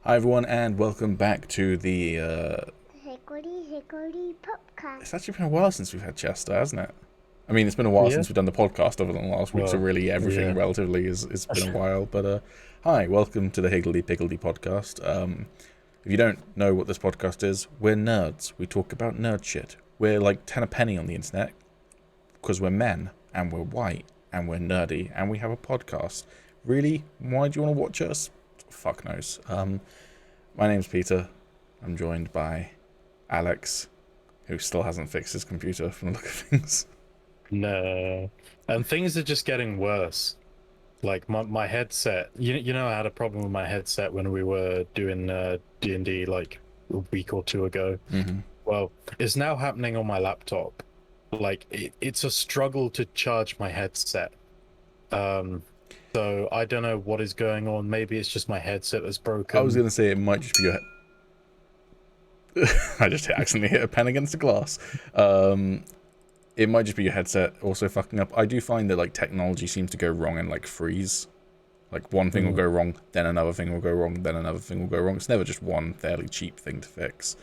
Hi everyone, and welcome back to the, Higgledy podcast. it's actually been a while since we've had Chester, hasn't it? I mean, it's been a while Yeah. since we've done the podcast other than last week, so Well, really everything yeah. relatively is been a while. But, hi, welcome to the Piggledy podcast. If you don't know what this podcast is, we're nerds. We talk about nerd shit. We're like 10 a penny on the internet, because we're men, and we're white, and we're nerdy, and we have a podcast. Really? Why do you want to watch us? Fuck knows. My name's Peter. I'm joined by Alex, who still hasn't fixed his computer from the look of things. No. And things are just getting worse. Like my headset, you know, I had a problem with my headset when we were doing D&D like a week or two ago. Mm-hmm. Well, it's now happening on my laptop. Like it's a struggle to charge my headset. So I don't know what is going on. Maybe it's just my headset that's broken. I was going to say it might just be your I just accidentally hit a pen against the glass. It might just be your headset also fucking up. I do find that like technology seems to go wrong and like freeze. Like one thing will go wrong, then another thing will go wrong, then another thing will go wrong. It's never just one fairly cheap thing to fix.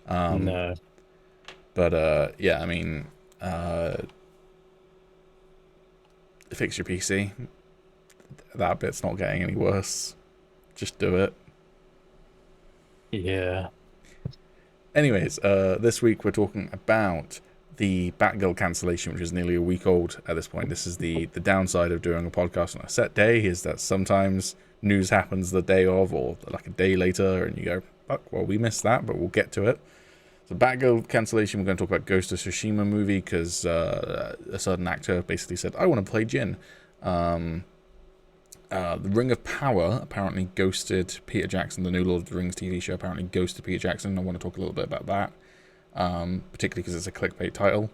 No. But yeah, I mean, fix your PC. That bit's not getting any worse. Just do it. Yeah. Anyways, this week we're talking about the Batgirl cancellation, which is nearly a week old at this point. This is the downside of doing a podcast on a set day, is that sometimes news happens the day of or like a day later, and you go, fuck, well, we missed that, but we'll get to it. So Batgirl cancellation, we're going to talk about Ghost of Tsushima movie, because a certain actor basically said, I want to play Jin. The Ring of Power apparently ghosted Peter Jackson. The new Lord of the Rings TV show apparently ghosted Peter Jackson. I want to talk a little bit about that, particularly because it's a clickbait title.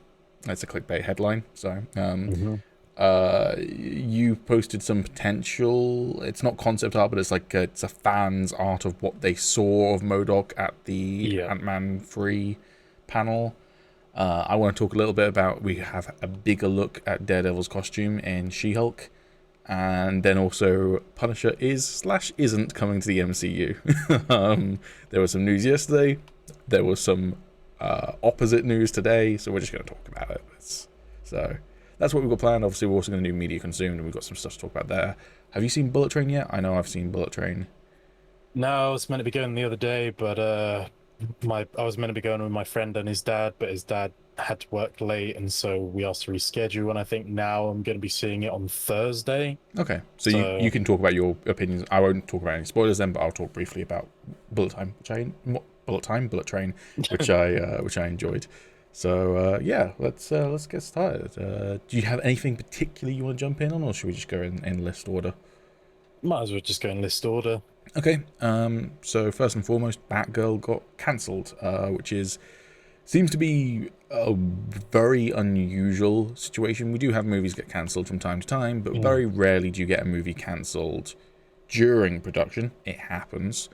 It's a clickbait headline. So, you posted some potential. It's not concept art, but it's like it's a fan's art of what they saw of MODOK at the Antman 3 panel. I want to talk a little bit about. We have a bigger look at Daredevil's costume in She-Hulk. And then also Punisher is/isn't coming to the MCU. There was some news yesterday. There was some opposite news today. So we're just going to talk about it. So that's what we've got planned. Obviously, we're also going to do media consumed, and we've got some stuff to talk about there. Have you seen Bullet Train yet? I know I've seen Bullet Train. No, I was meant to be going the other day, but I was meant to be going with my friend and his dad, but his dad had to work late, and so we asked to reschedule. And I think now I'm going to be seeing it on Thursday. Okay, so you can talk about your opinions. I won't talk about any spoilers then, but I'll talk briefly about Bullet Train, which I enjoyed. So yeah, let's get started. Do you have anything particular you want to jump in on, or should we just go in list order? Might as well just go in list order. Okay, so first and foremost, Batgirl got cancelled, which seems to be a very unusual situation. We do have movies get cancelled from time to time, but very rarely do you get a movie cancelled during production. It happens.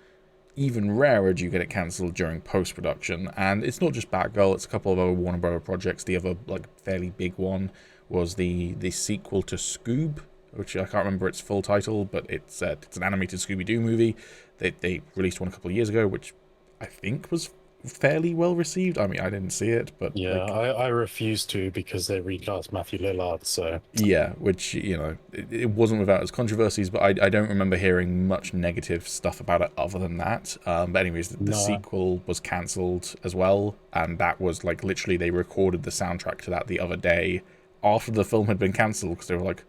Even rarer do you get it cancelled during post-production. And it's not just Batgirl, it's a couple of other Warner Bros. Projects. The other like fairly big one was the sequel to Scoob, which I can't remember its full title, but it's an animated Scooby-Doo movie. They released one a couple of years ago, which I think was fairly well received. I mean, I didn't see it, but yeah, I refused to because they recast Matthew Lillard. So yeah, which it wasn't without its controversies, but I don't remember hearing much negative stuff about it other than that. But anyways, the sequel was cancelled as well, and that was like literally they recorded the soundtrack to that the other day after the film had been cancelled, because they were like,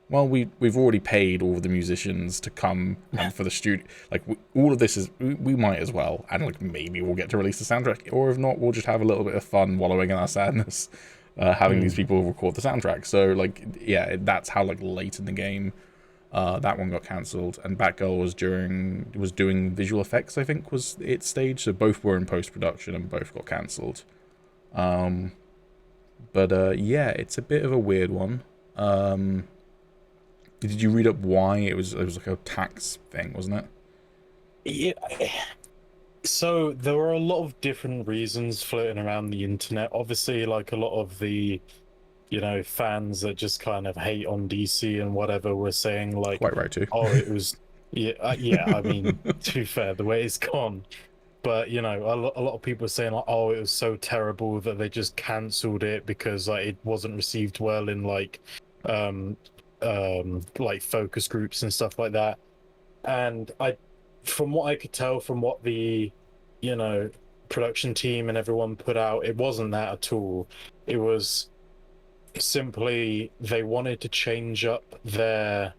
well, we've already paid all of the musicians to come and for the studio. Like, all of this is, we might as well. And, like, maybe we'll get to release the soundtrack. Or if not, we'll just have a little bit of fun wallowing in our sadness, having these people record the soundtrack. So, like, yeah, that's how, like, late in the game that one got cancelled. And Batgirl was doing visual effects, I think, was its stage. So both were in post-production and both got cancelled. But yeah, it's a bit of a weird one. Did you read up why it was like a tax thing, wasn't it? Yeah. So there were a lot of different reasons floating around the internet. Obviously, like a lot of the, fans that just kind of hate on DC and whatever were saying, like, Quite right too. oh, it was Yeah. I mean, to be fair, the way it's gone. But a lot of people are saying like, oh, it was so terrible that they just cancelled it because like it wasn't received well in um like focus groups and stuff like that. And from what I could tell from what the you know production team and everyone put out, it wasn't that at all. It was simply they wanted to change up their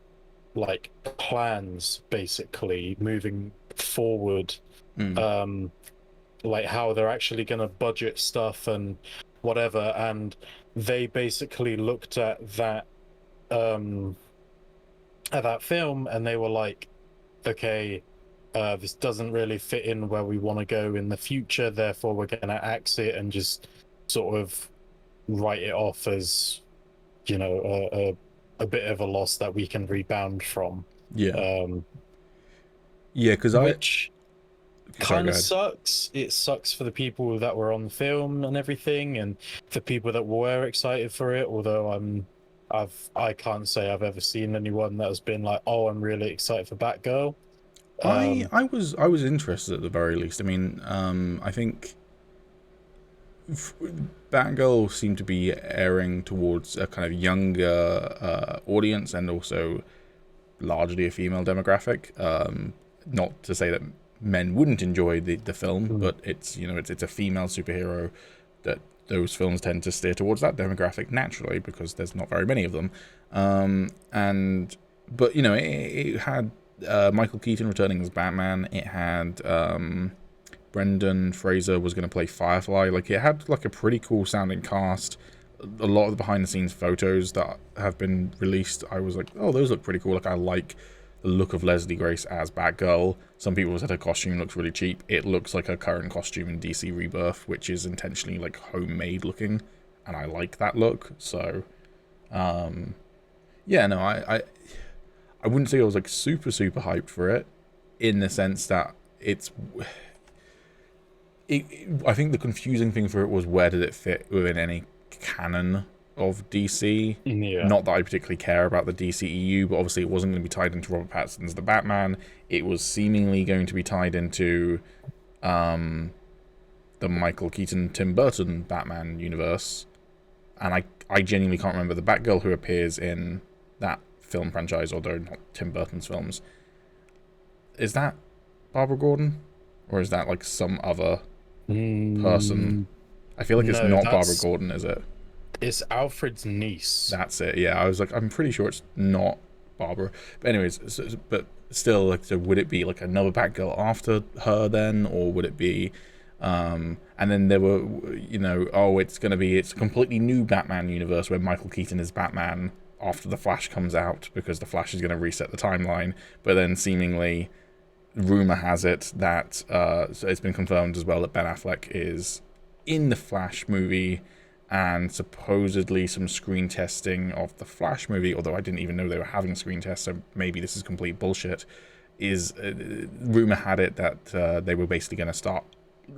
like plans basically moving forward, Mm. um like how they're actually going to budget stuff and whatever. And they basically looked um at that film and they were like, okay, this doesn't really fit in where we want to go in the future, therefore we're going to axe it and just sort of write it off as a bit of a loss that we can rebound from. Yeah. um Yeah, because which sorry, kind go of ahead. sucks. It sucks for the people that were on the film and everything, and for people that were excited for it. Although I can't say I've ever seen anyone that has been like, "Oh, I'm really excited for Batgirl." I Um, I was I was interested at the very least. I mean, I think Batgirl seemed to be airing towards a kind of younger audience and also largely a female demographic. Not to say that men wouldn't enjoy the film, mm, but it's a female superhero that those films tend to steer towards that demographic naturally because there's not very many of them. And but it had Michael Keaton returning as Batman. It had Brendan Fraser was going to play Firefly. Like it had like a pretty cool sounding cast. A lot of the behind the scenes photos that have been released, I was like, oh, those look pretty cool. Like I like the look of Leslie Grace as Batgirl. Some people said her costume looks really cheap. It looks like her current costume in DC Rebirth, which is intentionally like homemade looking, and I like that look. So, yeah, no, I wouldn't say I was like super hyped for it, in the sense that I think the confusing thing for it was where did it fit within any canon of DC. yeah. Not that I particularly care about the DCEU, but obviously it wasn't going to be tied into Robert Pattinson's The Batman. It was seemingly going to be tied into um, the Michael Keaton Tim Burton Batman universe. And I genuinely can't remember the Batgirl who appears in that film franchise, although not Tim Burton's films. Is that Barbara Gordon? Or is that like some other person? Mm, I feel like it's no, not Barbara Gordon, is it? it's Alfred's niece. That's it. Yeah, I was like, I'm pretty sure it's not Barbara. But anyways, but still, like, so would it be like another Batgirl after her then, or would it be? And then there were, oh, it's a completely new Batman universe where Michael Keaton is Batman after the Flash comes out because the Flash is going to reset the timeline. But then seemingly, rumor has it that so it's been confirmed as well that Ben Affleck is in the Flash movie, and supposedly some screen testing of the Flash movie, although I didn't even know they were having screen tests, so maybe this is complete bullshit, is rumor had it that they were basically going to start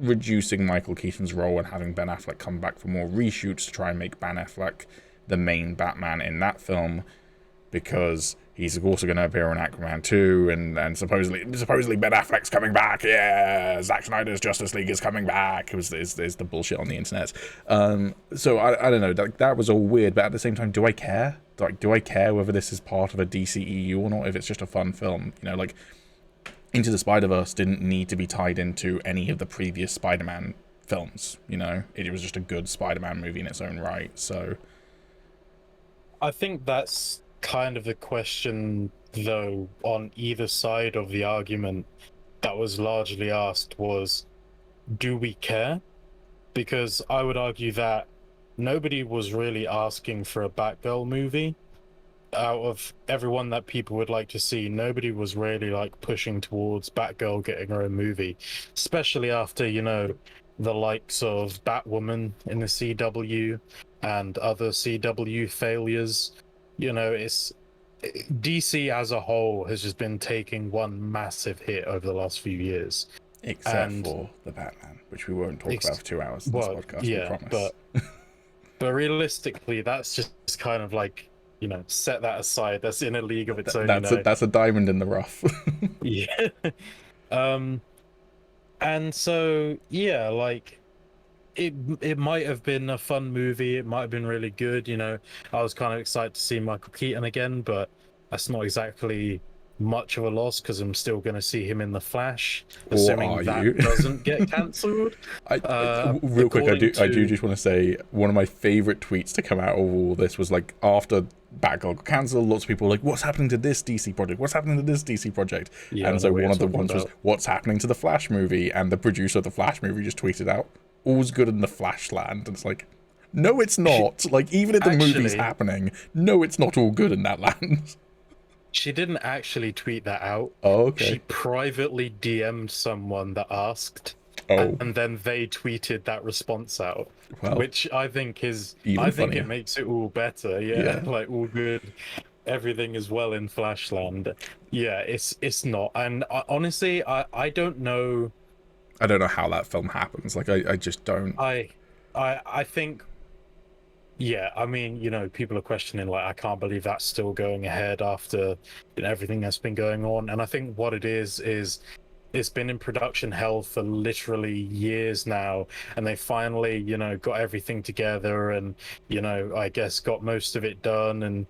reducing Michael Keaton's role and having Ben Affleck come back for more reshoots to try and make Ben Affleck the main Batman in that film, because he's also going to appear on Aquaman 2, and supposedly Ben Affleck's coming back. Yeah, Zack Snyder's Justice League is coming back. Is the bullshit on the internet. So I don't know. That was all weird, but at the same time, do I care? Do I care whether this is part of a DCEU or not? If it's just a fun film, like Into the Spider-Verse didn't need to be tied into any of the previous Spider-Man films. It was just a good Spider-Man movie in its own right. So I think that's kind of the question, though, on either side of the argument that was largely asked was, do we care? Because I would argue that nobody was really asking for a Batgirl movie. Out of everyone that people would like to see, nobody was really like pushing towards Batgirl getting her own movie, especially after, the likes of Batwoman in the CW and other CW failures. It's DC as a whole has just been taking one massive hit over the last few years. except And for the Batman, which we won't talk about for 2 hours in this well, podcast, we yeah, promise. but realistically, that's just kind of like set that aside. That's in a league of its own. That's a diamond in the rough. Yeah. um, and so yeah, like it might have been a fun movie. It might have been really good. I was kind of excited to see Michael Keaton again, but that's not exactly much of a loss because I'm still going to see him in The Flash, Or assuming are that you? doesn't get cancelled. Real quick, I do just want to say one of my favorite tweets to come out of all this was like after Batgirl got cancelled, lots of people were like, "What's happening to this DC project? What's happening to this DC project?" Yeah, and so one of the ones was, "What's happening to the Flash movie?" And the producer of the Flash movie just tweeted out, "All's good in the Flash land," and it's like, no, it's not. Like, even if the movie's happening, no, it's not all good in that land. She didn't actually tweet that out. Oh, okay. She privately DM'd someone that asked, and then they tweeted that response out, which I think funnier. It makes it all better. Yeah, like all good. Everything is well in Flashland. Yeah, it's not. And honestly, I don't know. I don't know how that film happens. Like, I just don't. I think. Yeah, I mean, people are questioning, like, I can't believe that's still going ahead after everything that's been going on. And I think what it is it's been in production hell for literally years now, and they finally, got everything together and, I guess got most of it done and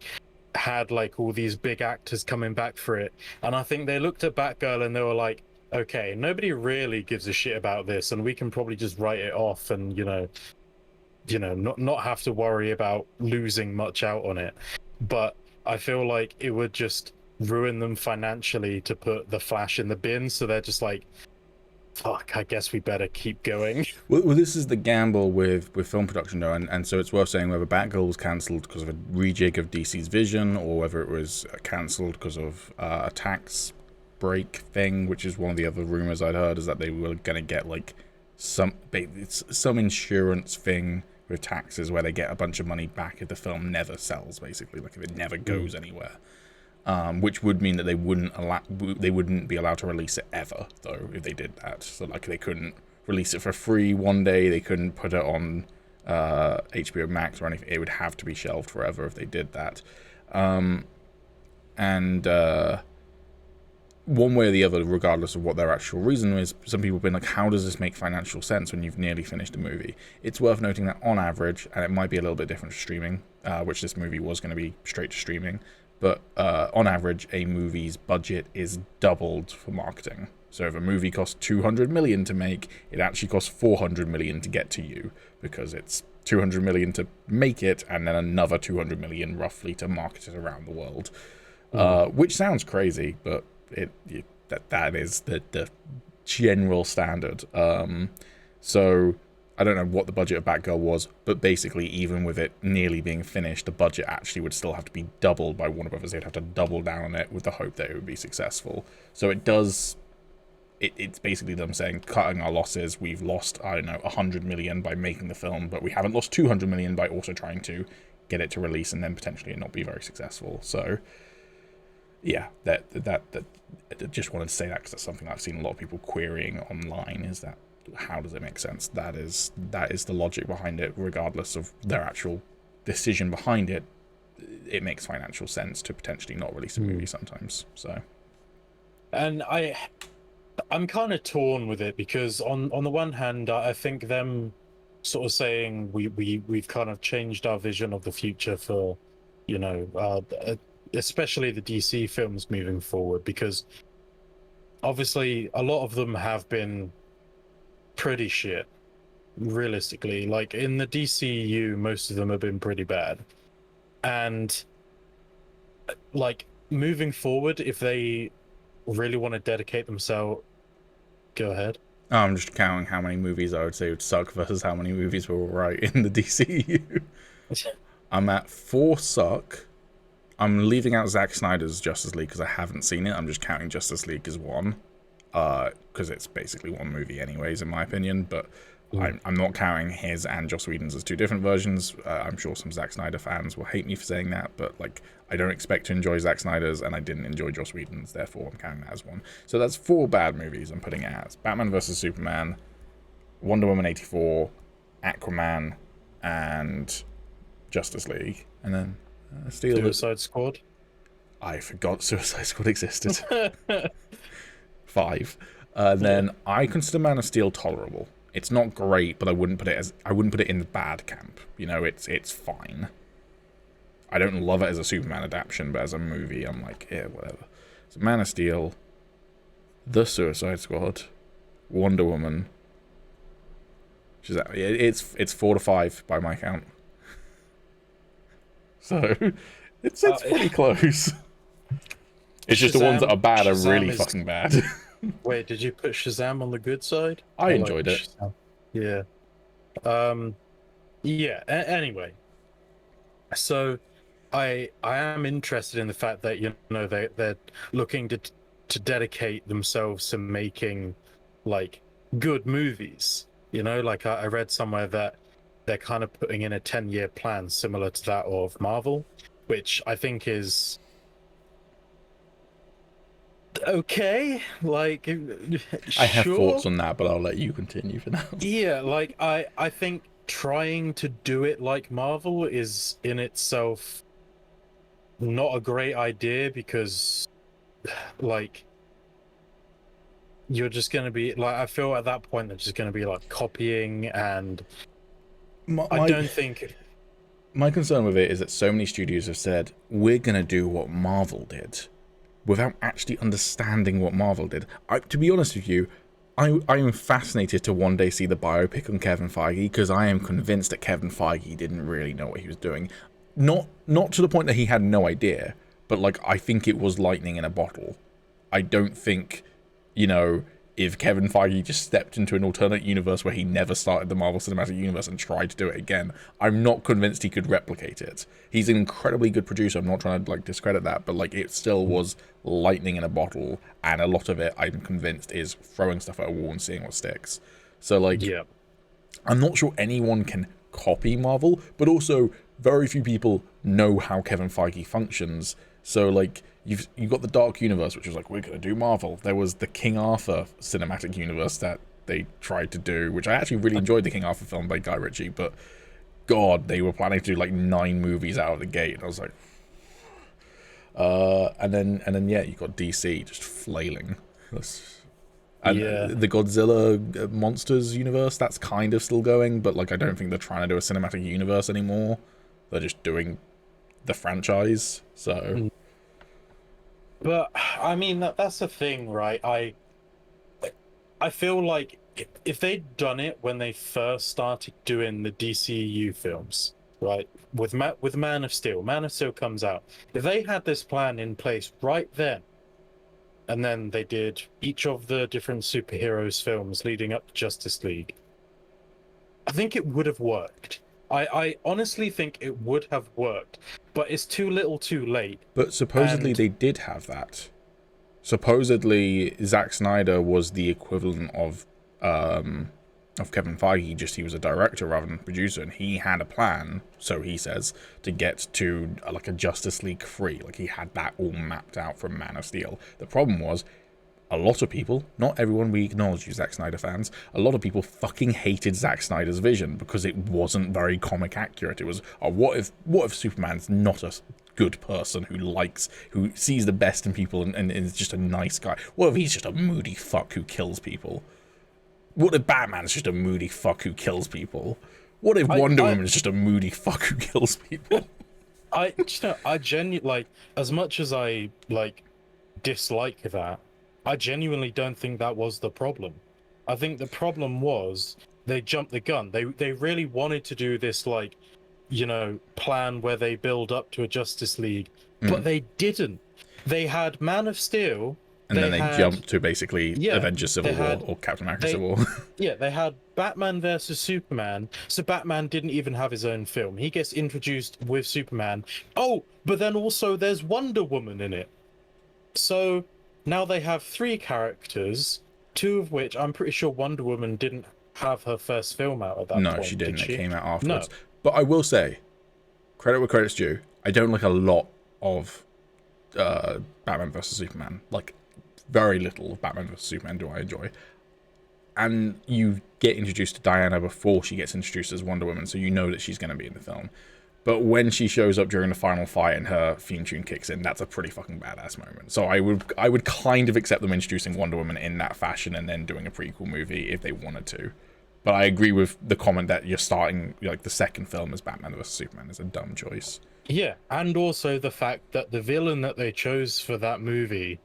had like all these big actors coming back for it. And I think they looked at Batgirl and they were like, okay, nobody really gives a shit about this, and we can probably just write it off and, not have to worry about losing much out on it. But I feel like it would just ruin them financially to put the Flash in the bin, so they're just like, fuck, I guess we better keep going. Well, this is the gamble with film production, though, and so it's worth saying whether Batgirl was cancelled because of a rejig of DC's vision, or whether it was cancelled because of a tax break thing, which is one of the other rumors I'd heard, is that they were going to get like some insurance thing with taxes where they get a bunch of money back if the film never sells, basically, like if it never goes anywhere. Which would mean that they wouldn't be allowed to release it ever, though, if they did that. So like they couldn't release it for free one day, they couldn't put it on HBO Max or anything. It would have to be shelved forever if they did that. One way or the other, regardless of what their actual reason is, some people have been like, how does this make financial sense when you've nearly finished a movie? It's worth noting that on average, and it might be a little bit different for streaming, which this movie was going to be straight to streaming, but on average, a movie's budget is doubled for marketing. So if a movie costs $200 million to make, it actually costs $400 million to get to you, because it's $200 million to make it, and then another $200 million roughly to market it around the world. Which sounds crazy, but that is the general standard. So I don't know what the budget of Batgirl was, but basically even with it nearly being finished, the budget actually would still have to be doubled by Warner Brothers. They'd have to double down on it with the hope that it would be successful. So it's basically them saying, cutting our losses, we've lost, I don't know, $100 million by making the film, but we haven't lost $200 million by also trying to get it to release and then potentially it not be very successful. So yeah, that I just wanted to say that because that's something I've seen a lot of people querying online, is that how does it make sense? That is the logic behind it, regardless of their actual decision behind it. It makes financial sense to potentially not release a movie sometimes. So, and I'm kind of torn with it, because on the one hand, I think them sort of saying we've kind of changed our vision of the future for, especially the DC films moving forward, because obviously a lot of them have been pretty shit, realistically. Like in the DCU, most of them have been pretty bad, and like moving forward, if they really want to dedicate themselves, go ahead. I'm just counting how many movies I would say would suck versus how many movies were right in the DCU. I'm at 4 suck. I'm leaving out Zack Snyder's Justice League because I haven't seen it. I'm just counting Justice League as 1, because it's basically one movie anyways, in my opinion. But I'm not counting his and Joss Whedon's as 2 different versions. I'm sure some Zack Snyder fans will hate me for saying that, but like, I don't expect to enjoy Zack Snyder's, and I didn't enjoy Joss Whedon's, therefore I'm counting that as 1. So that's 4 bad movies I'm putting it as: Batman vs Superman, Wonder Woman 84, Aquaman, and Justice League. And then Steel. Suicide Squad. I forgot Suicide Squad existed. 5. And then I consider Man of Steel tolerable. It's not great, but I wouldn't put it in the bad camp. You know, it's fine. I don't love it as a Superman adaptation, but as a movie, I'm like, yeah, whatever. So Man of Steel, The Suicide Squad, Wonder Woman. It's 4 to 5 by my count. So it's pretty close. It's just the ones that are bad are really fucking bad. Wait, did you put Shazam on the good side? I enjoyed it. Shazam? Yeah. Yeah. Anyway, so I am interested in the fact that they're looking to dedicate themselves to making like good movies. Like I read somewhere that they're kind of putting in a 10-year plan similar to that of Marvel, which I think is okay. Like, I have thoughts on that, but I'll let you continue for now. Yeah, like I think trying to do it like Marvel is in itself not a great idea, because like you're just going to be like, I feel at that point they're just going to be like copying, and I don't think. My concern with it is that so many studios have said, we're going to do what Marvel did, without actually understanding what Marvel did. To be honest with you, I am fascinated to one day see the biopic on Kevin Feige, because I am convinced that Kevin Feige didn't really know what he was doing. Not to the point that he had no idea, but like, I think it was lightning in a bottle. I don't think, if Kevin Feige just stepped into an alternate universe where he never started the Marvel Cinematic Universe and tried to do it again, I'm not convinced he could replicate it. He's an incredibly good producer. I'm not trying to like discredit that, but like, it still was lightning in a bottle, and a lot of it, I'm convinced, is throwing stuff at a wall and seeing what sticks. So like, yeah, I'm not sure anyone can copy Marvel, but also very few people know how Kevin Feige functions. So like, you've got the Dark Universe, which was like, we're going to do Marvel. There was the King Arthur cinematic universe that they tried to do, which I actually really enjoyed, the King Arthur film by Guy Ritchie, but God, they were planning to do like 9 movies out of the gate, and I was like, and then yeah, you got DC just flailing. And the Godzilla Monsters universe, that's kind of still going, but like, I don't think they're trying to do a cinematic universe anymore. They're just doing the franchise, so. But I mean, that's the thing, right? I feel like if they'd done it when they first started doing the DCU films, right, with Man of Steel comes out. If they had this plan in place right then, and then they did each of the different superheroes films leading up to Justice League, I think it would have worked. I honestly think it would have worked, but it's too little too late. But supposedly they did have that. Supposedly Zack Snyder was the equivalent of Kevin Feige, just he was a director rather than a producer, and he had a plan, so he says, to get to like a Justice League 3. Like, he had that all mapped out from Man of Steel. The problem was, a lot of people, not everyone, we acknowledge you Zack Snyder fans, a lot of people fucking hated Zack Snyder's vision because it wasn't very comic accurate. It was, what if Superman's not a good person who sees the best in people and is just a nice guy? What if he's just a moody fuck who kills people? What if Batman's just a moody fuck who kills people? What if Wonder Woman's just a moody fuck who kills people? I genuinely, like, as much as I like dislike that, I genuinely don't think that was the problem. I think the problem was they jumped the gun. They really wanted to do this, like, plan where they build up to a Justice League, but they didn't. They had Man of Steel, and then they jumped to basically Avengers Civil War or Captain America Civil War. Yeah, they had Batman versus Superman, so Batman didn't even have his own film. He gets introduced with Superman. Oh, but then also there's Wonder Woman in it. So now they have 3 characters, 2 of which I'm pretty sure Wonder Woman didn't have her first film out at that point. No, she didn't. It came out afterwards. No. But I will say, credit where credit's due, I don't like a lot of Batman vs. Superman. Like, very little of Batman vs. Superman do I enjoy. And you get introduced to Diana before she gets introduced as Wonder Woman, so you know that she's going to be in the film. But when she shows up during the final fight and her theme tune kicks in, that's a pretty fucking badass moment. So I would kind of accept them introducing Wonder Woman in that fashion and then doing a prequel movie if they wanted to. But I agree with the comment that you're starting, like, the second film as Batman vs Superman is a dumb choice. Yeah, and also the fact that the villain that they chose for that movie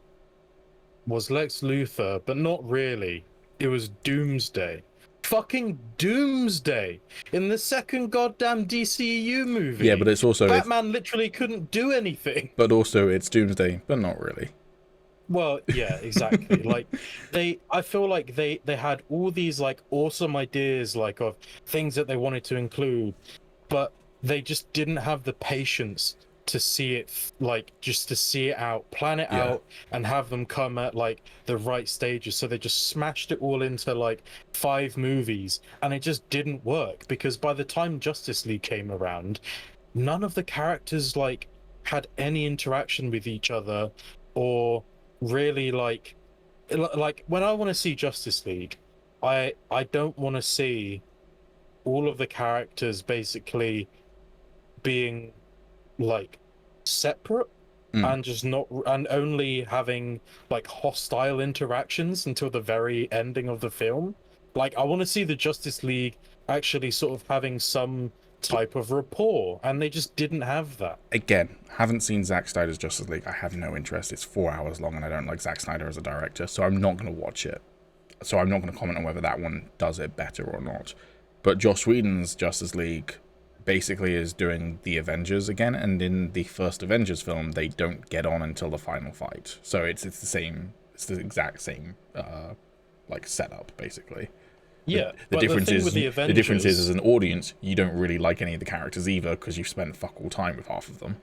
was Lex Luthor, but not really. It was Doomsday. Fucking Doomsday in the second goddamn DCEU movie. Yeah, but it's also Batman literally couldn't do anything. But also it's Doomsday, but not really. Well, yeah, exactly. Like I feel like they had all these like awesome ideas, like of things that they wanted to include, but they just didn't have the patience to see it, like, just to see it out, plan it out, and have them come at like the right stages. So they just smashed it all into like 5 movies, and it just didn't work, because by the time Justice League came around, none of the characters like had any interaction with each other, or really like when I want to see Justice League, I don't want to see all of the characters basically being like separate and just not, and only having like hostile interactions until the very ending of the film. Like, I want to see the Justice League actually sort of having some type of rapport, and they just didn't have that. Again, haven't seen Zack Snyder's Justice League. I have no interest. It's 4 hours long and I don't like Zack Snyder as a director, so I'm not going to watch it. So I'm not going to comment on whether that one does it better or not. But Joss Whedon's Justice League basically is doing the Avengers again, and in the first Avengers film they don't get on until the final fight. So it's the exact same like setup basically. Yeah, the difference is the difference is as an audience you don't really like any of the characters either, because you've spent fuck all time with half of them.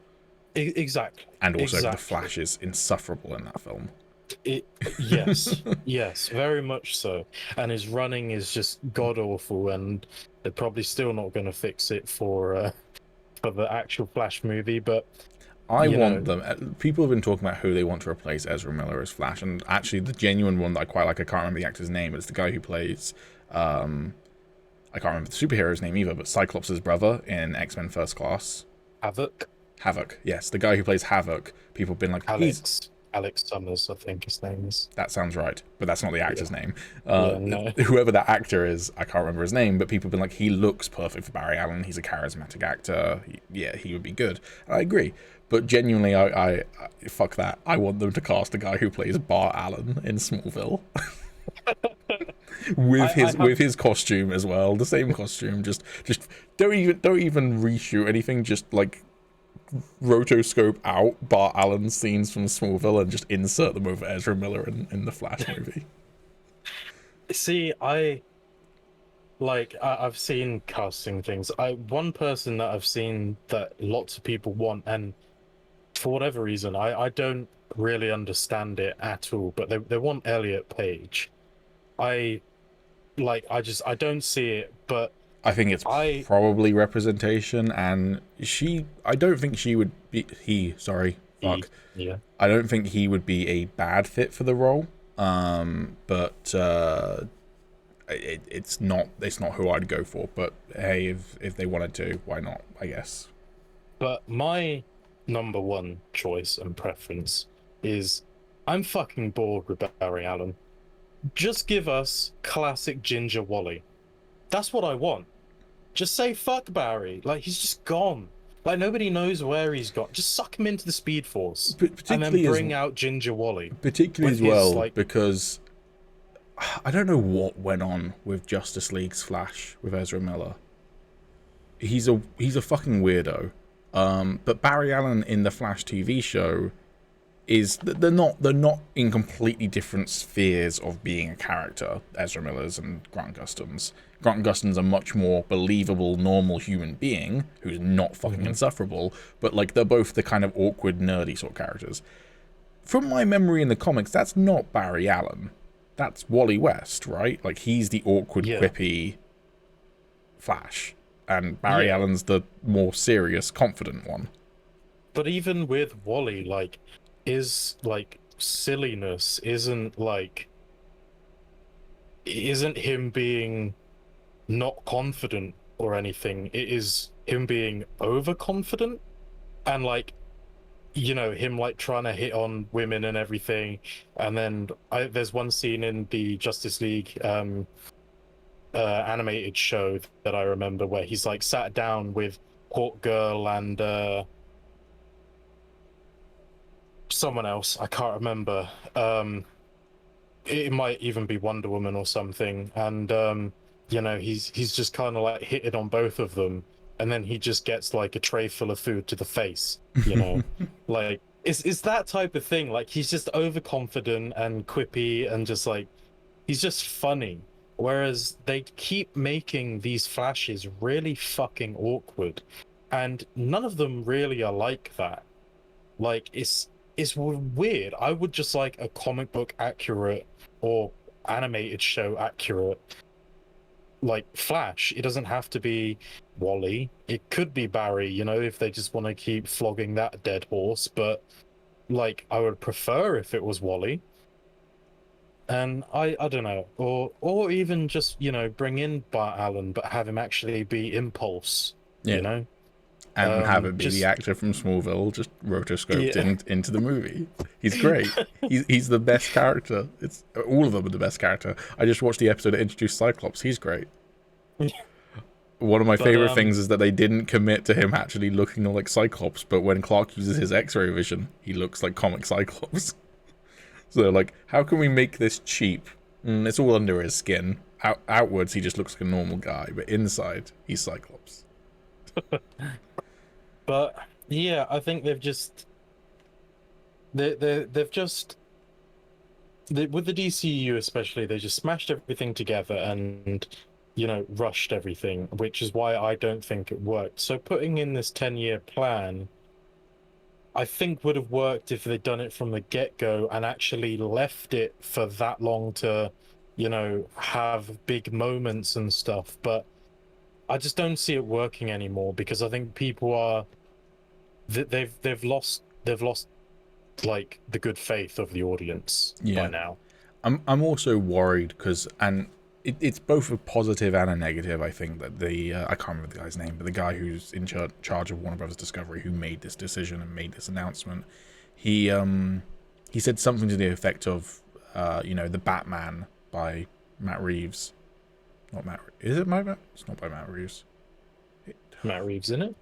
Exactly. And also the Flash is insufferable in that film. Yes, very much so. And his running is just god awful, and they're probably still not going to fix it for the actual Flash movie. But I want them. People have been talking about who they want to replace Ezra Miller as Flash, and actually the genuine one that I quite like, I can't remember the actor's name, but it's the guy who plays I can't remember the superhero's name either, but Cyclops' brother in X-Men First Class. Havoc, yes, the guy who plays Havoc. People have been like, Alex Summers, I think his name is. That sounds right, but that's not the actor's name. No. Whoever that actor is, I can't remember his name, but people have been like, he looks perfect for Barry Allen. He's a charismatic actor. He would be good. And I agree. But genuinely, I fuck that. I want them to cast the guy who plays Bart Allen in Smallville. with his costume as well, the same costume. Just don't even reshoot anything. Just like rotoscope out Bart Allen's scenes from Smallville and just insert them over Ezra Miller in the Flash movie. See, I've seen casting things. One person that I've seen that lots of people want, and for whatever reason, I don't really understand it at all, but they want Elliot Page. I don't see it, but I think it's probably representation, and I don't think she would be I don't think he would be a bad fit for the role. But it's not who I'd go for. But hey, if they wanted to, why not? I guess. But my number one choice and preference is, I'm fucking bored with Barry Allen. Just give us classic Ginger Wally. That's what I want. Just say fuck Barry. Like, he's just gone. Like, nobody knows where he's gone. Just suck him into the Speed Force. And then bring out Ginger Wally. Particularly as well, because I don't know what went on with Justice League's Flash with Ezra Miller. He's a fucking weirdo. But Barry Allen in the Flash TV show they're not in completely different spheres of being a character, Ezra Miller's and Grant Gustin's. Grant Gustin's a much more believable, normal human being who's not fucking insufferable, but like they're both the kind of awkward, nerdy sort of characters. From my memory in the comics, that's not Barry Allen. That's Wally West, right? Like, he's the awkward, quippy Flash, and Barry Allen's the more serious, confident one. But even with Wally, like, his like silliness isn't him being not confident or anything. It is him being overconfident and like, you know, him like trying to hit on women and everything. And then there's one scene in the Justice League animated show that I remember where he's like sat down with Hawk Girl and someone else. I can't remember. It might even be Wonder Woman or something. And you know, he's just kind of like hitting on both of them, and then he just gets like a tray full of food to the face. You know, like it's that type of thing. Like he's just overconfident and quippy and just like he's just funny. Whereas they keep making these Flashes really fucking awkward, and none of them really are like that. Like it's weird. I would just like a comic book accurate or animated show accurate like Flash. It doesn't have to be Wally. It could be Barry, you know, if they just want to keep flogging that dead horse, but like I would prefer if it was Wally. And I don't know, or even just, you know, bring in Bart Allen but have him actually be Impulse, Yeah. you know? And have it be the actor from Smallville just rotoscoped into the movie. He's great. he's the best character. It's all of them are the best character. I just watched the episode that introduced Cyclops. He's great. One of my favorite things is that they didn't commit to him actually looking like Cyclops, but when Clark uses his X-ray vision, he looks like comic Cyclops. So like, how can we make this cheap? It's all under his skin. Outwards, he just looks like a normal guy, but inside, he's Cyclops. But yeah, I think they've just with the DCU especially, they just smashed everything together and, you know, rushed everything, which is why I don't think it worked. So putting in this 10-year plan, I think would have worked if they'd done it from the get-go and actually left it for that long to, you know, have big moments and stuff. But I just don't see it working anymore because I think people are they've lost like the good faith of the audience by now. I'm also worried because it's both a positive and a negative. I think that I can't remember the guy's name, but the guy who's in charge of Warner Brothers Discovery who made this decision and made this announcement, he said something to the effect of you know, the Batman by Matt Reeves. Not Matt. Is it Matt? It's not by Matt Reeves. Matt Reeves in it.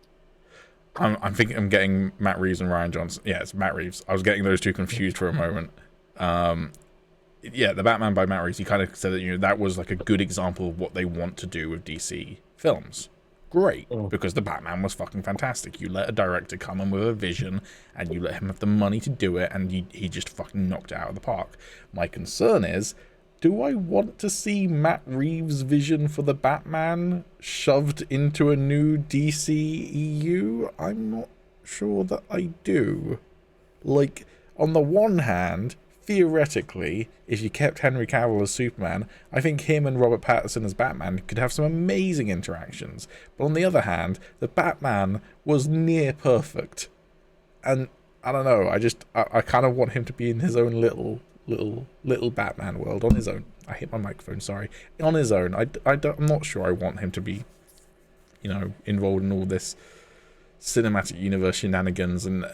I'm thinking I'm getting Matt Reeves and Ryan Johnson. Yeah, it's Matt Reeves. I was getting those two confused for a moment. Yeah, the Batman by Matt Reeves. He kind of said that, you know, that was like a good example of what they want to do with DC films. Great, because the Batman was fucking fantastic. You let a director come in with a vision, and you let him have the money to do it, and he just fucking knocked it out of the park. My concern is, do I want to see Matt Reeves' vision for the Batman shoved into a new DCEU? I'm not sure that I do. Like, on the one hand, theoretically, if you kept Henry Cavill as Superman, I think him and Robert Pattinson as Batman could have some amazing interactions. But on the other hand, the Batman was near perfect. And I don't know, I kind of want him to be in his own little Batman world on his own. I hit my microphone, sorry. On his own. I'm not sure I want him to be, you know, involved in all this cinematic universe shenanigans and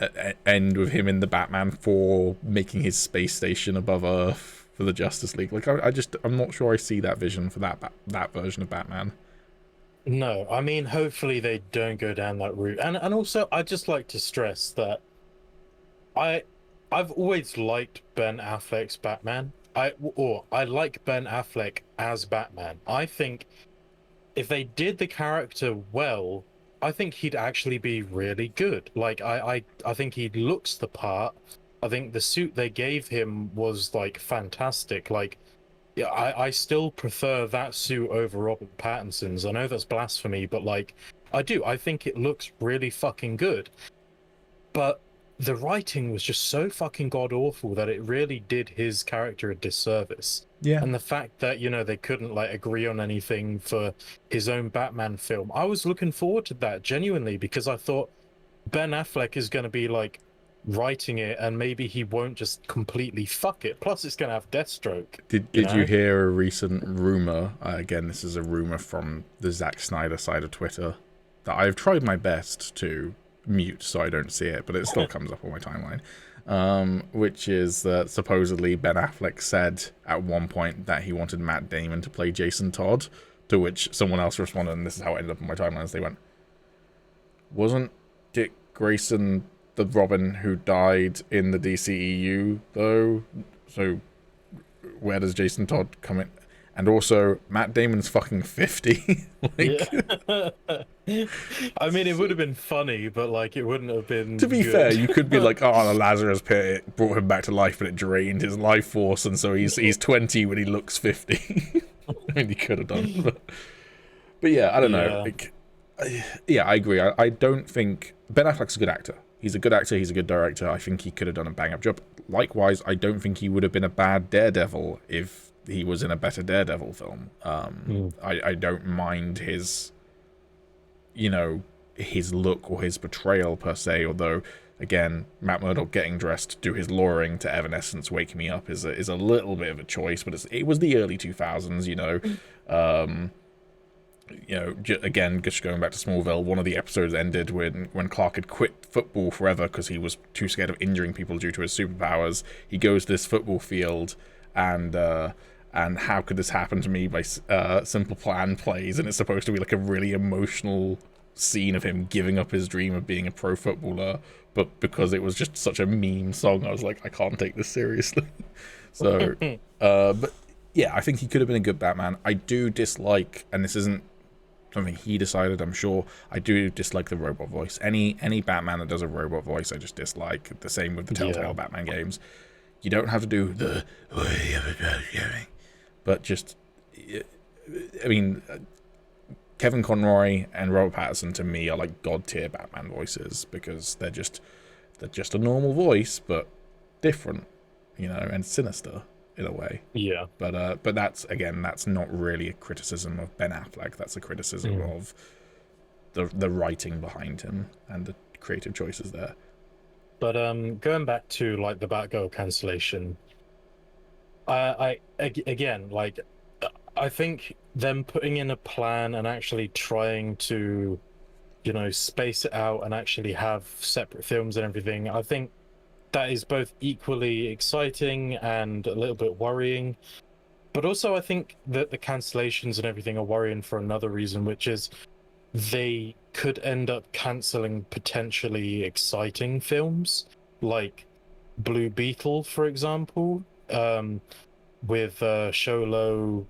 end with him in the Batman 4 making his space station above Earth for the Justice League. Like, I'm not sure I see that vision for that version of Batman. No, I mean, hopefully they don't go down that route. And also, I'd just like to stress that I've always liked Ben Affleck's Batman. I like Ben Affleck as Batman. I think if they did the character well, I think he'd actually be really good. Like I think he looks the part. I think the suit they gave him was like fantastic. Like, yeah, I still prefer that suit over Robert Pattinson's. I know that's blasphemy, but like I do. I think it looks really fucking good. But the writing was just so fucking god awful that it really did his character a disservice. Yeah. And the fact that, you know, they couldn't like agree on anything for his own Batman film, I was looking forward to that genuinely because I thought Ben Affleck is going to be like writing it, and maybe he won't just completely fuck it. Plus, it's gonna have Deathstroke. Did you hear a recent rumor? Again, this is a rumor from the Zack Snyder side of Twitter that I've tried my best to mute so I don't see it, but it still comes up on my timeline. Which is that supposedly Ben Affleck said at one point that he wanted Matt Damon to play Jason Todd, to which someone else responded, and this is how it ended up on my timelines. They went, "Wasn't Dick Grayson the Robin who died in the DCEU though? So where does Jason Todd come in? And also, Matt Damon's fucking 50. Yeah. I mean, it would have been funny, but like, it wouldn't have been. To be fair, you could be like, oh, the Lazarus pit brought him back to life, but it drained his life force, and so he's 20 when he looks 50. I mean, he could have done, but yeah, I don't know. Like, yeah, I agree. I don't think Ben Affleck's a good actor. He's a good actor. He's a good director. I think he could have done a bang-up job. Likewise, I don't think he would have been a bad Daredevil if he was in a better Daredevil film. I don't mind his, his look or his portrayal per se, although, again, Matt Murdock getting dressed to do his luring to Evanescence Wake Me Up is a little bit of a choice, but it was the early 2000s, again, just going back to Smallville, one of the episodes ended when Clark had quit football forever because he was too scared of injuring people due to his superpowers. He goes to this football field, and how could this happen to me by Simple Plan plays, and it's supposed to be like a really emotional scene of him giving up his dream of being a pro footballer, but because it was just such a meme song, I was like, I can't take this seriously. So, but yeah, I think he could have been a good Batman. I do dislike, and this isn't something he decided, I'm sure, I do dislike the robot voice. Any Batman that does a robot voice, I just dislike. The same with the Telltale Batman games. You don't have to do the, but just, I mean, Kevin Conroy and Robert Pattinson to me are like god tier Batman voices, because they're just a normal voice, but different, and sinister in a way. Yeah. But that's not really a criticism of Ben Affleck. That's a criticism of the writing behind him and the creative choices there. But going back to like the Batgirl cancellation, I think them putting in a plan and actually trying to, space it out and actually have separate films and everything, I think that is both equally exciting and a little bit worrying. But also, I think that the cancellations and everything are worrying for another reason, which is they could end up canceling potentially exciting films, like Blue Beetle, for example, with Sholo.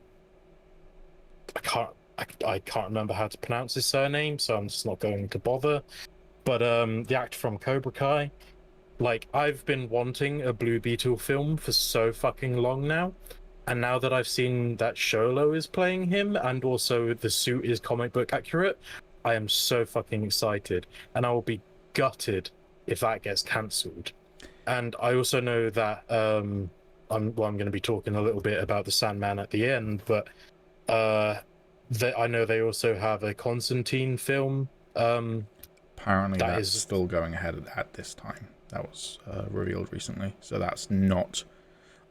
I can't remember how to pronounce his surname, so I'm just not going to bother. But the actor from Cobra Kai. Like, I've been wanting a Blue Beetle film for so fucking long now, and now that I've seen that Sholo is playing him, and also the suit is comic book accurate, I am so fucking excited, and I will be gutted if that gets cancelled. And I also know that I'm going to be talking a little bit about the Sandman at the end, but I know they also have a Constantine film. Apparently that's still going ahead at this time. That was revealed recently, so that's not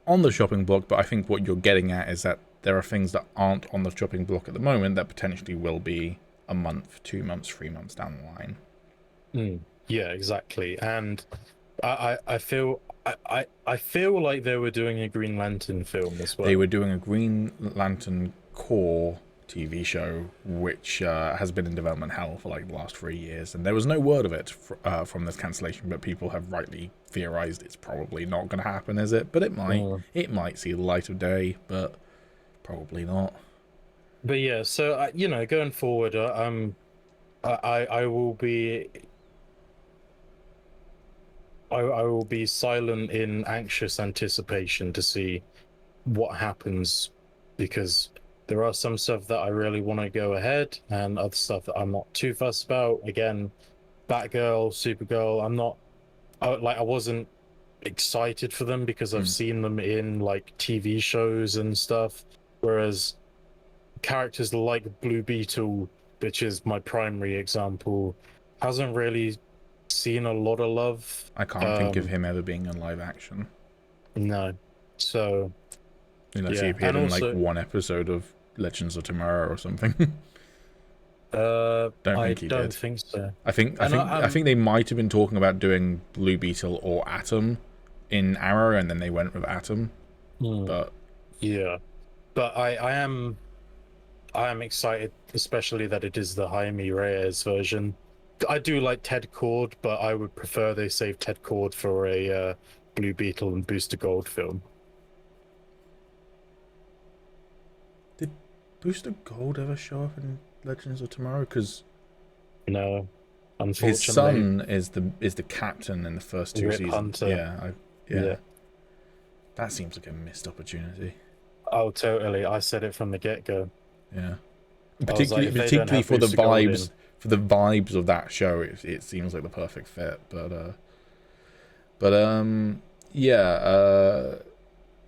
on the chopping block, but I think what you're getting at is that there are things that aren't on the chopping block at the moment that potentially will be a month, 2 months, 3 months down the line. Yeah, exactly. And I feel like they were doing a Green Lantern film as well. They were doing a Green Lantern core TV show, which has been in development hell for like the last 3 years, and there was no word of it from this cancellation, but people have rightly theorized it's probably not going to happen, is it? But it might. It might see the light of day, but probably not. But yeah, so going forward, I will be I will be silent in anxious anticipation to see what happens, because there are some stuff that I really want to go ahead, and other stuff that I'm not too fussed about. Again, Batgirl, Supergirl, I wasn't excited for them because I've seen them in like TV shows and stuff, whereas characters like Blue Beetle, which is my primary example, hasn't really seen a lot of love. I can't think of him ever being in live action. No. So, Unless he yeah. appeared And in like also, one episode of Legends of Tomorrow or something. Don't I think he don't did. think so. I think And I think they might have been talking about doing Blue Beetle or Atom in Arrow, and then they went with Atom. But yeah, but I am excited, especially that it is the Jaime Reyes version. I do like Ted Cord, but I would prefer they save Ted Cord for a Blue Beetle and Booster Gold film. did Booster Gold ever show up in Legends of Tomorrow? Because No, his unfortunately. son is the captain in the first two Rip seasons. Hunter. Yeah. That seems like a missed opportunity. Oh, totally. I said it from the get-go. Yeah. I was like, if they don't Particularly have for the Booster Gold vibes in, for the vibes of that show, it seems like the perfect fit. But yeah.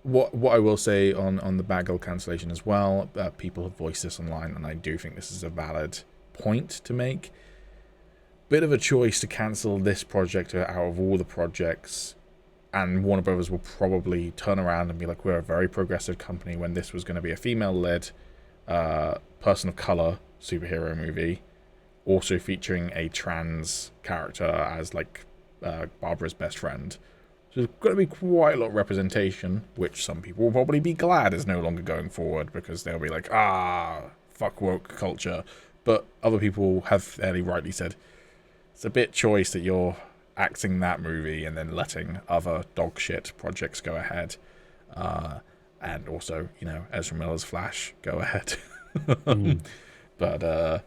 What I will say on the Batgirl cancellation as well, people have voiced this online, and I do think this is a valid point to make. Bit of a choice to cancel this project out of all the projects, and Warner Brothers will probably turn around and be like, we're a very progressive company, when this was going to be a female-led person of color superhero movie, also featuring a trans character as like Barbara's best friend. So there's going to be quite a lot of representation, which some people will probably be glad is no longer going forward, because they'll be like, fuck woke culture. But other people have fairly rightly said, it's a bit choice that you're axing that movie and then letting other dog shit projects go ahead. And also, Ezra Miller's Flash go ahead. But,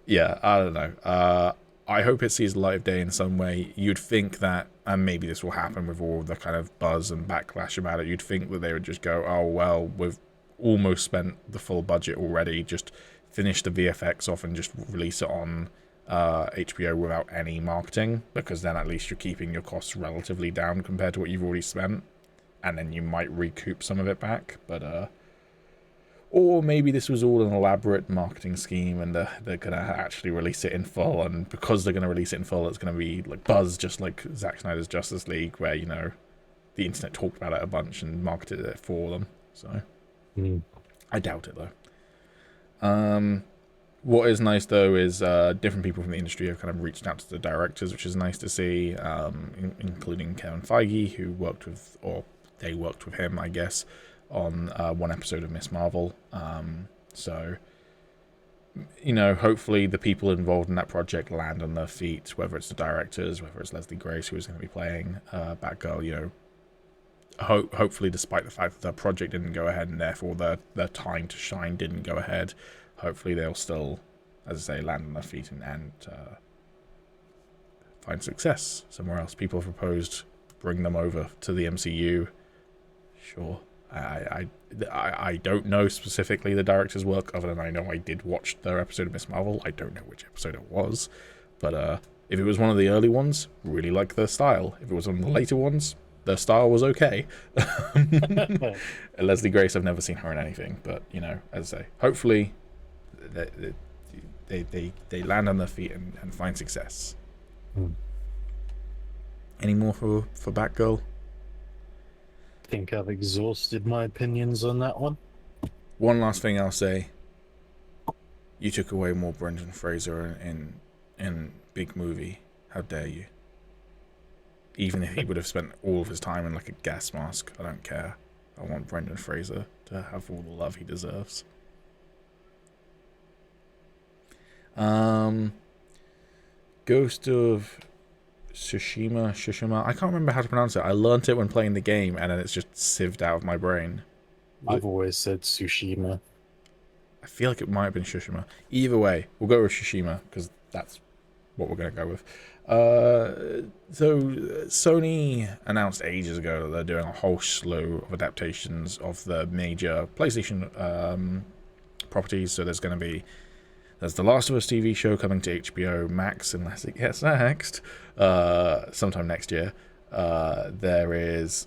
yeah, I don't know. I hope it sees the light of day in some way. You'd think that, and maybe this will happen with all the kind of buzz and backlash about it, you'd think that they would just go, oh, well, we've almost spent the full budget already, just finish the VFX off and just release it on HBO without any marketing, because then at least you're keeping your costs relatively down compared to what you've already spent, and then you might recoup some of it back. But or maybe this was all an elaborate marketing scheme, and they're gonna actually release it in full, and because they're gonna release it in full, it's gonna be like buzz, just like Zack Snyder's Justice League, where the internet talked about it a bunch and marketed it for them. So I doubt it though. What is nice though is different people from the industry have kind of reached out to the directors, which is nice to see, including Kevin Feige, who worked with, or they worked with him, I guess, on one episode of Miss Marvel. So, hopefully the people involved in that project land on their feet, whether it's the directors, whether it's Leslie Grace, who is going to be playing Batgirl, hopefully, despite the fact that their project didn't go ahead and therefore their time to shine didn't go ahead, hopefully they'll still, as I say, land on their feet and find success somewhere else. People have proposed bring them over to the MCU. Sure. I don't know specifically the director's work, other than I know I did watch their episode of Miss Marvel. I don't know which episode it was, but if it was one of the early ones, really like their style. If it was one of the later ones, their style was okay. Leslie Grace, I've never seen her in anything, but as I say, hopefully they land on their feet and find success. Any more for Batgirl? I think I've exhausted my opinions on that one. One last thing I'll say. You took away more Brendan Fraser in Big Movie. How dare you? Even if he would have spent all of his time in like a gas mask, I don't care. I want Brendan Fraser to have all the love he deserves. Ghost of Tsushima. I can't remember how to pronounce it. I learnt it when playing the game, and then it's just sieved out of my brain. I've always said Tsushima. I feel like it might have been Tsushima. Either way, we'll go with Tsushima, because that's what we're going to go with. So Sony announced ages ago that they're doing a whole slew of adaptations of the major PlayStation properties. So there's the Last of Us TV show coming to HBO Max, unless it gets axed, sometime next year. There is,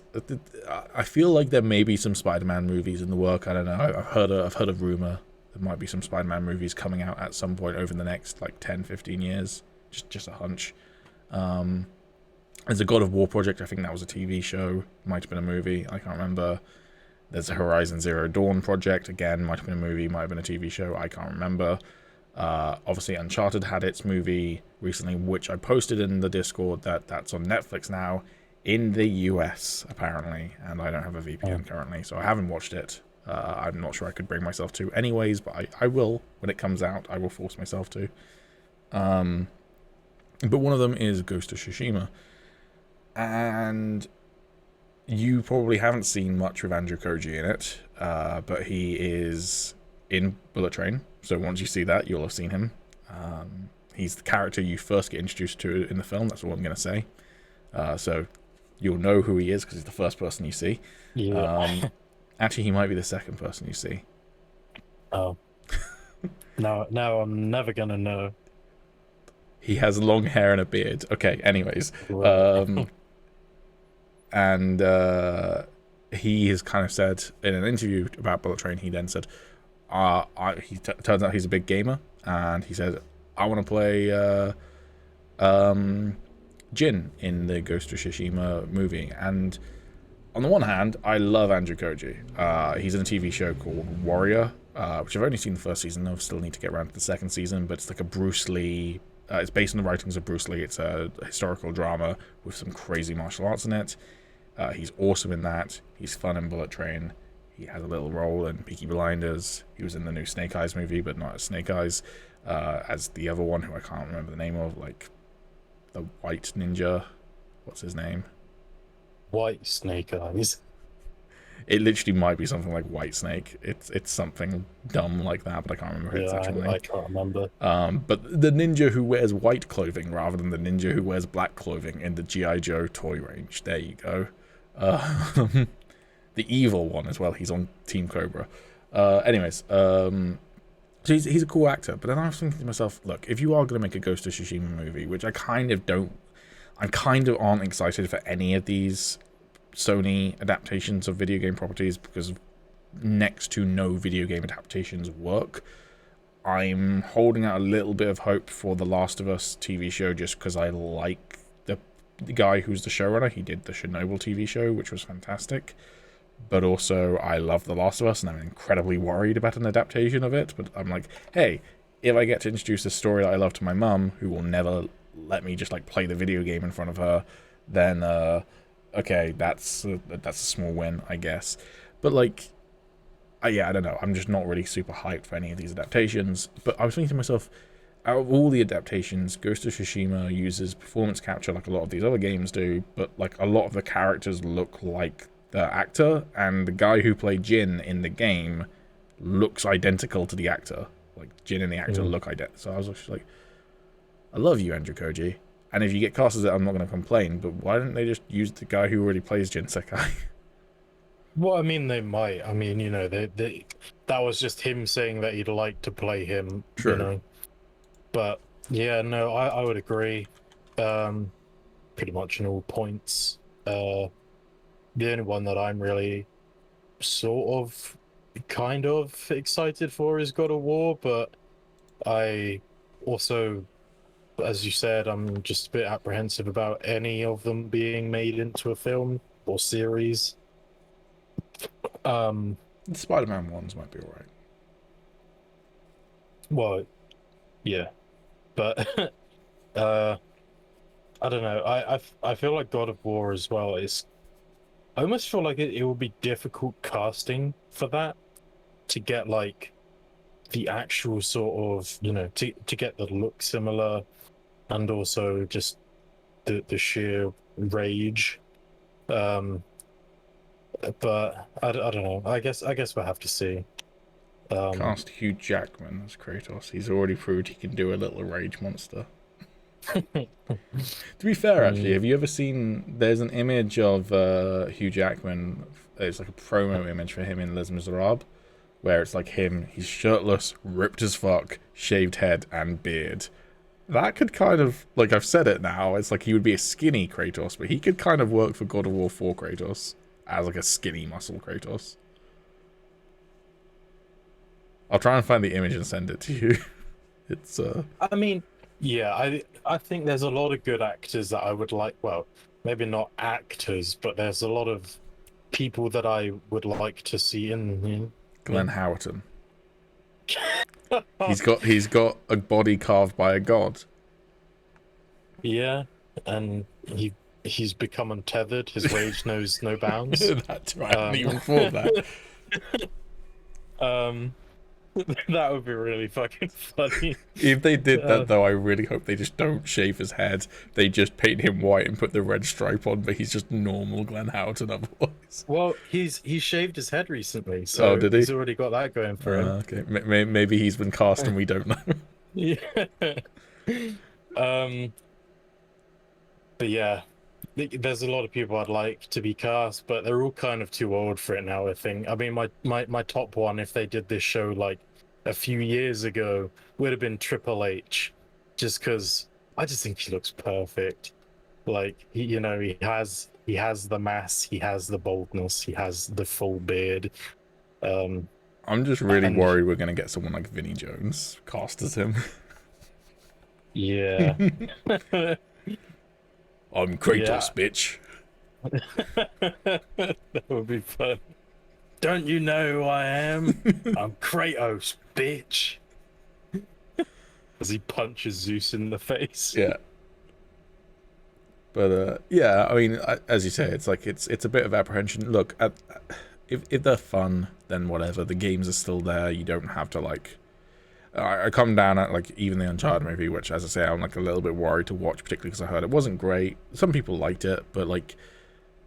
I feel like there may be some Spider-Man movies in the work. I don't know. I've heard of rumor there might be some Spider-Man movies coming out at some point over the next like 10-15 years. Just a hunch. There's a God of War project. I think that was a TV show. Might have been a movie. I can't remember. There's a Horizon Zero Dawn project. Again, might have been a movie. Might have been a TV show. I can't remember. Obviously, Uncharted had its movie recently, which I posted in the Discord that's on Netflix now in the US, apparently. And I don't have a VPN currently, so I haven't watched it. I'm not sure I could bring myself to anyways, but I will. When it comes out, I will force myself to. But one of them is Ghost of Tsushima. And you probably haven't seen much with Andrew Koji in it, but he is in Bullet Train. So once you see that, you'll have seen him. He's the character you first get introduced to in the film. That's all I'm going to say. So you'll know who he is because he's the first person you see. Yeah. Actually, he might be the second person you see. Oh. Now I'm never going to know. He has long hair and a beard. Okay, anyways. And he has kind of said in an interview about Bullet Train, he then said, turns out he's a big gamer, and he said, I want to play Jin in the Ghost of Tsushima movie. And on the one hand, I love Andrew Koji. He's in a TV show called Warrior, which I've only seen the first season of, still need to get around to the second season, but it's like a Bruce Lee... it's based on the writings of Bruce Lee. It's a historical drama with some crazy martial arts in it. He's awesome in that. He's fun in Bullet Train. He has a little role in Peaky Blinders. He was in the new Snake Eyes movie, but not as Snake Eyes. As the other one, who I can't remember the name of, like the White Ninja. What's his name? White Snake Eyes. It literally might be something like White Snake. It's something dumb like that, but I can't remember its actual name. I can't remember. But the ninja who wears white clothing rather than the ninja who wears black clothing in the G.I. Joe toy range. There you go. The evil one as well. He's on Team Cobra. Anyways, so he's a cool actor. But then I was thinking to myself, look, if you are going to make a Ghost of Tsushima movie, which I kind of aren't excited for any of these Sony adaptations of video game properties because next to no video game adaptations work. I'm holding out a little bit of hope for the Last of Us TV show just because I like the guy who's the showrunner. He did the Chernobyl TV show, which was fantastic. But also, I love The Last of Us, and I'm incredibly worried about an adaptation of it. But I'm like, hey, if I get to introduce a story that I love to my mum, who will never let me just like play the video game in front of her, then okay, that's a small win, I guess. But like, yeah, I don't know. I'm just not really super hyped for any of these adaptations. But I was thinking to myself, out of all the adaptations, Ghost of Tsushima uses performance capture like a lot of these other games do, but like a lot of the characters look like the actor, and the guy who played Jin in the game looks identical to the actor. Like, Jin and the actor look identical. So I was just like, I love you, Andrew Koji. And if you get cast as it, I'm not going to complain, but why didn't they just use the guy who already plays Jin Sakai? Well, I mean, they might. I mean, you know, that was just him saying that he'd like to play him. True. You know? But yeah, no, I would agree. Pretty much in all points. The only one that I'm really kind of excited for is God of War, but I also, as you said, I'm just a bit apprehensive about any of them being made into a film or series. The Spider-Man ones might be alright. Well, yeah, but I don't know. I feel like God of War as well is. I almost feel like it would be difficult casting for that to get like the actual sort of, you know, to get the look similar, and also just the sheer rage. But I don't know. I guess we'll have to see. Cast Hugh Jackman as Kratos. He's already proved he can do a little rage monster. To be fair, actually, have you ever seen... There's an image of Hugh Jackman. It's like a promo image for him in Les Miserables, where it's like him. He's shirtless, ripped as fuck, shaved head, and beard. That could kind of... Like, I've said it now. It's like he would be a skinny Kratos, but he could kind of work for God of War 4 Kratos as like a skinny muscle Kratos. I'll try and find the image and send it to you. It's I mean, Yeah, I think there's a lot of good actors that I would like. Well, maybe not actors, but there's a lot of people that I would like to see Glenn Howerton. in. He's got a body carved by a god. Yeah, and he's become untethered. His rage knows no bounds. That's right. I hadn't even thought that. Um, that would be really fucking funny. If they did that, though, I really hope they just don't shave his head. They just paint him white and put the red stripe on, but he's just normal Glenn Howerton otherwise. Well, he's shaved his head recently, so did he? he's already got that going for him. Okay, maybe he's been cast and we don't know. Yeah. But yeah, there's a lot of people I'd like to be cast, but they're all kind of too old for it now, I think. I mean, my top one, if they did this show like a few years ago, would have been Triple H, just because I just think he looks perfect. Like he has the mass, he has the boldness, he has the full beard. I'm just really worried we're gonna get someone like Vinnie Jones cast as him. Yeah. I'm Kratos, bitch. That would be fun. Don't you know who I am? I'm Kratos, bitch. As he punches Zeus in the face. Yeah. But yeah, I mean, as you say, it's like it's a bit of apprehension. Look, if they're fun, then whatever. The games are still there. You don't have to like. I come down at like even the Uncharted movie, which, as I say, I'm like a little bit worried to watch, particularly because I heard it wasn't great. Some people liked it, but like,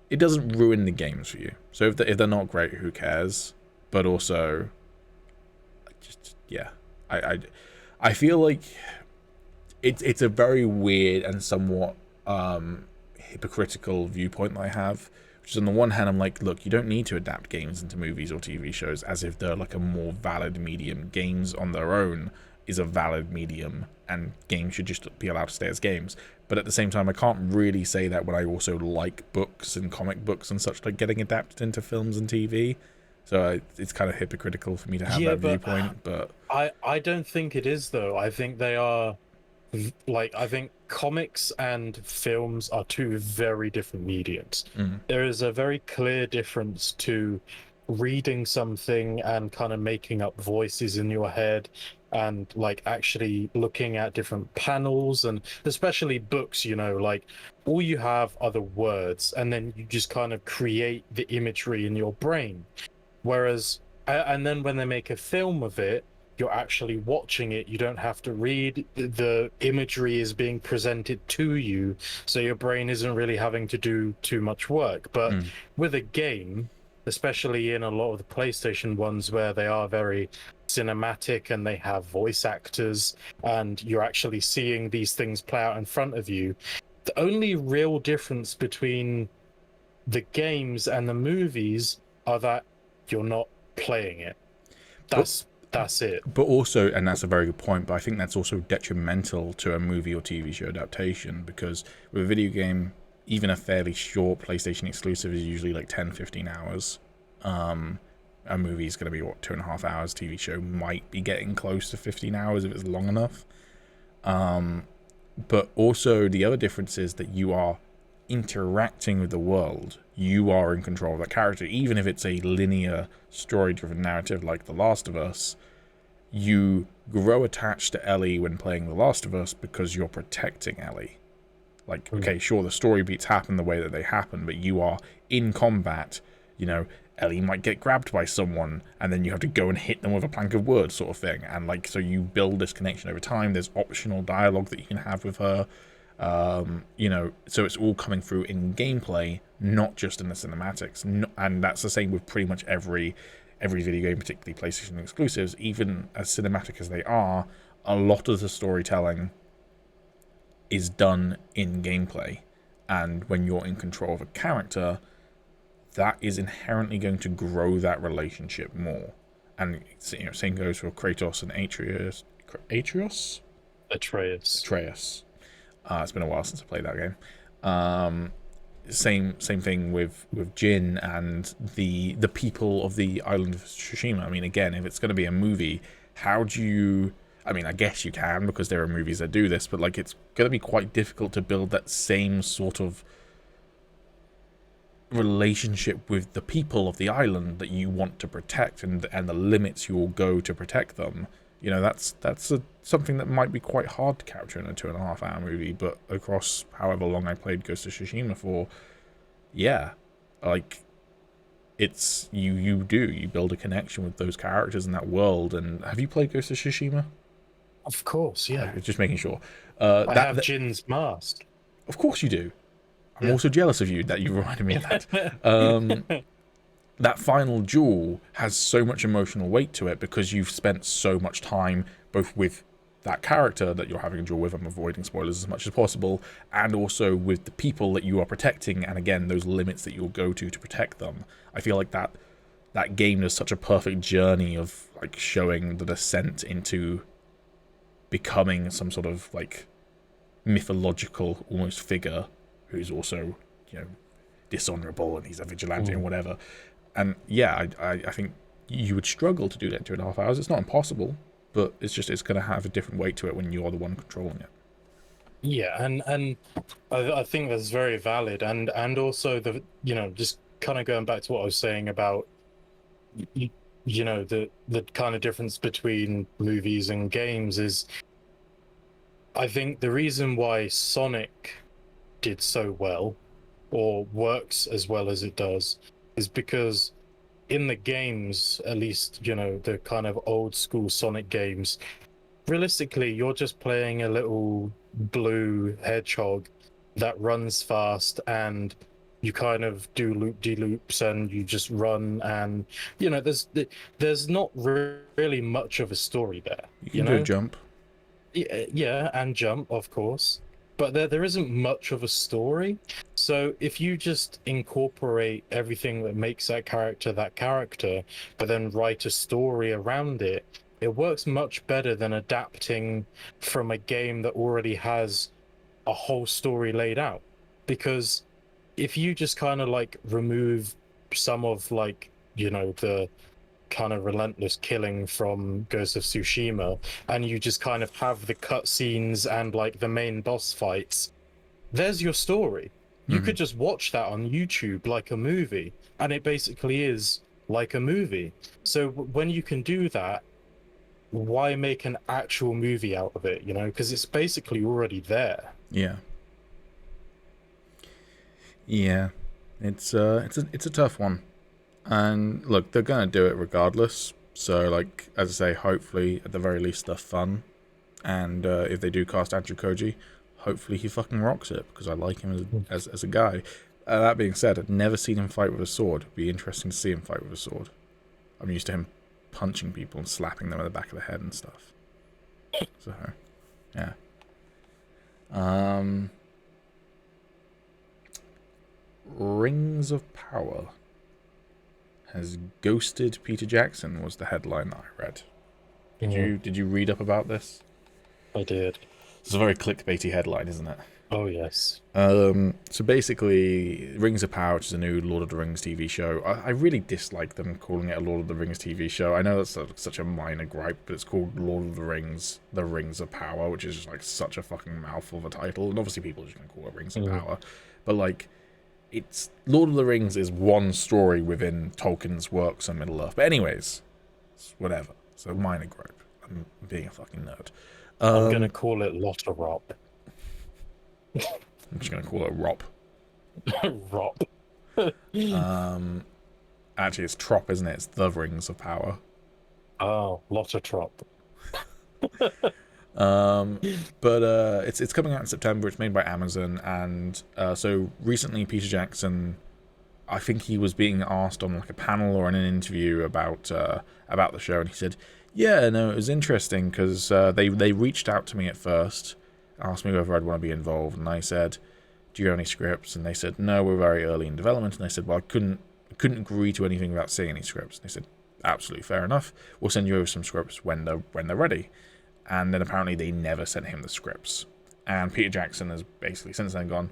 it doesn't ruin the games for you. So if they're not great, who cares? But also, just yeah, I feel like it's a very weird and somewhat hypocritical viewpoint that I have. Which is, on the one hand, I'm like, look, you don't need to adapt games into movies or TV shows as if they're like a more valid medium. Games on their own is a valid medium, and games should just be allowed to stay as games. But at the same time, I can't really say that when I also like books and comic books and such, like getting adapted into films and TV. So it's kind of hypocritical for me to have that viewpoint. But I don't think it is, though. I think they are. Like, I think comics and films are two very different mediums. There is a very clear difference to reading something and kind of making up voices in your head and like actually looking at different panels, and especially books, like all you have are the words and then you just kind of create the imagery in your brain. Whereas, and then when they make a film of it, you're actually watching it. You don't have to read. The imagery is being presented to you, so your brain isn't really having to do too much work. But with a game, especially in a lot of the PlayStation ones where they are very cinematic and they have voice actors and you're actually seeing these things play out in front of you, the only real difference between the games and the movies are that you're not playing it. That's it. But also, and that's a very good point, but I think that's also detrimental to a movie or TV show adaptation, because with a video game, even a fairly short PlayStation exclusive is usually like 10, 15 hours. A movie is going to be, 2.5 hours? TV show might be getting close to 15 hours if it's long enough. But also, the other difference is that you are interacting with the world. You are in control of that character. Even if it's a linear story-driven narrative like The Last of Us, you grow attached to Ellie when playing The Last of Us because you're protecting Ellie. Like, okay, sure, the story beats happen the way that they happen, but you are in combat. Ellie might get grabbed by someone, and then you have to go and hit them with a plank of wood, sort of thing. And like, so you build this connection over time. There's optional dialogue that you can have with her. So it's all coming through in gameplay, not just in the cinematics. And that's the same with pretty much every video game, particularly PlayStation exclusives. Even as cinematic as they are, a lot of the storytelling is done in gameplay. And when you're in control of a character, that is inherently going to grow that relationship more. And same goes for Kratos and Atreus. Atreus. It's been a while since I played that game. Same thing with Jin and the people of the island of Tsushima. I mean, again, if it's going to be a movie, how do you I mean, I guess you can because there are movies that do this, but like it's going to be quite difficult to build that same sort of relationship with the people of the island that you want to protect, and the limits you'll go to protect them. That's something that might be quite hard to capture in a 2.5 hour movie, but across however long I played Ghost of Tsushima for, yeah, like it's you build a connection with those characters in that world. And have you played Ghost of Tsushima? Of course, yeah. Just making sure. I have Jin's mask. Of course you do. I'm also jealous of you that you reminded me of that. That final duel has so much emotional weight to it because you've spent so much time both with that character that you're having a duel with, I'm avoiding spoilers as much as possible, and also with the people that you are protecting, and again, those limits that you'll go to protect them. I feel like that game is such a perfect journey of like showing the descent into becoming some sort of like mythological almost figure who's also, dishonorable, and he's a vigilante and whatever. And yeah, I think you would struggle to do that in 2.5 hours. It's not impossible, but it's going to have a different weight to it when you're the one controlling it. Yeah, and I think that's very valid, and also the just kind of going back to what I was saying about the kind of difference between movies and games is, I think the reason why Sonic did so well or works as well as it does is because in the games, at least, the kind of old school Sonic games, realistically, you're just playing a little blue hedgehog that runs fast, and you kind of do loop-de-loops, and you just run, and there's not really much of a story there. You can do a jump. Yeah, and jump, of course. But there isn't much of a story. So if you just incorporate everything that makes that character, but then write a story around it, it works much better than adapting from a game that already has a whole story laid out. Because if you just kind of like remove some of like, the kind of relentless killing from Ghost of Tsushima, and you just kind of have the cutscenes and like the main boss fights, there's your story. You could just watch that on YouTube like a movie, and it basically is like a movie. So when you can do that, why make an actual movie out of it? Because it's basically already there. Yeah. It's a tough one. And look, they're going to do it regardless. So, like, as I say, hopefully, at the very least, they're fun. And if they do cast Andrew Koji, hopefully he fucking rocks it, because I like him as a guy. That being said, I've never seen him fight with a sword. It'd be interesting to see him fight with a sword. I'm used to him punching people and slapping them in the back of the head and stuff. So, yeah. Rings of Power has ghosted Peter Jackson was the headline that I read. Did you read up about this? I did. It's a very clickbaity headline, isn't it? Oh yes. So basically, Rings of Power, which is a new Lord of the Rings TV show. I really dislike them calling it a Lord of the Rings TV show. I know that's such a minor gripe, but it's called Lord of the Rings: The Rings of Power, which is just like such a fucking mouthful of a title. And obviously, people are just gonna call it Rings of Power, but like, it's Lord of the Rings is one story within Tolkien's works on Middle Earth. But anyways, it's whatever. It's a minor gripe. I'm being a fucking nerd. I'm gonna call it Lotterop. I'm just gonna call it Rop. Rop. Actually, it's Trop, isn't it? It's The Rings of Power. Oh, Lottertrop. But it's coming out in September. It's made by Amazon, and so recently Peter Jackson, I think he was being asked on like a panel or in an interview about the show, and he said, "Yeah, no, it was interesting because they reached out to me at first, asked me whether I'd want to be involved, and I said, do you have any scripts?" And they said, "No, we're very early in development." And I said, "Well, I couldn't agree to anything without seeing any scripts." And they said, "Absolutely fair enough. We'll send you over some scripts when they're ready." And then apparently they never sent him the scripts. And Peter Jackson has basically since then gone,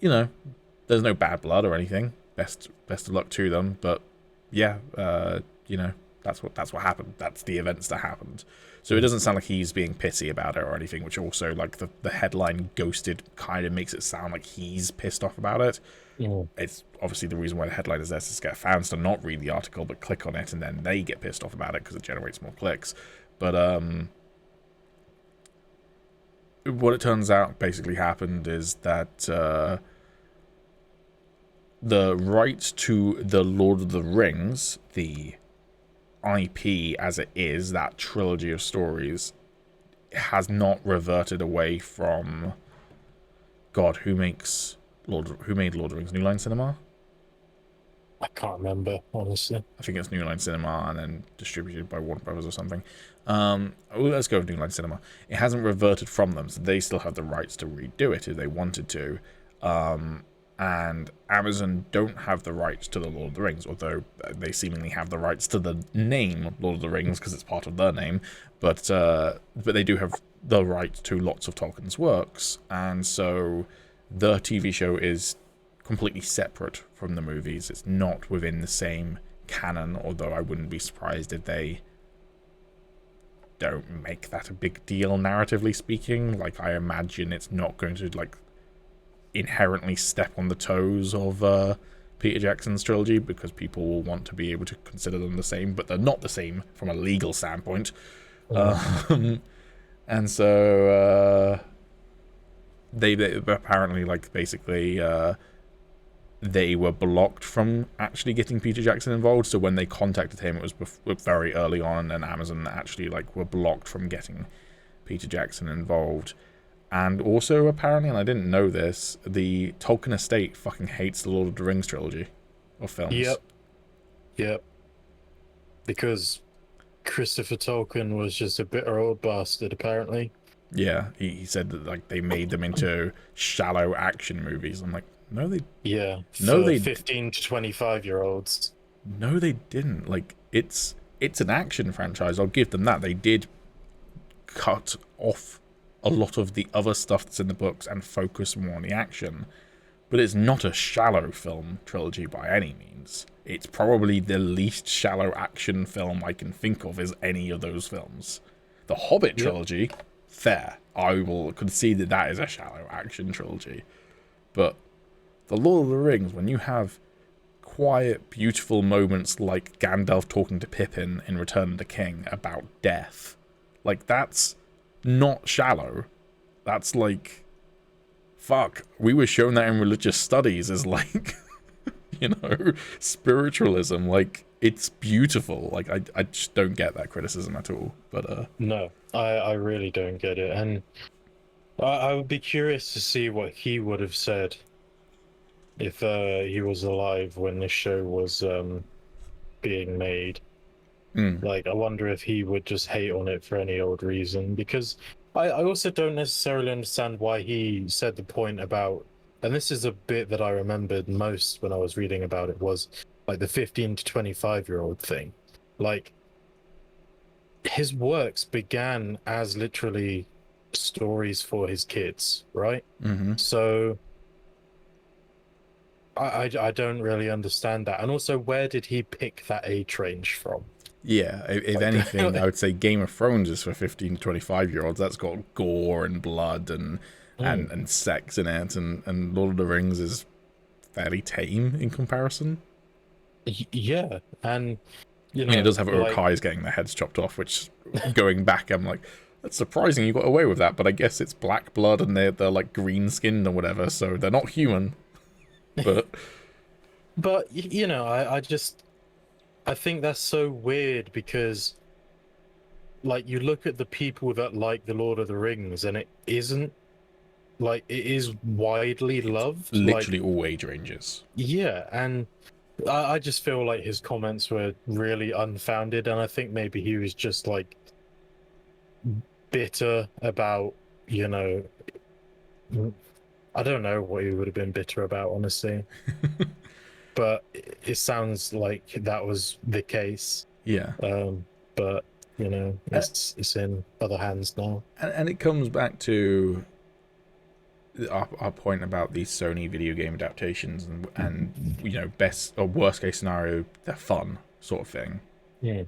there's no bad blood or anything. Best of luck to them. But yeah, That's what happened. That's the events that happened. So it doesn't sound like he's being pissy about it or anything, which also, like, the headline Ghosted kind of makes it sound like he's pissed off about it. It's obviously the reason why the headline is there is to get fans to not read the article but click on it, and then they get pissed off about it because it generates more clicks. But what it turns out basically happened is that the rights to the Lord of the Rings, the IP as it is, that trilogy of stories, has not reverted away from... God, who made Lord of the Rings? New Line Cinema? I can't remember, honestly. I think it's New Line Cinema and then distributed by Warner Brothers or something. Let's go with New Line Cinema. It hasn't reverted from them, so they still have the rights to redo it if they wanted to. And Amazon don't have the rights to the Lord of the Rings, although they seemingly have the rights to the name Lord of the Rings because it's part of their name. But they do have the right to lots of Tolkien's works, and so the TV show is completely separate from the movies. It's not within the same canon, although I wouldn't be surprised if they don't make that a big deal, narratively speaking. Like, I imagine it's not going to, like, inherently step on the toes of Peter Jackson's trilogy, because people will want to be able to consider them the same, but they're not the same from a legal standpoint. And so they apparently, like, basically they were blocked from actually getting Peter Jackson involved. So when they contacted him, it was very early on, and Amazon actually, like, were blocked from getting Peter Jackson involved. And also, apparently, and I didn't know this, the Tolkien estate fucking hates the Lord of the Rings trilogy of films. Yep. Because Christopher Tolkien was just a bitter old bastard, apparently. Yeah, he said that, like, they made them into shallow action movies. I'm like, no, they... Yeah, no, they 15 to 25-year-olds. No, they didn't. Like, it's an action franchise. I'll give them that. They did cut off a lot of the other stuff that's in the books and focus more on the action. But it's not a shallow film trilogy by any means. It's probably the least shallow action film I can think of as any of those films. The Hobbit trilogy, fair. I will concede that that is a shallow action trilogy. But the Lord of the Rings, when you have quiet, beautiful moments like Gandalf talking to Pippin in Return of the King about death, like, that's not shallow. That's like, fuck, we were shown that in religious studies as, like, you know, spiritualism. Like, it's beautiful. Like, I just don't get that criticism at all. But no, I really don't get it. And I would be curious to see what he would have said if he was alive when this show was being made. Like, I wonder if he would just hate on it for any old reason, because I also don't necessarily understand why he said the point about, and this is a bit that I remembered most when I was reading about it, was like the 15 to 25-year-old thing. Like, his works began as literally stories for his kids, right? So I don't really understand that. And also, where did he pick that age range from? yeah, if anything, I would say Game of Thrones is for 15 to 25-year-olds. That's got gore and blood and sex in it, and Lord of the Rings is fairly tame in comparison. Yeah, and you know, I mean, it does have Uruk-hai's getting their heads chopped off, which, going back, I'm like, that's surprising you got away with that, but I guess it's black blood and they're like green skinned or whatever, so they're not human. But you know, I think that's so weird, because like, you look at the people that like the Lord of the Rings, and it isn't like, it is widely loved, literally like, all age ranges. Yeah, and I just feel like his comments were really unfounded, and I think maybe he was just like bitter about, you know, I don't know what he would have been bitter about, honestly. But it sounds like that was the case. Yeah. But you know, it's in other hands now. And it comes back to our point about these Sony video game adaptations, and you know, best or worst case scenario, they're fun, sort of thing. Yeah.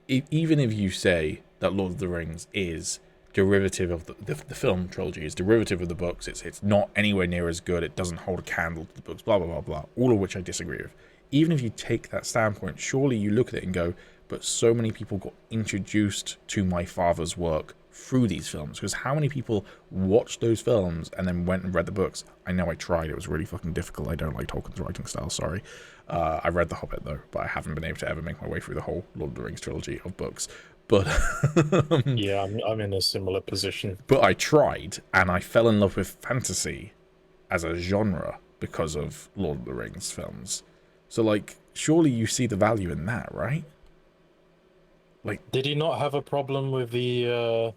Even if you say that Lord of the Rings is derivative of the film trilogy, is derivative of the books, it's not anywhere near as good, it doesn't hold a candle to the books, blah, blah, blah, blah, all of which I disagree with. Even if you take that standpoint, surely you look at it and go, but so many people got introduced to my father's work through these films. Because how many people watched those films and then went and read the books? I know I tried. It was really fucking difficult. I don't like Tolkien's writing style, sorry. I read The Hobbit, though, but I haven't been able to ever make my way through the whole Lord of the Rings trilogy of books. But yeah, I'm in a similar position. But I tried, and I fell in love with fantasy as a genre because of Lord of the Rings films. So, like, surely you see the value in that, right? Like, did he not have a problem with the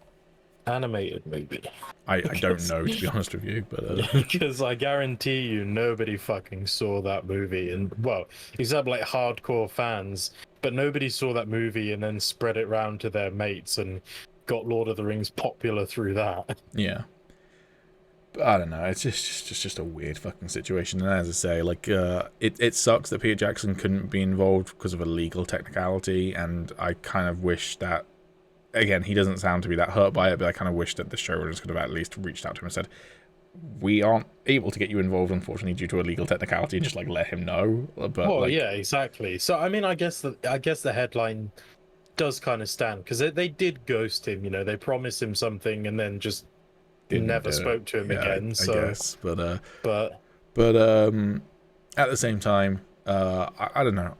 animated movie? I don't know, to be honest with you, but because I guarantee you nobody fucking saw that movie, and well, except like hardcore fans, but nobody saw that movie and then spread it round to their mates and got Lord of the Rings popular through that. Yeah. But I don't know, it's just a weird fucking situation. And as I say, like, it sucks that Peter Jackson couldn't be involved because of a legal technicality, and I kind of wish that, again, he doesn't sound to be that hurt by it, but I kind of wish that the showrunners could have at least reached out to him and said, we aren't able to get you involved, unfortunately, due to a legal technicality, and just, like, let him know. But, well, like, yeah, exactly. So, I mean, I guess the headline does kind of stand, because they did ghost him, you know, they promised him something and then just never spoke to him again. I guess, but at the same time, I don't know.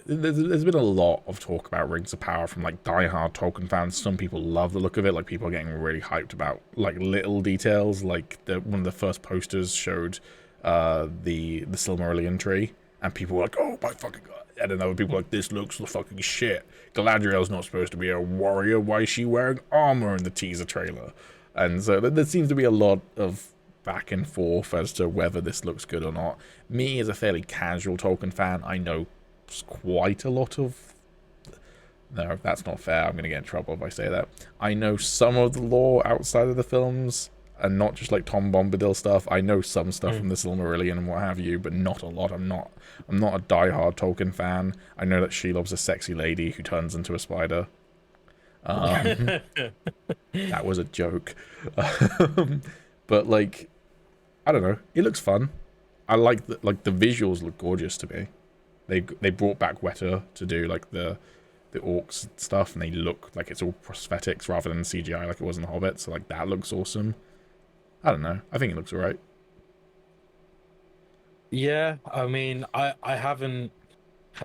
There's been a lot of talk about Rings of Power from like diehard Tolkien fans. Some people love the look of it. Like, people are getting really hyped about like little details. Like one of the first posters showed the Silmarillion tree, and people were like, "Oh my fucking god!" And then other people were like, "This looks the fucking shit. Galadriel's not supposed to be a warrior. Why is she wearing armor in the teaser trailer?" And so there seems to be a lot of back and forth as to whether this looks good or not. Me, as a fairly casual Tolkien fan, I know quite a lot of... No, that's not fair. I'm going to get in trouble if I say that. I know some of the lore outside of the films, and not just like Tom Bombadil stuff. I know some stuff from the Silmarillion and what have you, but not a lot. I'm not a diehard Tolkien fan. I know that Shelob's a sexy lady who turns into a spider. That was a joke. But like, I don't know, it looks fun. I like the visuals look gorgeous to me. They brought back Weta to do like the orcs stuff, and they look like it's all prosthetics rather than CGI like it was in The Hobbit, so like that looks awesome. I don't know, I think it looks alright. Yeah, I mean, I haven't...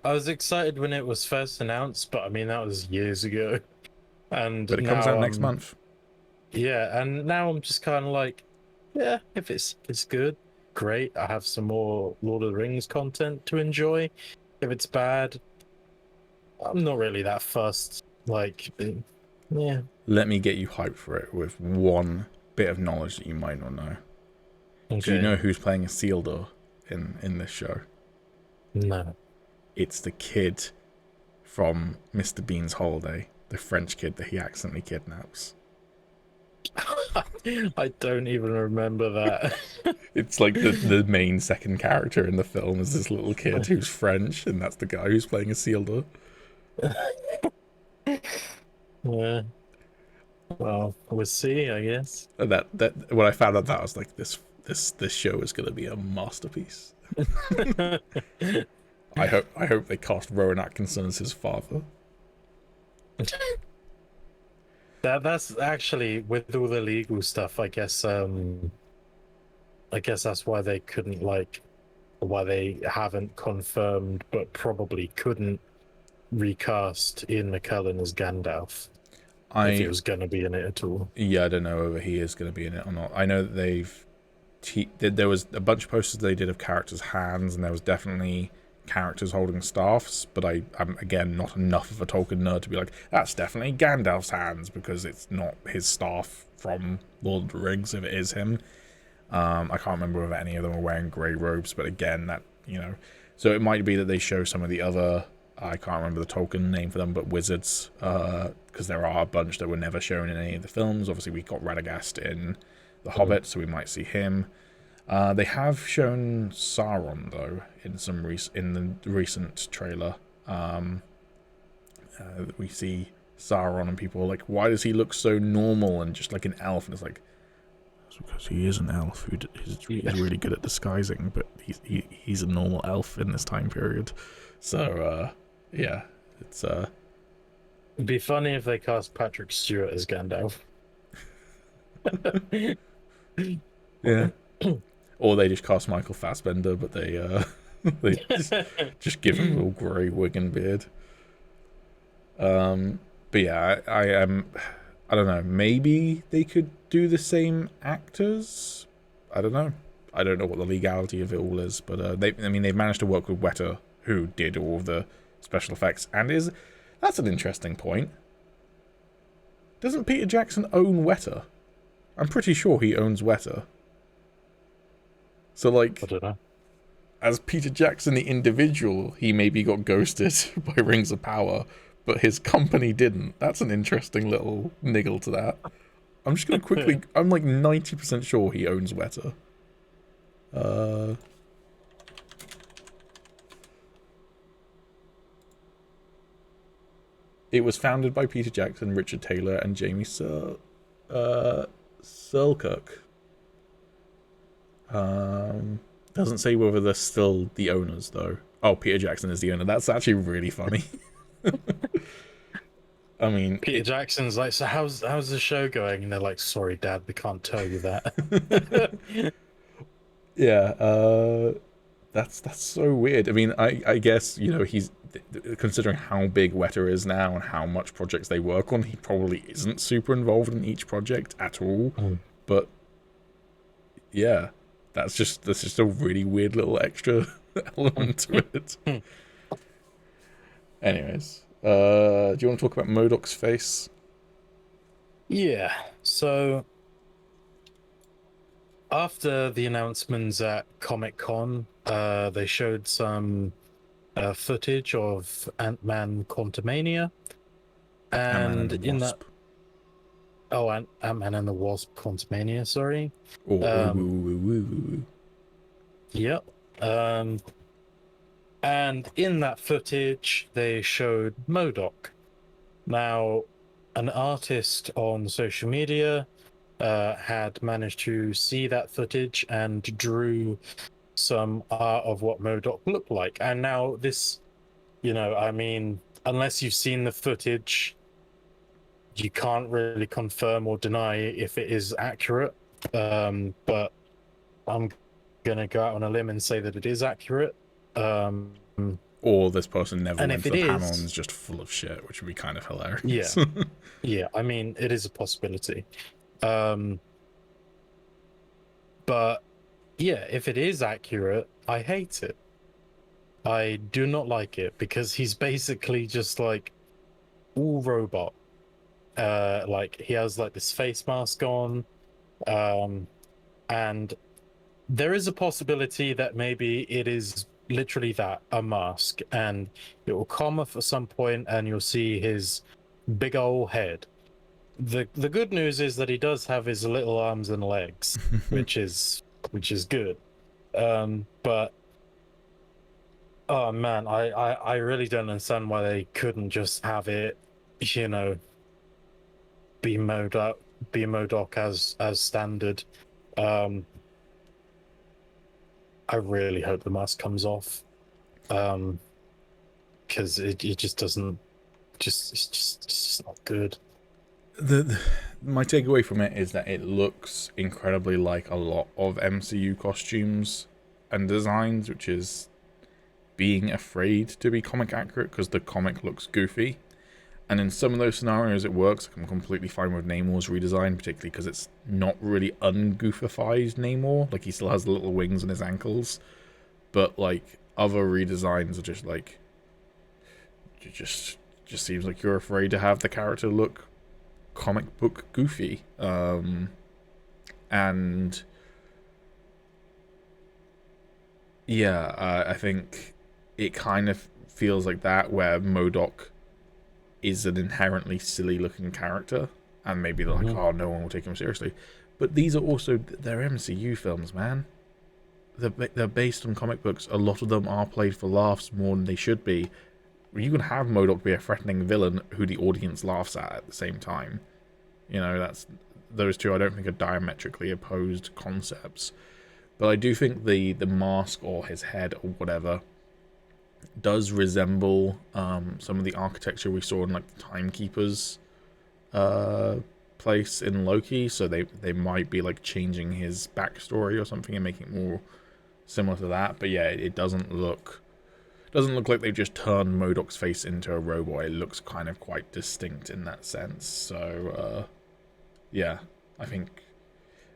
I was excited when it was first announced, but I mean, that was years ago. But it comes out next month. Yeah, and now I'm just kind of like, yeah, if it's good, great. I have some more Lord of the Rings content to enjoy. If it's bad, I'm not really that fussed. Like, yeah. Let me get you hyped for it with one bit of knowledge that you might not know. Okay. Do you know who's playing Isildur in this show? No. It's the kid from Mr. Bean's Holiday. The French kid that he accidentally kidnaps. I don't even remember that. It's like the main second character in the film is this little kid who's French, and that's the guy who's playing Isildur. Yeah. Well, we'll see, I guess. And that when I found out that, I was like, this show is going to be a masterpiece. I hope they cast Rowan Atkinson as his father. That's actually, with all the legal stuff, I guess that's why they couldn't, like, why they haven't confirmed but probably couldn't recast Ian McKellen as Gandalf if he was going to be in it at all. Yeah, I don't know whether he is going to be in it or not. I know that there was a bunch of posters they did of characters' hands, and there was definitely characters holding staffs, but I'm again not enough of a Tolkien nerd to be like, that's definitely Gandalf's hands, because it's not his staff from Lord of the Rings if it is him. I can't remember whether any of them are wearing grey robes, but again, that, you know, so it might be that they show some of the other, I can't remember the Tolkien name for them, but wizards, because there are a bunch that were never shown in any of the films. Obviously we got Radagast in The Hobbit, so we might see him. They have shown Sauron though in the recent trailer. We see Sauron, and people are like, why does he look so normal and just like an elf? And it's like, it's because he is an elf he's really good at disguising, but he's a normal elf in this time period. So yeah, it's It'd be funny if they cast Patrick Stewart as Gandalf. Yeah. Or they just cast Michael Fassbender, but they just give him a little grey wig and beard. But yeah, I don't know. Maybe they could do the same actors. I don't know. I don't know what the legality of it all is, but they've managed to work with Weta, who did all of the special effects, and that's an interesting point. Doesn't Peter Jackson own Weta? I'm pretty sure he owns Weta. So, like, I don't know. As Peter Jackson, the individual, he maybe got ghosted by Rings of Power, but his company didn't. That's an interesting little niggle to that. I'm just going to quickly... I'm like 90% sure he owns Weta. It was founded by Peter Jackson, Richard Taylor, and Jamie Selkirk. Doesn't say whether they're still the owners, though. Oh, Peter Jackson is the owner. That's actually really funny. I mean... Peter Jackson's like, so how's the show going? And they're like, sorry, Dad, we can't tell you that. Yeah, that's so weird. I mean, I guess, you know, he's... Considering how big Weta is now and how much projects they work on, he probably isn't super involved in each project at all. But, yeah, that's just a really weird little extra element to it. Anyways, do you want to talk about MODOK's face? Yeah, so after the announcements at Comic-Con, they showed some footage of Ant-Man Quantumania, and in that... Oh, Ant-Man and the Wasp Quantumania, sorry. Yep. And in that footage, they showed MODOK. Now, an artist on social media had managed to see that footage and drew some art of what MODOK looked like. And now this, you know, I mean, unless you've seen the footage, you can't really confirm or deny if it is accurate. But I'm going to go out on a limb and say that it is accurate. Or this person never went to the panel and is just full of shit, which would be kind of hilarious. Yeah. Yeah, I mean, it is a possibility. But yeah, if it is accurate, I hate it. I do not like it because he's basically just like all robot. Like he has like this face mask on, and there is a possibility that maybe it is literally that, a mask, and it will come off at some point and you'll see his big old head. The good news is that he does have his little arms and legs, which is good. But oh man, I really don't understand why they couldn't just have it, you know, be MODOK as standard. I really hope the mask comes off, because it just doesn't, it's just not good. My takeaway from it is that it looks incredibly like a lot of MCU costumes and designs, which is being afraid to be comic accurate because the comic looks goofy. And in some of those scenarios it works. I'm completely fine with Namor's redesign, particularly because it's not really ungoofified Namor. Like, he still has the little wings on his ankles. But, like, other redesigns are just, like... It just seems like you're afraid to have the character look comic book goofy. And... yeah, I think it kind of feels like that, where MODOK is an inherently silly looking character, and maybe they're like, oh, no one will take him seriously. But these are also, they're MCU films, man. They're based on comic books. A lot of them are played for laughs more than they should be. you can have MODOK be a threatening villain who the audience laughs at the same time. You know, those two I don't think are diametrically opposed concepts. But I do think the mask or his head or whatever does resemble some of the architecture we saw in like the Timekeeper's place in Loki. So they might be like changing his backstory or something and making it more similar to that. But yeah, it doesn't look like they've just turned MODOK's face into a robot. It looks kind of quite distinct in that sense. So yeah, I think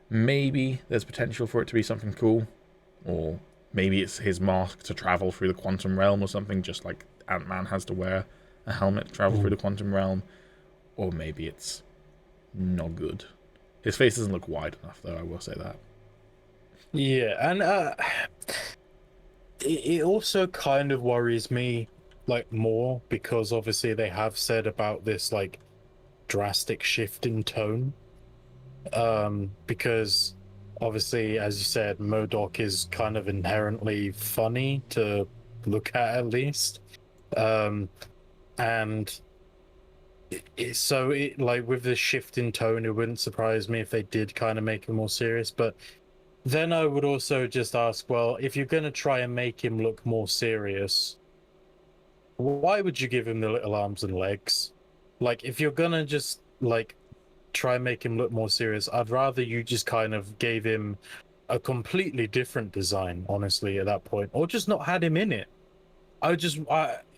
maybe there's potential for it to be something cool, or maybe it's his mask to travel through the quantum realm or something, just like Ant-Man has to wear a helmet to travel through the quantum realm, or maybe it's not good. His face doesn't look wide enough, though, I will say that. Yeah, and it also kind of worries me, like, more, because obviously they have said about this, like, drastic shift in tone. Because obviously, as you said, MODOK is kind of inherently funny to look at least. And so like with the shift in tone, it wouldn't surprise me if they did kind of make him more serious. But then I would also just ask, well, if you're going to try and make him look more serious, why would you give him the little arms and legs? Like, if you're going to just, like, try and make him look more serious, I'd rather you just kind of gave him a completely different design, honestly, at that point, or just not had him in it.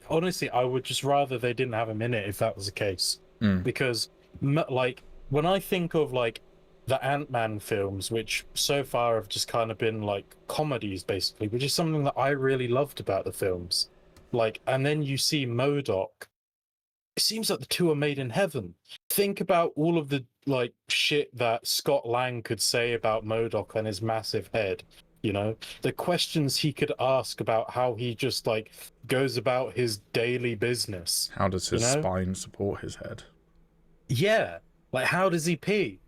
Honestly, I would just rather they didn't have him in it if that was the case. Because, like, when I think of, like, the Ant-Man films, which so far have just kind of been, like, comedies, basically, which is something that I really loved about the films. Like, and then you see MODOK, it seems like the two are made in heaven. Think about all of the like shit that Scott Lang could say about MODOK and his massive head. You know, the questions he could ask about how he just like goes about his daily business. How does his spine support his head? Yeah, like how does he pee?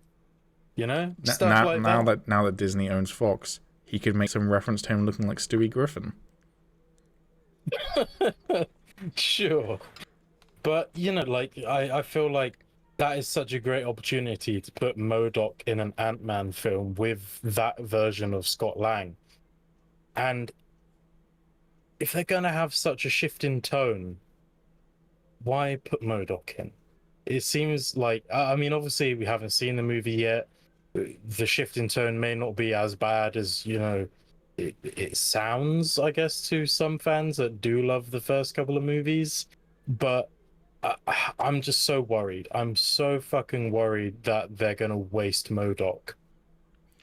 You know, Now that Disney owns Fox, he could make some reference to him looking like Stewie Griffin. Sure. But, you know, like, I feel like that is such a great opportunity to put MODOK in an Ant-Man film with that version of Scott Lang. And if they're going to have such a shift in tone, why put MODOK in? It seems like, I mean, obviously we haven't seen the movie yet. The shift in tone may not be as bad as, you know, it sounds, I guess, to some fans that do love the first couple of movies. But I'm just so worried. I'm so fucking worried that they're going to waste MODOK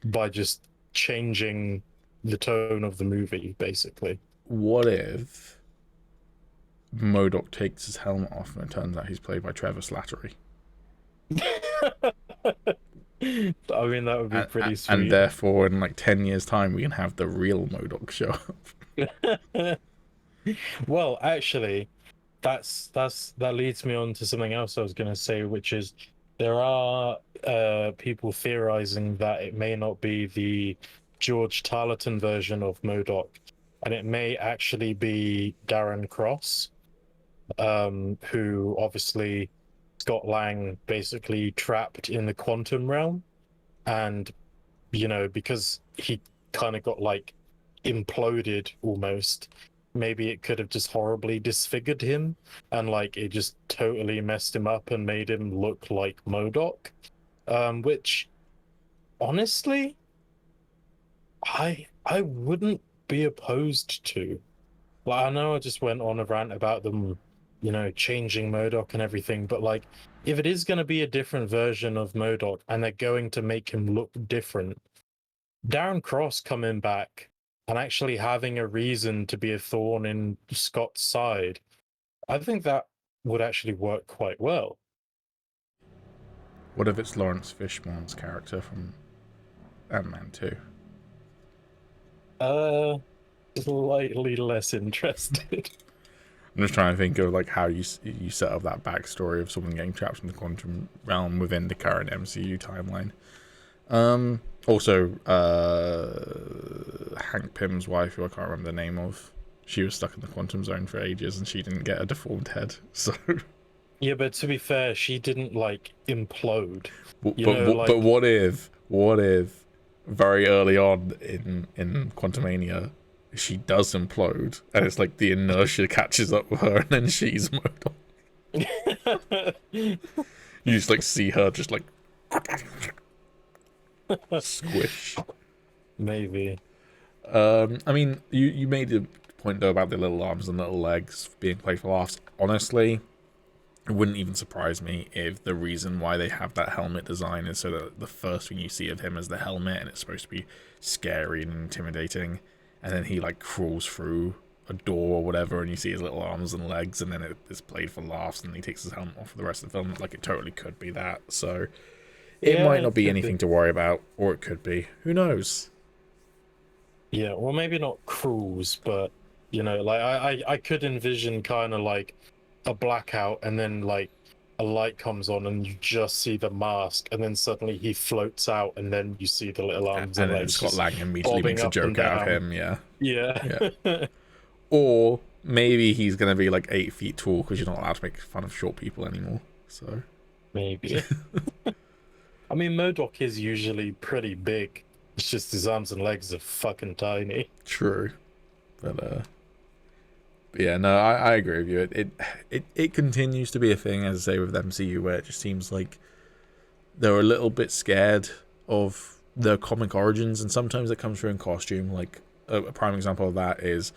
by just changing the tone of the movie, basically. What if MODOK takes his helmet off and it turns out he's played by Trevor Slattery? I mean, that would be pretty sweet. And therefore, in like 10 years' time, we can have the real MODOK show up. Well, actually, that leads me on to something else I was going to say, which is there are people theorizing that it may not be the George Tarleton version of MODOK, and it may actually be Darren Cross, who obviously Scott Lang basically trapped in the quantum realm, and you know, because he kind of got like imploded almost, maybe it could have just horribly disfigured him, and like it just totally messed him up and made him look like MODOK, which honestly I wouldn't be opposed to. Like, I know I just went on a rant about them, you know, changing MODOK and everything, but like, if it is going to be a different version of MODOK and they're going to make him look different, Darren Cross coming back and actually having a reason to be a thorn in Scott's side, I think that would actually work quite well. What if it's Lawrence Fishburne's character from Ant-Man 2? Slightly less interested. I'm just trying to think of like how you set up that backstory of someone getting trapped in the quantum realm within the current MCU timeline. Also, Hank Pym's wife, who I can't remember the name of, She was stuck in the quantum zone for ages, and she didn't get a deformed head. So, Yeah, but to be fair, she didn't like implode. but what if very early on in Quantumania she does implode, and it's like the inertia catches up with her, and then she's MODOK. You just like see her just like squish. Maybe. I mean, you made a point though about the little arms and little legs being played for laughs. Honestly, it wouldn't even surprise me if the reason why they have that helmet design is so that the first thing you see of him is the helmet, and it's supposed to be scary and intimidating, and then he like crawls through a door or whatever, and you see his little arms and legs, and then it's played for laughs, and he takes his helmet off for the rest of the film. Like, it totally could be that. So it might not be anything to worry about, or it could be. Who knows? Yeah, well, maybe not cruise, but like I could envision kind of like a blackout, and then like a light comes on, and you just see the mask, and then suddenly he floats out, and then you see the little arms and legs. Scott Lang immediately makes a joke out of him. Yeah. Or maybe he's gonna be like 8 feet tall because you're not allowed to make fun of short people anymore. So maybe. I mean, MODOK is usually pretty big. It's just his arms and legs are fucking tiny. True, but yeah, no, I agree with you. It continues to be a thing, as I say, with MCU, where it just seems like they're a little bit scared of their comic origins, and sometimes it comes through in costume. Like a prime example of that is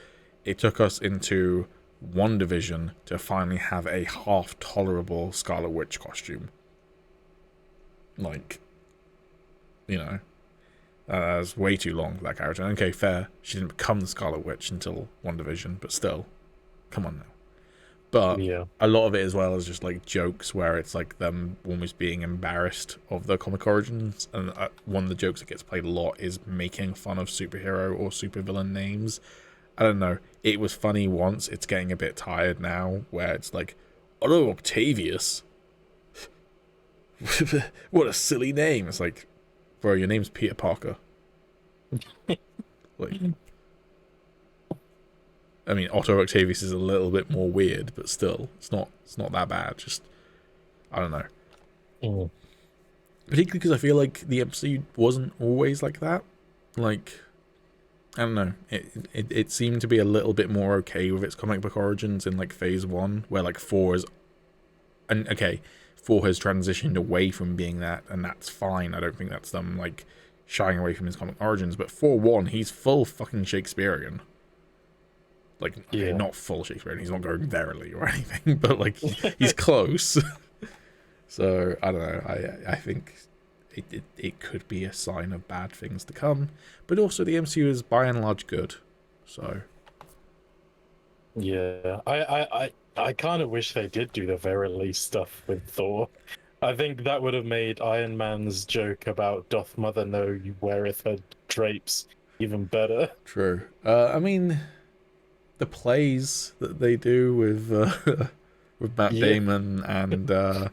it took us into WandaVision to finally have a half tolerable Scarlet Witch costume. Like, that was way too long for that character. Okay, fair. She didn't become the Scarlet Witch until WandaVision, but still, come on now. But yeah, a lot of it as well is just like jokes where it's like them almost being embarrassed of their comic origins. And one of the jokes that gets played a lot is making fun of superhero or supervillain names. I don't know. It was funny once. It's getting a bit tired now, where it's like, Otto Octavius. What a silly name. It's like, bro, your name's Peter Parker. Like, I mean, Otto Octavius is a little bit more weird, but still, it's not that bad. Just, I don't know. Particularly because I feel like the MCU wasn't always like that. Like, I don't know. It seemed to be a little bit more okay with its comic book origins in like Phase 1, where like 4 is, and okay, 4 has transitioned away from being that, and that's fine. I don't think that's them like shying away from his comic origins. But 4-1, he's full fucking Shakespearean. Like, okay, not full Shakespearean. He's not going verily or anything, but like he's close. So I don't know. I think it could be a sign of bad things to come, but also the MCU is by and large good. So yeah, I kind of wish they did do the verily stuff with Thor. I think that would have made Iron Man's joke about "Doth Mother know you weareth her drapes" even better. True. I mean, the plays that they do with Matt Damon and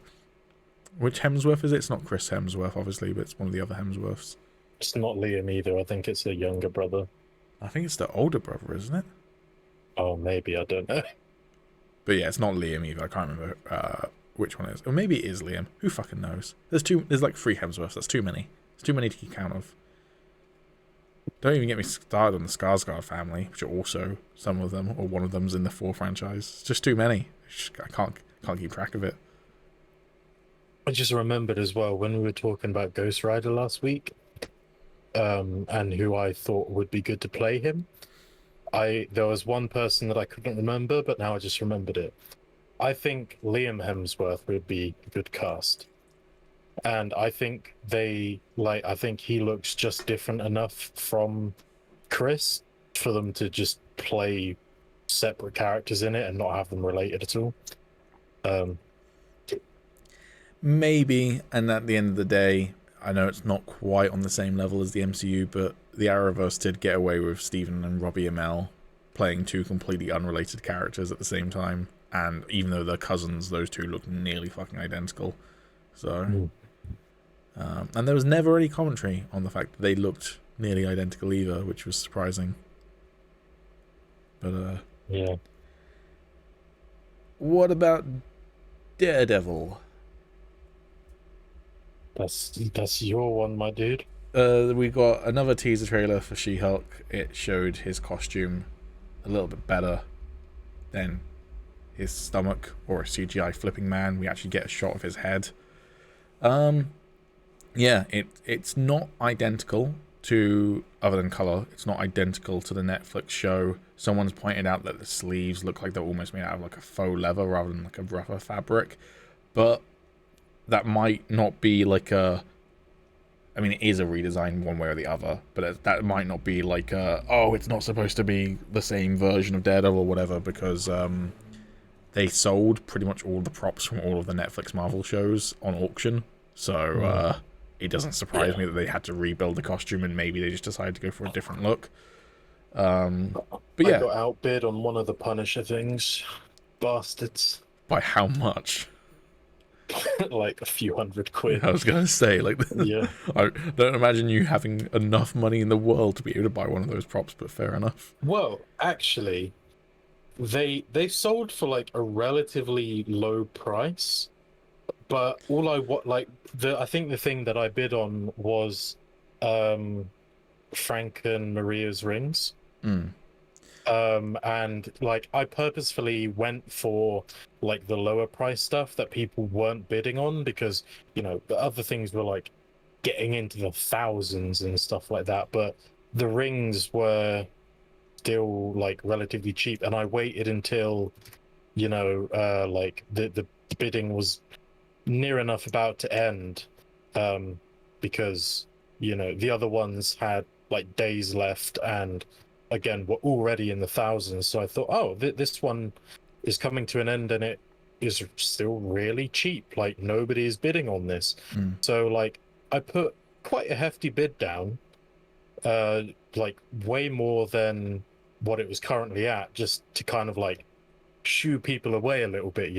which Hemsworth is it? It's not Chris Hemsworth, obviously, but it's one of the other Hemsworths. It's not Liam either. I think it's the younger brother. I think it's the older brother, isn't it? Oh, maybe, I don't know. But yeah, it's not Liam either. I can't remember which one it is. Or maybe it is Liam. Who fucking knows? There's like 3 Hemsworths. That's too many. It's too many to keep count of. Don't even get me started on the Skarsgård family, which are also some of them, or one of them's in the 4 franchise. It's just too many. I can't keep track of it. I just remembered as well when we were talking about Ghost Rider last week, and who I thought would be good to play him. There was one person that I couldn't remember, but now I just remembered it. I think Liam Hemsworth would be a good cast. And I think I think he looks just different enough from Chris for them to just play separate characters in it and not have them related at all. Maybe, and at the end of the day, I know it's not quite on the same level as the MCU, but the Arrowverse did get away with Stephen and Robbie Amell playing 2 completely unrelated characters at the same time, and even though they're cousins, those 2 look nearly fucking identical. So, and there was never any commentary on the fact that they looked nearly identical either, which was surprising. But Yeah. what about Daredevil? That's your one, my dude. We got another teaser trailer for She-Hulk. It showed his costume a little bit better than his stomach or a CGI flipping man. We actually get a shot of his head. Yeah, it's not identical to, other than color, it's not identical to the Netflix show. Someone's pointed out that the sleeves look like they're almost made out of like a faux leather rather than like a rougher fabric. But that might not be like a... I mean, it is a redesign one way or the other, but that might not be like it's not supposed to be the same version of Daredevil or whatever, because they sold pretty much all the props from all of the Netflix Marvel shows on auction. So it doesn't surprise me that they had to rebuild the costume, and maybe they just decided to go for a different look. But yeah. I got outbid on one of the Punisher things. Bastards. By how much? Like a few £100. I was going to say, like, yeah. I don't imagine you having enough money in the world to be able to buy one of those props, but fair enough. Well, actually, they sold for like a relatively low price, but I think the thing that I bid on was Frank and Maria's rings. And like I purposefully went for like the lower price stuff that people weren't bidding on, because the other things were like getting into the thousands and stuff like that, but the rings were still like relatively cheap, and I waited until like the bidding was near enough about to end, because the other ones had like days left and again were already in the thousands. So I thought, this one is coming to an end and it is still really cheap, like nobody is bidding on this. So like I put quite a hefty bid down, like way more than what it was currently at, just to kind of like shoo people away a little bit,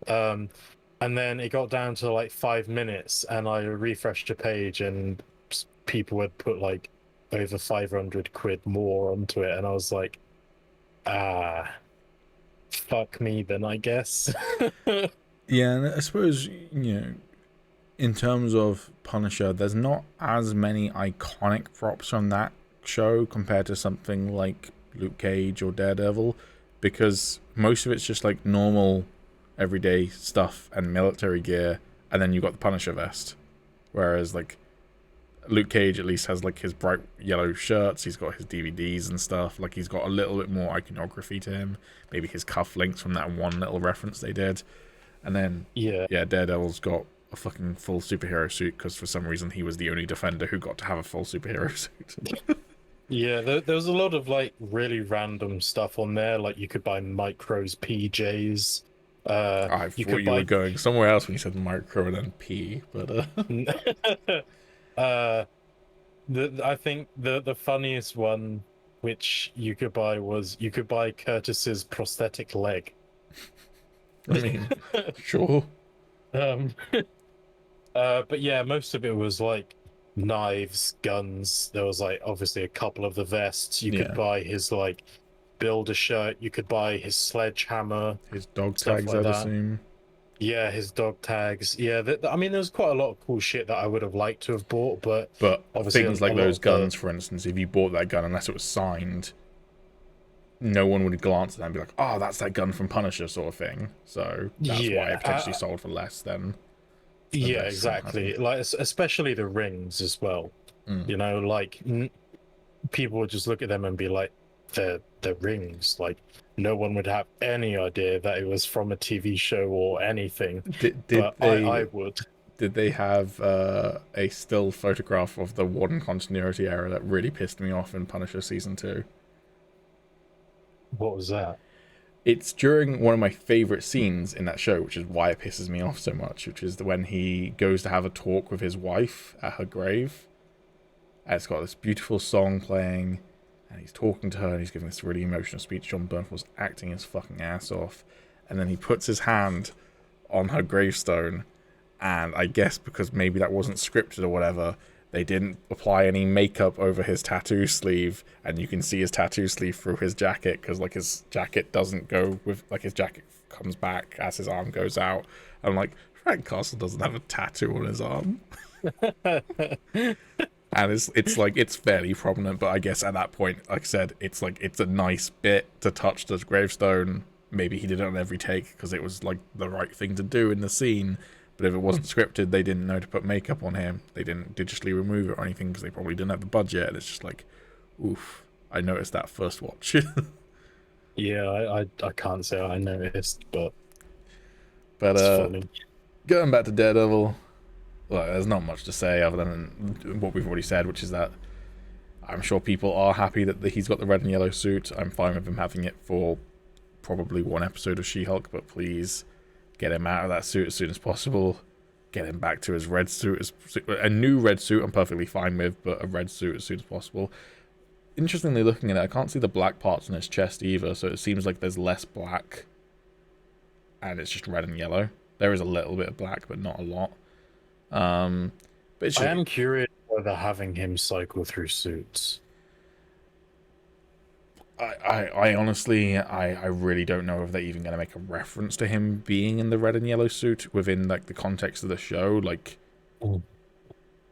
and then it got down to like 5 minutes and I refreshed the page and people had put like over 500 quid more onto it, and I was like, fuck me then, I guess. Yeah, and I suppose, in terms of Punisher, there's not as many iconic props from that show compared to something like Luke Cage or Daredevil, because most of it's just like normal everyday stuff and military gear, and then you've got the Punisher vest. Whereas like Luke Cage at least has like his bright yellow shirts, he's got his DVDs and stuff, like he's got a little bit more iconography to him, maybe his cufflinks from that one little reference they did. And then Daredevil's got a fucking full superhero suit, because for some reason he was the only Defender who got to have a full superhero suit. Yeah, there was a lot of like really random stuff on there, like you could buy Micro's PJs. I thought you were going somewhere else when you said Micro and then P, but I think the funniest one which you could buy was you could buy Curtis's prosthetic leg. I mean, sure. But yeah, most of it was like knives, guns. There was like obviously a couple of the vests. You could buy his like builder shirt. You could buy his sledgehammer. His dog tags, like I'd assume. Yeah, his dog tags. Yeah, I mean, there's quite a lot of cool shit that I would have liked to have bought, but things like those guns, for instance, if you bought that gun, unless it was signed, no one would glance at that and be like, "Oh, that's that gun from Punisher," sort of thing. So that's why it potentially sold for less than. Yeah, exactly. Like especially the rings as well. Like people would just look at them and be like, "They're rings." Like no one would have any idea that it was from a TV show or anything. I would. Did they have a still photograph of the Warden continuity error that really pissed me off in Punisher Season 2? What was that? It's during one of my favourite scenes in that show, which is why it pisses me off so much, which is when he goes to have a talk with his wife at her grave. And it's got this beautiful song playing, and he's talking to her, and he's giving this really emotional speech. John Bernthald's acting his fucking ass off. And then he puts his hand on her gravestone, and I guess because maybe that wasn't scripted or whatever, They didn't apply any makeup over his tattoo sleeve, and you can see his tattoo sleeve through his jacket because like his jacket doesn't go with like his jacket comes back as his arm goes out. I'm like, Frank Castle doesn't have a tattoo on his arm. And it's like it's fairly prominent, but I guess at that point, like I said, it's like it's a nice bit to touch the gravestone. Maybe he did it on every take because it was like the right thing to do in the scene. But if it wasn't scripted, they didn't know to put makeup on him. They didn't digitally remove it or anything because they probably didn't have the budget. And it's just like, oof, I noticed that first watch. Yeah, I can't say I noticed, but But it's funny. going back to Daredevil, well, there's not much to say other than what we've already said, which is that I'm sure people are happy that he's got the red and yellow suit. I'm fine with him having it for probably one episode of She-Hulk, but please get him out of that suit as soon as possible. Get him back to his red suit. A new red suit I'm perfectly fine with, but a red suit as soon as possible. Interestingly, looking at it, I can't see the black parts on his chest either, so it seems like there's less black, and it's just red and yellow. There is a little bit of black, but not a lot. But it's just, I am curious whether having him cycle through suits. I honestly, I really don't know if they're even going to make a reference to him being in the red and yellow suit within like the context of the show. Like,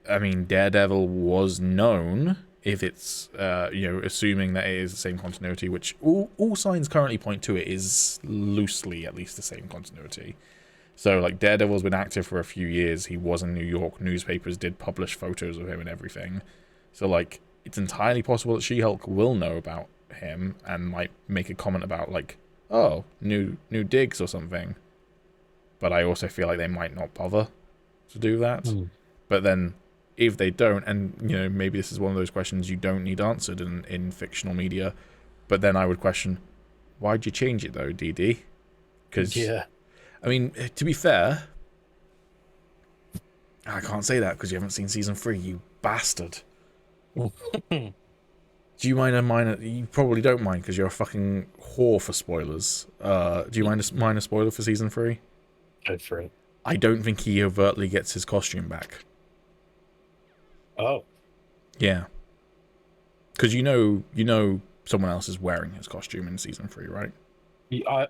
I mean, Daredevil was known, if it's assuming that it is the same continuity, which all signs currently point to it is loosely at least the same continuity. So like Daredevil's been active for a few years. He was in New York. Newspapers did publish photos of him and everything. So like it's entirely possible that She-Hulk will know about him and might make a comment about like, oh, new digs or something. But I also feel like they might not bother to do that. But then if they don't, and maybe this is one of those questions you don't need answered in fictional media, but then I would question, why'd you change it though, DD? Because I mean, to be fair, I can't say that because you haven't seen season 3, you bastard. Do you mind a minor? You probably don't mind because you're a fucking whore for spoilers. Do you mind a minor spoiler for season 3? Go for it. I don't think he overtly gets his costume back. Oh. Yeah. Because you know someone else is wearing his costume in season 3, right?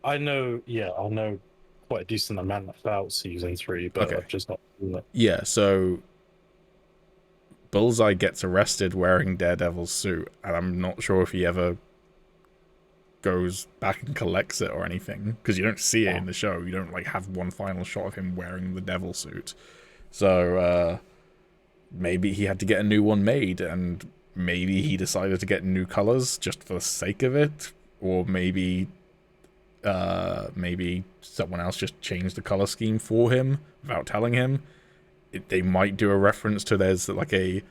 I know. Yeah, I know quite a decent amount about season 3, but Okay. I've just not seen it. Yeah, so Bullseye gets arrested wearing Daredevil's suit, and I'm not sure if he ever goes back and collects it or anything, because you don't see it in the show. You don't like have one final shot of him wearing the devil suit. So maybe he had to get a new one made, and maybe he decided to get new colors just for the sake of it, or maybe someone else just changed the color scheme for him without telling him. They might do a reference to there's like I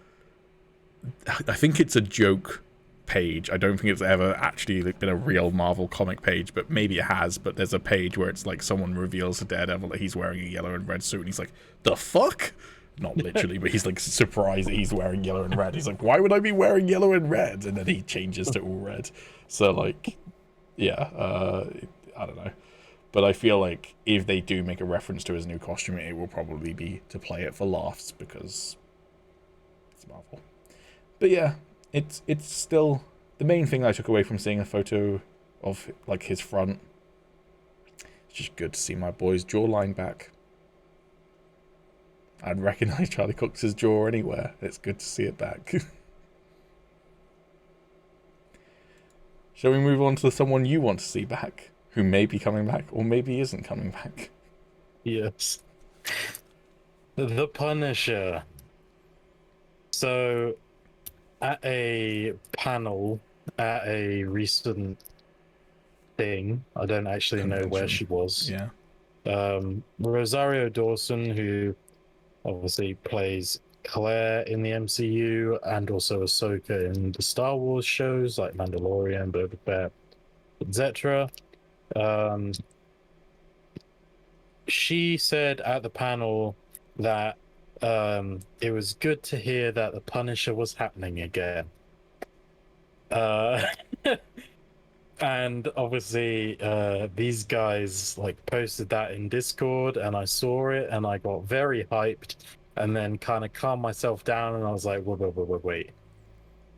think it's a joke page. I don't think it's ever actually been a real Marvel comic page, but maybe it has. But there's a page where it's like someone reveals to Daredevil that he's wearing a yellow and red suit, and he's like, "The fuck?" Not literally, but he's like surprised that he's wearing yellow and red. He's like, "Why would I be wearing yellow and red?" And then he changes to all red. So like, yeah, I don't know. But I feel like if they do make a reference to his new costume, it will probably be to play it for laughs because it's Marvel. But yeah, it's still the main thing I took away from seeing a photo of like his front. It's just good to see my boy's jawline back. I'd recognize Charlie Cox's jaw anywhere. It's good to see it back. Shall we move on to someone you want to see back? Who may be coming back, or maybe isn't coming back. Yes. The Punisher. So, at a panel, at a recent thing, I don't actually know where she was. Yeah. Rosario Dawson, who obviously plays Claire in the MCU and also Ahsoka in the Star Wars shows like Mandalorian, Boba Fett, etc. She said at the panel that it was good to hear that the Punisher was happening again. And obviously these guys like posted that in Discord, and I saw it and I got very hyped and then kind of calm myself down, and I was like, wait.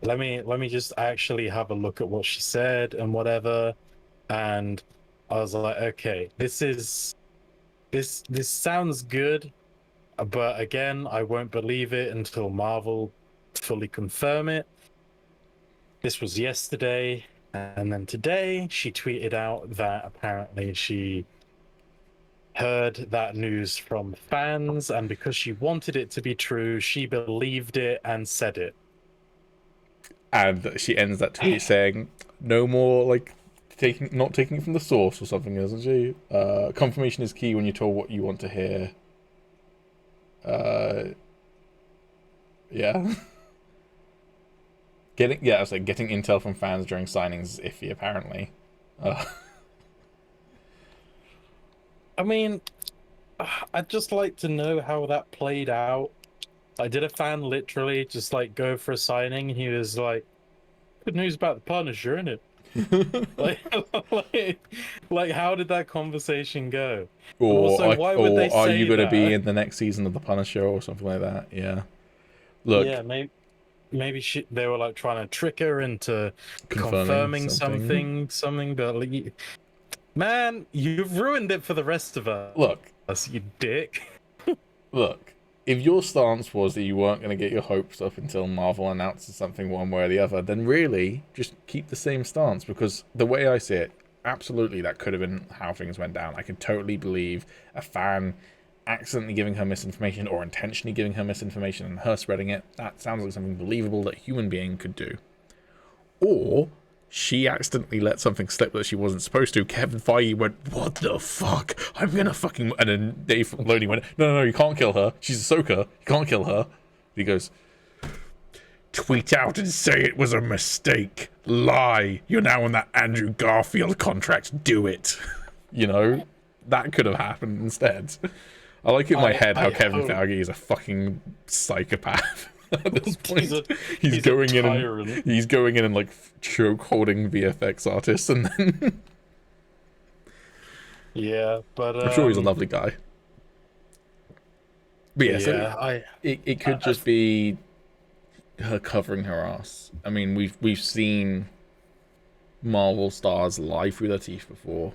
Let me just actually have a look at what she said and whatever. And I was like, okay, this sounds good, but again, I won't believe it until Marvel fully confirm it. This was yesterday, and then today she tweeted out that apparently she heard that news from fans, and because she wanted it to be true, she believed it and said it. And she ends that tweet saying, "No more like not taking it from the source or something," isn't she? Confirmation is key when you're told what you want to hear. Yeah. I was like, getting intel from fans during signings is iffy, apparently. I mean, I'd just like to know how that played out. I did a fan literally just like go for a signing, and he was like, "Good news about the Punisher, isn't it?" like, how did that conversation go? Or also, why would they are say you going to be that? in the next season of The Punisher or something like that? Yeah. Look. Yeah, maybe they were like trying to trick her into confirming something. But like, man, you've ruined it for the rest of us. Look, you dick. Look, if your stance was that you weren't going to get your hopes up until Marvel announces something one way or the other, then really just keep the same stance, because the way I see it, absolutely that could have been how things went down. I could totally believe a fan accidentally giving her misinformation or intentionally giving her misinformation and her spreading it. That sounds like something believable that a human being could do. Or she accidentally let something slip that she wasn't supposed to. Kevin Feige went, "What the fuck? I'm gonna fucking..." And then Dave Filoni went, No, you can't kill her. She's Ahsoka. You can't kill her. He goes, "Tweet out and say it was a mistake. Lie. You're now on that Andrew Garfield contract. Do it." You know? That could have happened instead. I like in my head how Kevin Feige is a fucking psychopath. At this point, he's going in and like choke holding VFX artists, and then yeah, but I'm sure he's a lovely guy. But yeah, so it could just be her covering her ass. I mean, we've seen Marvel stars lie through their teeth before.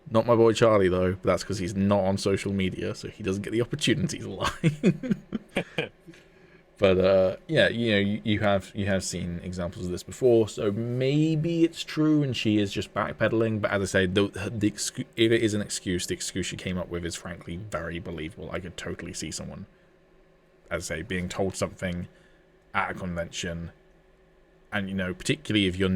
Not my boy Charlie, though, but that's because he's not on social media, so he doesn't get the opportunity to lie. But yeah, you have seen examples of this before, so maybe it's true and she is just backpedaling. But as I say, if it is an excuse, the excuse she came up with is frankly very believable. I could totally see someone, as I say, being told something at a convention, and particularly if you're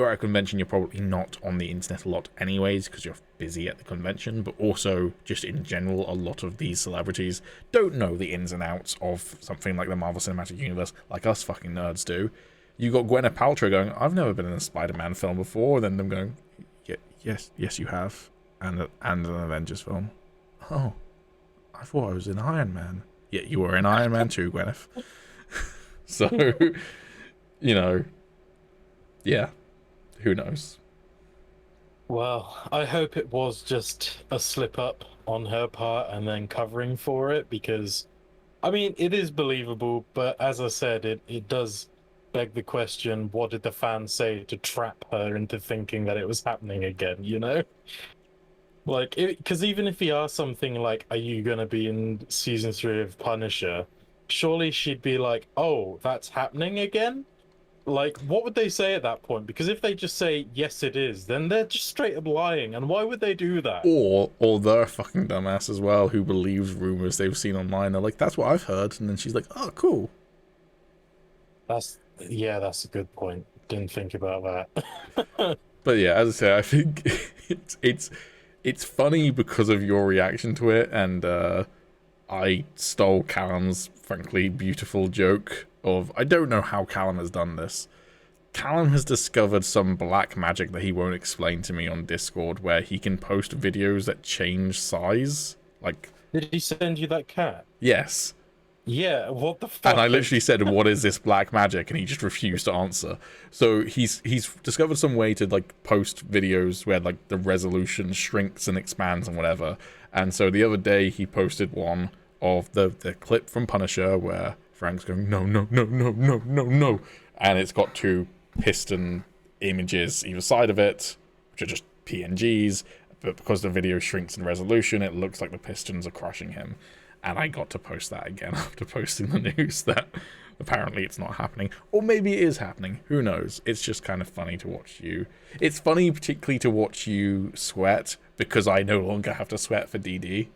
at a convention, you're probably not on the internet a lot anyways, because you're busy at the convention, but also just in general, a lot of these celebrities don't know the ins and outs of something like the Marvel Cinematic Universe like us fucking nerds do. You got Gwyneth Paltrow going, "I've never been in a Spider-Man film before," and then them going, yes you have, and an Avengers film. "Oh, I thought I was in Iron Man." Yeah, you were in Iron Man too, Gwyneth. So, yeah. Who knows? Well, I hope it was just a slip up on her part and then covering for it, because, I mean, it is believable, but as I said, it does beg the question, what did the fans say to trap her into thinking that it was happening again, Like, because even if he asked something like, "Are you going to be in season 3 of Punisher?" surely she'd be like, "Oh, that's happening again?" Like, what would they say at that point? Because if they just say, "Yes, it is," then they're just straight up lying. And why would they do that? Or they're a fucking dumbass as well, who believes rumors they've seen online. They're like, "That's what I've heard." And then she's like, "Oh, cool." That's a good point. Didn't think about that. But yeah, as I say, I think it's funny because of your reaction to it, and I stole Callum's frankly beautiful joke of, I don't know how Callum has done this. Callum has discovered some black magic that he won't explain to me on Discord, where he can post videos that change size. Like, did he send you that cat? Yes. Yeah, what the And I fuck? literally said, "What is this black magic?" And he just refused to answer. So he's discovered some way to like post videos where like the resolution shrinks and expands and whatever. And so the other day he posted one of the clip from Punisher where Frank's going, "No, no, no, no, no, no, no," and it's got two piston images either side of it, which are just PNGs. But because the video shrinks in resolution, it looks like the pistons are crushing him. And I got to post that again after posting the news that apparently it's not happening. Or maybe it is happening. Who knows? It's just kind of funny to watch you. It's funny particularly to watch you sweat because I no longer have to sweat for DD.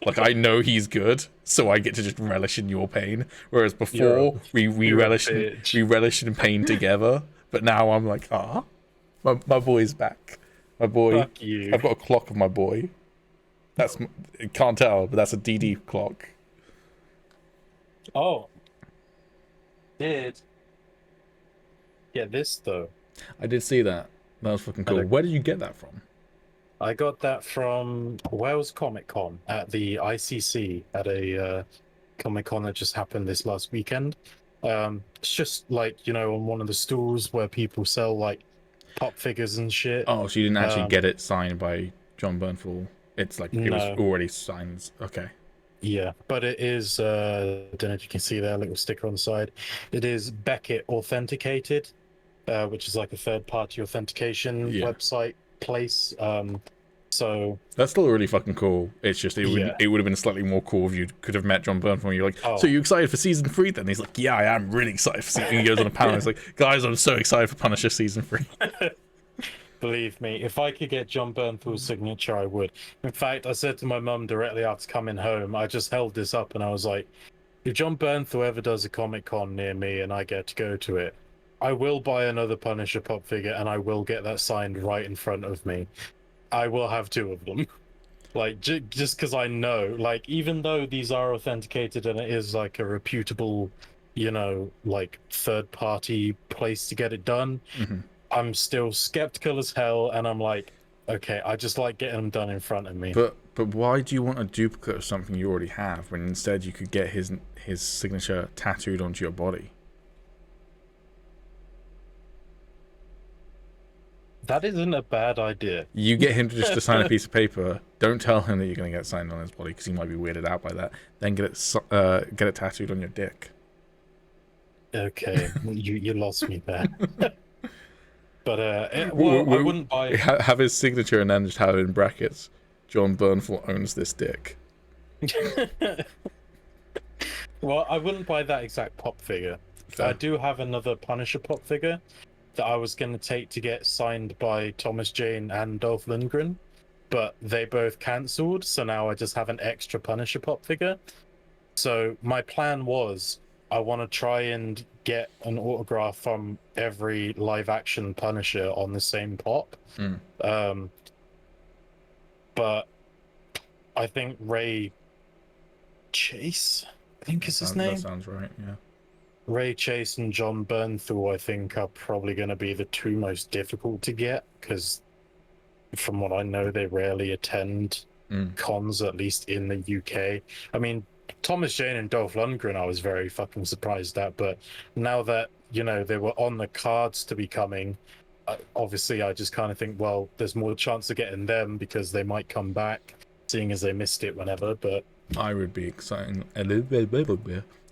Like, I know he's good, so I get to just relish in your pain. Whereas before, we relish in pain together. But now I'm like, my boy's back. My boy. Fuck you. I've got a clock of my boy. You can't tell, but that's a DD clock. Oh. Did get this though. I did see that. That was fucking cool. Where did you get that from? I got that from Wales Comic Con at the ICC at a Comic Con that just happened this last weekend. It's just like, on one of the stalls where people sell like pop figures and shit. Oh, so you didn't actually get it signed by John Bernthal? It's like it was already signed. Okay. Yeah, but it is, I don't know if you can see there, a little sticker on the side. It is Beckett Authenticated, which is like a third-party authentication website place. So that's still really fucking cool. It's just it would have been slightly more cool if you could have met John Bernthal. You're like, so you excited for season 3? Then he's like, yeah, I am really excited for season. He goes on a panel. He's like, guys, I'm so excited for Punisher season 3. Believe me, if I could get John Bernthal's signature, I would. In fact, I said to my mum directly after coming home, I just held this up and I was like, if John Bernthal ever does a Comic Con near me and I get to go to it, I will buy another Punisher pop figure and I will get that signed right in front of me. I will have 2 of them. Like, just because I know, like, even though these are authenticated and it is like a reputable, like third-party place to get it done, I'm still skeptical as hell, and I'm like, okay, I just like getting them done in front of me. But why do you want a duplicate of something you already have when instead you could get his signature tattooed onto your body? That isn't a bad idea. You get him to sign a piece of paper. Don't tell him that you're going to get signed on his body because he might be weirded out by that. Then get it tattooed on your dick. Okay, you lost me there. But I wouldn't buy. Have his signature and then just have it in brackets. John Bernthal owns this dick. Well, I wouldn't buy that exact pop figure. Fair. I do have another Punisher pop figure that I was going to take to get signed by Thomas Jane and Dolph Lundgren, but they both cancelled. So now I just have an extra Punisher pop figure. So my plan was, I want to try and get an autograph from every live-action Punisher on the same pop. But I think Ray Chase, I think is his name. That sounds right, yeah. Ray Chase and John Bernthal, I think, are probably going to be the 2 most difficult to get, because from what I know, they rarely attend cons, at least in the UK. I mean, Thomas Jane and Dolph Lundgren, I was very fucking surprised at, but now that, they were on the cards to be coming, obviously I just kind of think, well, there's more chance of getting them because they might come back, seeing as they missed it whenever, but... I would be excited.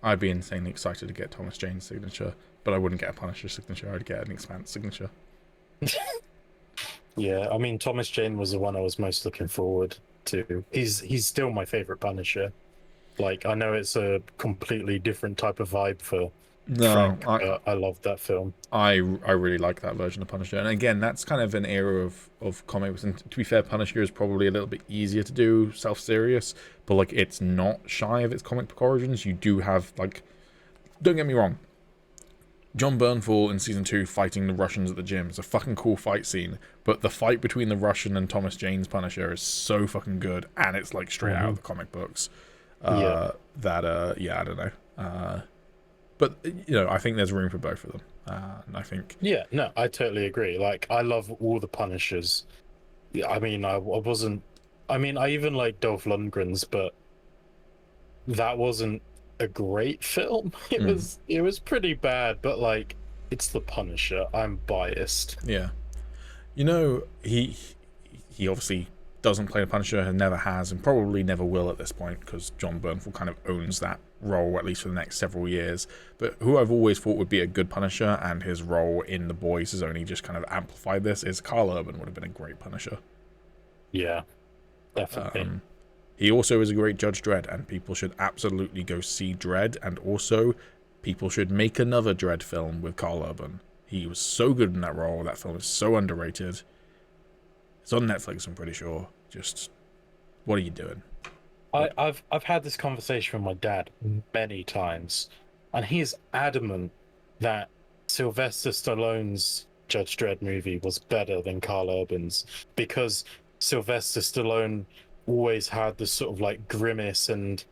I'd be insanely excited to get Thomas Jane's signature, but I wouldn't get a Punisher signature, I'd get an Expanse signature. Yeah, I mean, Thomas Jane was the one I was most looking forward to. He's still my favorite Punisher. Like, I know it's a completely different type of vibe for Frank, but I love that film. I really like that version of Punisher. And again, that's kind of an era of comics. And to be fair, Punisher is probably a little bit easier to do self-serious, but like it's not shy of its comic book origins. You do have, like, don't get me wrong, John Bernthal in season 2 fighting the Russians at the gym is a fucking cool fight scene, but the fight between the Russian and Thomas Jane's Punisher is so fucking good, and it's like straight out of the comic books. I don't know. But, I think there's room for both of them. And I think... Yeah, no, I totally agree. Like, I love all the Punishers. I mean, I wasn't... I mean, I even like Dolph Lundgren's, but that wasn't a great film. It was pretty bad, but like it's the Punisher. I'm biased. Yeah. You know, he obviously doesn't play the Punisher, and never has, and probably never will at this point, because John Bernthal kind of owns that role, at least for the next several years. But who I've always thought would be a good Punisher, and his role in The Boys has only just kind of amplified this, is Karl Urban would have been a great Punisher. Yeah, definitely. He also is a great Judge Dredd, and people should absolutely go see Dredd, and also people should make another Dredd film with Karl Urban. He was so good in that role. That film is so underrated. It's on Netflix, I'm pretty sure. Just, what are you doing? I've had this conversation with my dad many times, and he's adamant that Sylvester Stallone's Judge Dredd movie was better than Karl Urban's, because Sylvester Stallone always had this sort of like grimace and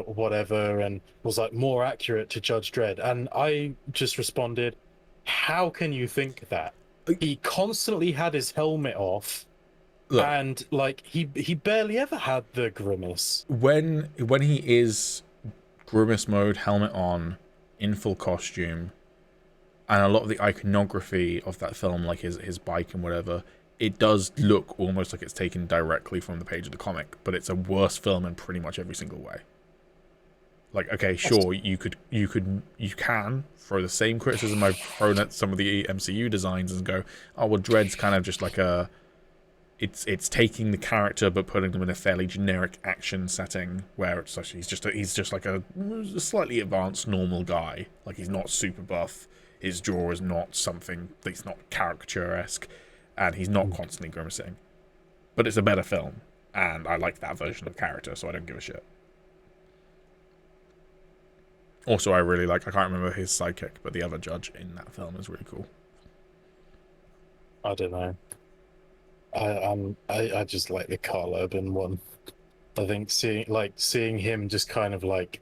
whatever, and was like more accurate to Judge Dredd. And I just responded, how can you think that? He constantly had his helmet off. Look, and like he barely ever had the grimace. When he is grimace mode, helmet on, in full costume, and a lot of the iconography of that film, like his bike and whatever, it does look almost like it's taken directly from the page of the comic, but it's a worse film in pretty much every single way. Like, okay, sure, you can throw the same criticism I've thrown at some of the MCU designs and go, oh well, Dredd's kind of just like a, it's taking the character but putting them in a fairly generic action setting where it's actually he's just like a slightly advanced normal guy. Like, he's not super buff, his jaw is not something that's not caricature-esque, and he's not constantly grimacing. But it's a better film, and I like that version of the character, so I don't give a shit. Also, I really like, I can't remember his sidekick, but the other judge in that film is really cool. I don't know. I just like the Karl Urban one. I think seeing him just kind of like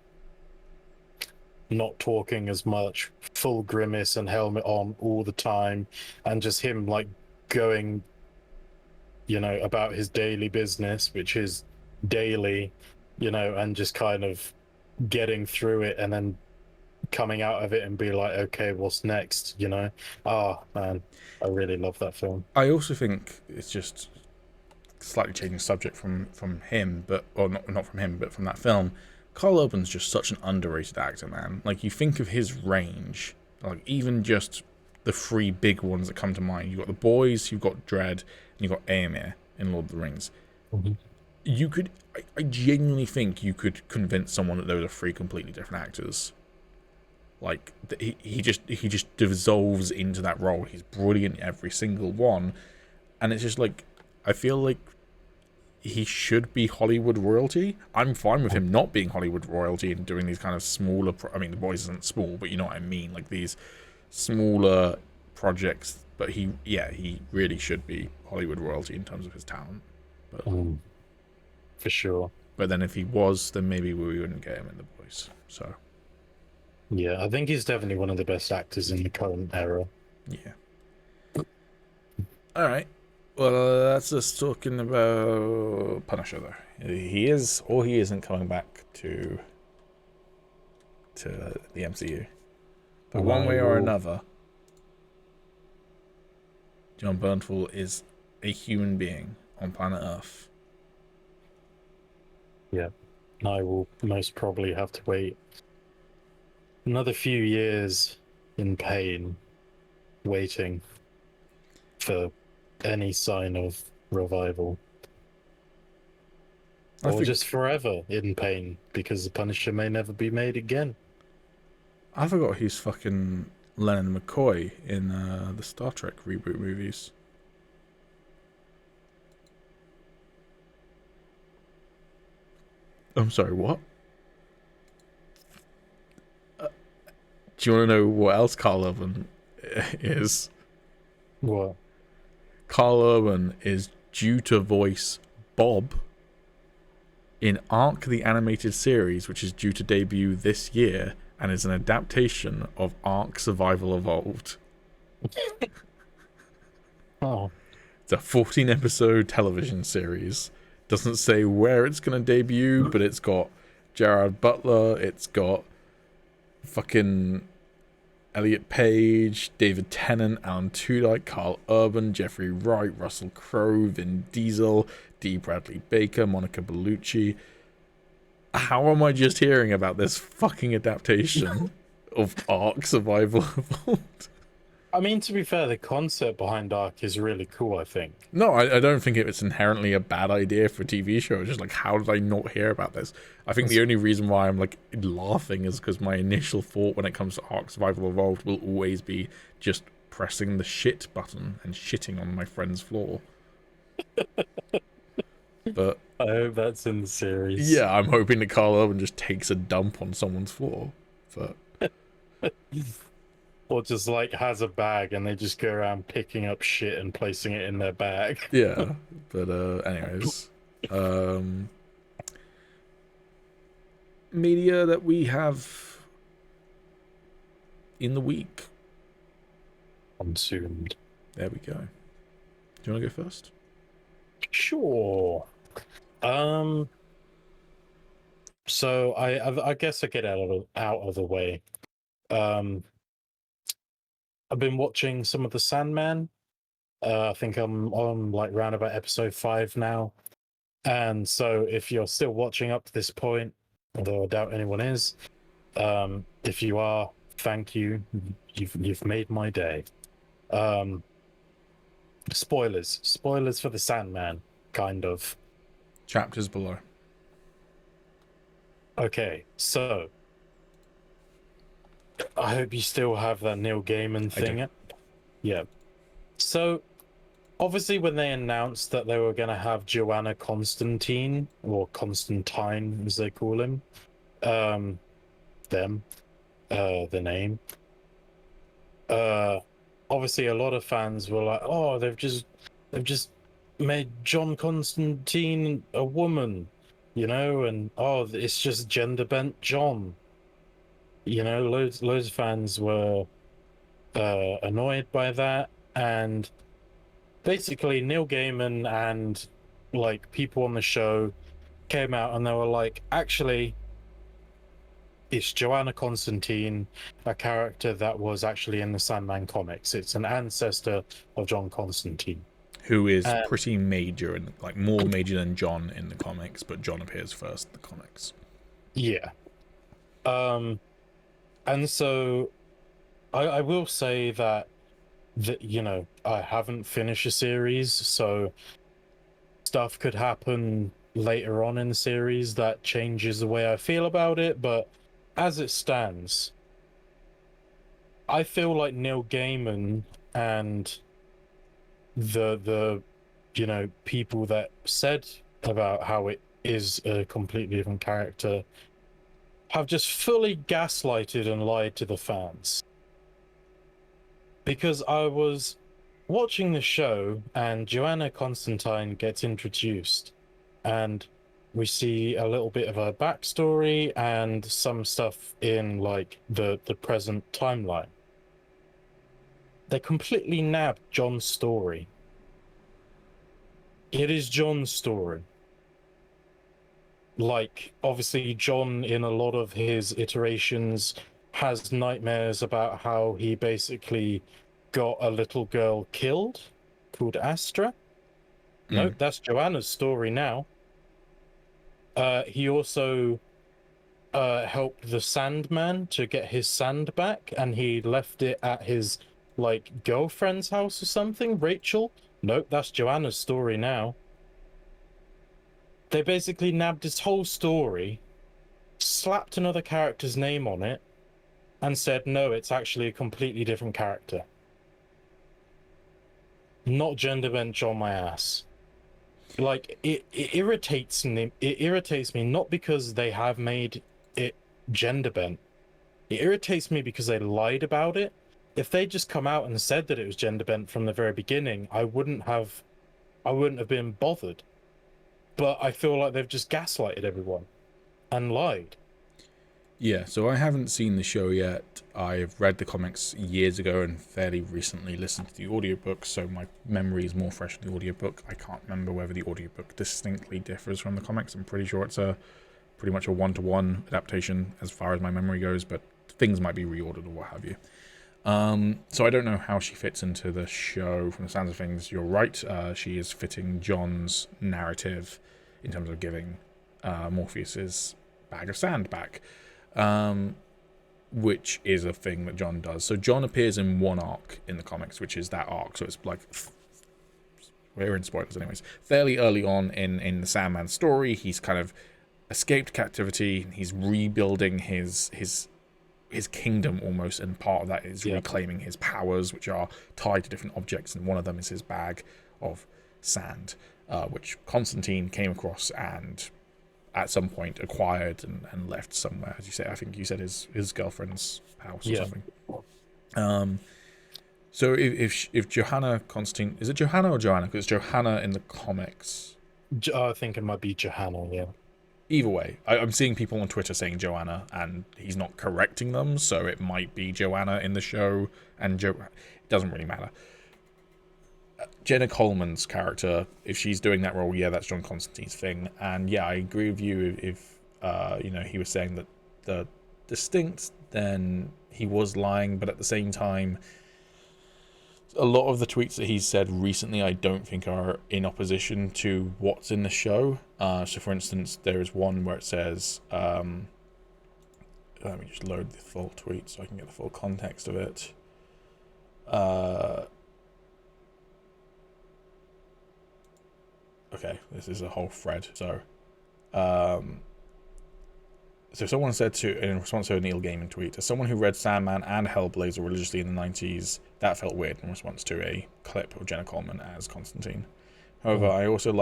not talking as much, full grimace and helmet on all the time, and just him like going, about his daily business, which is daily, and just kind of getting through it and then coming out of it and be like, okay, what's next? Man, I really love that film. I also think it's just slightly changing subject from him, not from him, but from that film. Karl Urban's just such an underrated actor, man. Like, you think of his range, like even just the three big ones that come to mind. You've got The Boys, you've got Dredd, and you've got Éomer in Lord of the Rings. Mm-hmm. You could, I genuinely think you could convince someone that those are three completely different actors. Like, he just dissolves into that role. He's brilliant in every single one, and it's just like, I feel like he should be Hollywood royalty. I'm fine with him not being Hollywood royalty and doing these kind of smaller. I mean, The Boys isn't small, but you know what I mean. Like, these smaller projects. But he really should be Hollywood royalty in terms of his talent. But, for sure. But then if he was, then maybe we wouldn't get him in The Boys. So. Yeah, I think he's definitely one of the best actors in the current era. Yeah. All right. Well, that's us talking about Punisher, though. He is, or he isn't coming back to the MCU. But one way or another, John Bernthal is a human being on planet Earth. Yeah. I will most probably have to wait another few years in pain, waiting for any sign of revival. Or just forever in pain, because the Punisher may never be made again. I forgot he's fucking Leonard McCoy in the Star Trek reboot movies. I'm sorry, what? Do you want to know what else Karl Urban is? What? Karl Urban is due to voice Bob in Ark the Animated Series, which is due to debut this year, and is an adaptation of Ark Survival Evolved. Oh. It's a 14-episode television series. Doesn't say where it's going to debut, but it's got Gerard Butler. It's got fucking Elliot Page, David Tennant, Alan Tudyk, Carl Urban, Jeffrey Wright, Russell Crowe, Vin Diesel, D. Bradley Baker, Monica Bellucci. How am I just hearing about this fucking adaptation of Ark Survival Evolved? I mean, to be fair, the concept behind Ark is really cool, I think. No, I don't think it's inherently a bad idea for a TV show. It's just like, how did I not hear about this? I think the only reason why I'm like laughing is because my initial thought when it comes to Ark Survival Evolved will always be just pressing the shit button and shitting on my friend's floor. But I hope that's in the series. yeah, I'm hoping that Carl Urban just takes a dump on someone's floor. But or just like has a bag and they just go around picking up shit and placing it in their bag. yeah, but anyways, media that we have in the week. Consumed. There we go. Do you want to go first? Sure. So I guess I get out of the way. I've been watching some of the Sandman. I think I'm on like round about episode 5 now. And so if you're still watching up to this point, although I doubt anyone is, if you are, thank you. You've made my day. Spoilers for the Sandman, kind of. Chapters below. Okay, so I hope you still have that Neil Gaiman thing. Yeah. So obviously when they announced that they were going to have Joanna Constantine, or Constantine as they call him, the name, obviously a lot of fans were like, oh, they've just made John Constantine a woman, you know, and oh, it's just gender bent John. You know, loads of fans were annoyed by that, and basically Neil Gaiman and like people on the show came out and they were like, actually, it's Joanna Constantine, a character that was actually in the Sandman comics. It's an ancestor of John Constantine, who is pretty major and like more major than John in the comics, but John appears first in the comics. Yeah. And so I will say that you know, I haven't finished a series, so stuff could happen later on in the series that changes the way I feel about it, but as it stands, I feel like Neil Gaiman and the you know, people that said about how it is a completely different character have just fully gaslighted and lied to the fans. Because I was watching the show and Joanna Constantine gets introduced and we see a little bit of her backstory and some stuff in like the present timeline. They completely nabbed John's story. It is John's story. Like, obviously, John, in a lot of his iterations, has nightmares about how he basically got a little girl killed called Astra. Nope, that's Joanna's story now. He also helped the Sandman to get his sand back, and he left it at his like girlfriend's house or something, Rachel. Nope, that's Joanna's story now. They basically nabbed his whole story, slapped another character's name on it, and said, no, it's actually a completely different character. Not gender bent on my ass. Like, it irritates me. It irritates me not because they have made it gender bent. It irritates me because they lied about it. If they just come out and said that it was gender bent from the very beginning, I wouldn't have been bothered. But I feel like they've just gaslighted everyone and lied. Yeah, so I haven't seen the show yet. I've read the comics years ago and fairly recently listened to the audiobook, so my memory is more fresh in the audiobook. I can't remember whether the audiobook distinctly differs from the comics. I'm pretty sure it's a pretty much a one-to-one adaptation as far as my memory goes, but things might be reordered or what have you. So I don't know how she fits into the show. From the sounds of things, you're right. She is fitting John's narrative in terms of giving Morpheus his bag of sand back, which is a thing that John does. So John appears in one arc in the comics, which is that arc. So it's like, we're in spoilers anyways, fairly early on in the Sandman story. He's kind of escaped captivity. He's rebuilding his kingdom almost, and part of that is reclaiming his powers, which are tied to different objects, and one of them is his bag of sand, which Constantine came across and at some point acquired and left somewhere. As you say, I think you said his girlfriend's house or something. So if Johanna Constantine, is it Johanna or Joanna? Because it's Johanna in the comics. I think it might be Johanna, yeah. Either way, I'm seeing people on Twitter saying Joanna, and he's not correcting them, so it might be Joanna in the show, and it doesn't really matter. Jenna Coleman's character, if she's doing that role, yeah, that's John Constantine's thing. And yeah, I agree with you. If he was saying that the distinct, then he was lying, but at the same time, a lot of the tweets that he's said recently I don't think are in opposition to what's in the show. So for instance, there is one where it says, let me just load the full tweet so I can get the full context of it. Okay, this is a whole thread. So someone said in response to a Neil Gaiman tweet, as someone who read Sandman and Hellblazer religiously in the 90s, that felt weird, in response to a clip of Jenna Coleman as Constantine. However, I also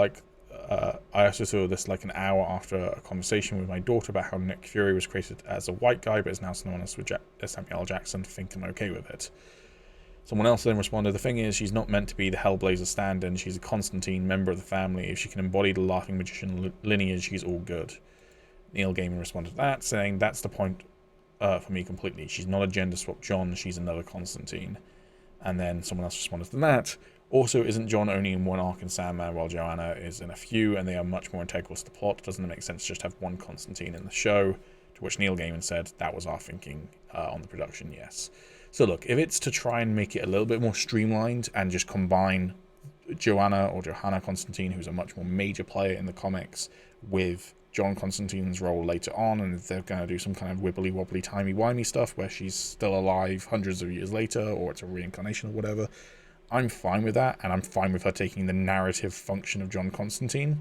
saw this like an hour after a conversation with my daughter about how Nick Fury was created as a white guy, but is now synonymous with Samuel L. Jackson, to think I'm okay with it. Someone else then responded, the thing is, she's not meant to be the Hellblazer stand-in, she's a Constantine, member of the family. If she can embody the laughing magician lineage, she's all good. Neil Gaiman responded to that, saying, that's the point for me completely. She's not a gender swap John, she's another Constantine. And then someone else responded to that. Also, isn't John only in one arc in Sandman, while Joanna is in a few, and they are much more integral to the plot? Doesn't it make sense to just have one Constantine in the show? To which Neil Gaiman said, that was our thinking on the production, yes. So look, if it's to try and make it a little bit more streamlined and just combine Joanna or Johanna Constantine, who's a much more major player in the comics, with John Constantine's role later on, and if they're going to do some kind of wibbly-wobbly, timey-wimey stuff where she's still alive hundreds of years later, or it's a reincarnation or whatever, I'm fine with that, and I'm fine with her taking the narrative function of John Constantine.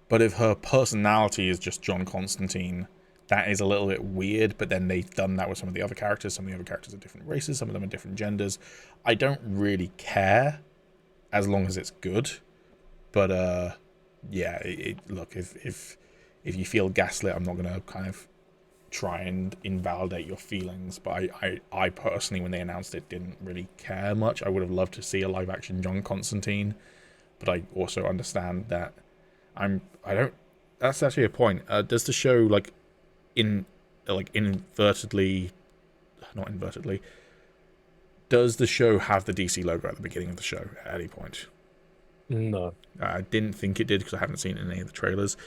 But if her personality is just John Constantine, that is a little bit weird, but then they've done that with some of the other characters. Some of the other characters are different races, some of them are different genders. I don't really care, as long as it's good. But, yeah, look, if you feel gaslit, I'm not going to kind of try and invalidate your feelings. But I personally, when they announced it, didn't really care much. I would have loved to see a live-action John Constantine. But I also understand that that's actually a point. Does the show, does the show have the DC logo at the beginning of the show at any point? No. I didn't think it did because I haven't seen it in any of the trailers.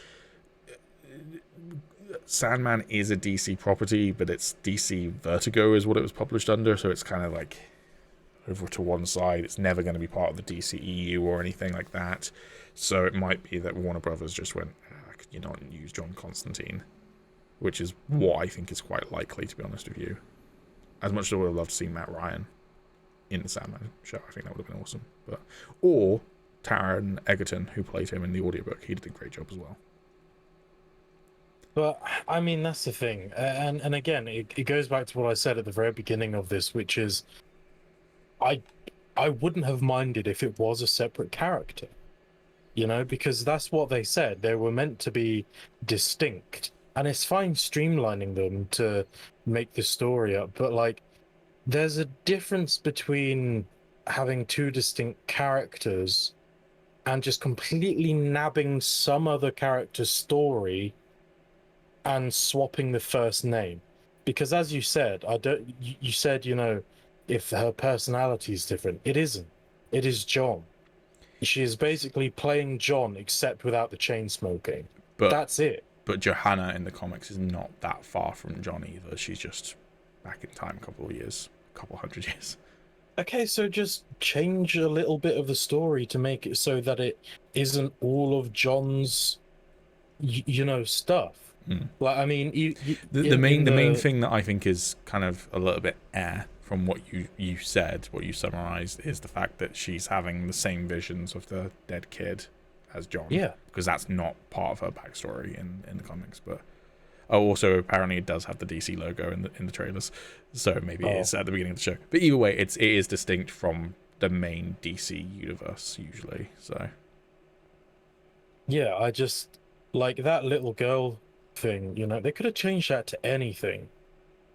Sandman is a DC property, but it's DC Vertigo is what it was published under, so it's kind of like over to one side. It's never going to be part of the DC EU or anything like that. So it might be that Warner Brothers just went, could you not use John Constantine? Which is what I think is quite likely, to be honest with you. As much as I would have loved to see Matt Ryan in the Sandman show, I think that would have been awesome. Or Taron Egerton, who played him in the audiobook, he did a great job as well. But, I mean, that's the thing. And again, it goes back to what I said at the very beginning of this, which is I wouldn't have minded if it was a separate character. Because that's what they said. They were meant to be distinct. And it's fine streamlining them to make the story up, but there's a difference between having two distinct characters and just completely nabbing some other character's story and swapping the first name. Because as you said, you said, if her personality is different. It isn't. It is John. She is basically playing John, except without the chain smoking. But that's it. But Johanna in the comics is not that far from John either. She's just back in time a couple hundred years. Okay, so just change a little bit of the story to make it so that it isn't all of John's, stuff. Like, I mean, the main thing that I think is kind of a little bit from what you said, what you summarized, is the fact that she's having the same visions of the dead kid as John. Yeah. Because that's not part of her backstory in the comics. But also apparently it does have the DC logo in the trailers, so maybe it's at the beginning of the show. But either way, it is distinct from the main DC universe usually. So yeah, I just like that little girl thing. They could have changed that to anything,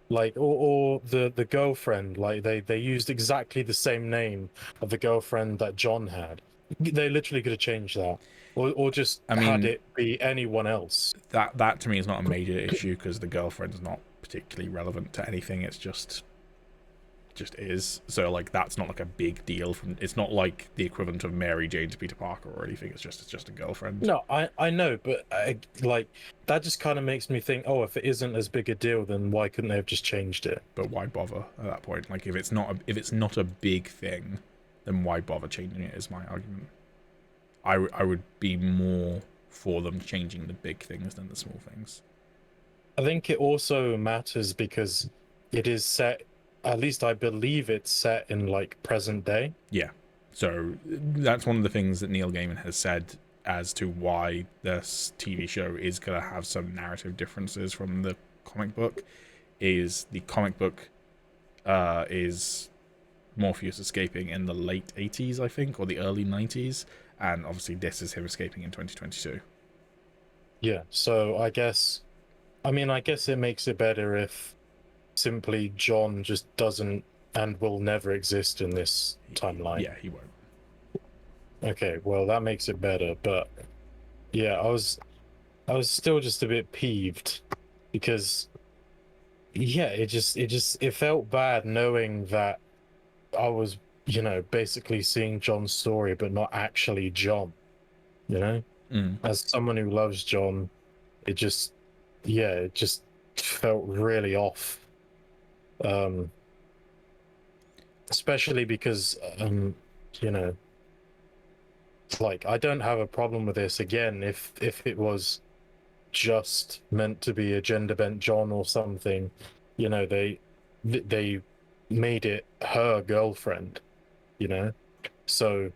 like or the girlfriend. Like they used exactly the same name of the girlfriend that John had. They literally could have changed that. Or just had it be anyone else. That to me is not a major issue because the girlfriend's not particularly relevant to anything. It's just is. So like that's not like a big deal. It's not like the equivalent of Mary Jane to Peter Parker or anything. It's just a girlfriend. No, I know, but like that just kind of makes me think. Oh, if it isn't as big a deal, then why couldn't they have just changed it? But why bother at that point? Like if it's not a big thing, then why bother changing it? Is my argument. I would be more for them changing the big things than the small things. I think it also matters because it is set, at least I believe it's set in like present day. Yeah. So that's one of the things that Neil Gaiman has said as to why this TV show is going to have some narrative differences from the comic book. Is the comic book is Morpheus escaping in the late 80s, I think, or the early 90s. And obviously this is him escaping in 2022. Yeah, so I guess it makes it better if simply John just doesn't and will never exist in this timeline. Yeah, he won't. Okay, well that makes it better, but yeah, I was still just a bit peeved because yeah, it felt bad knowing that I was basically seeing John's story, but not actually John. As someone who loves John, it just felt really off. Especially because, like I don't have a problem with this again if it was just meant to be a gender bent John or something. They made it her girlfriend. So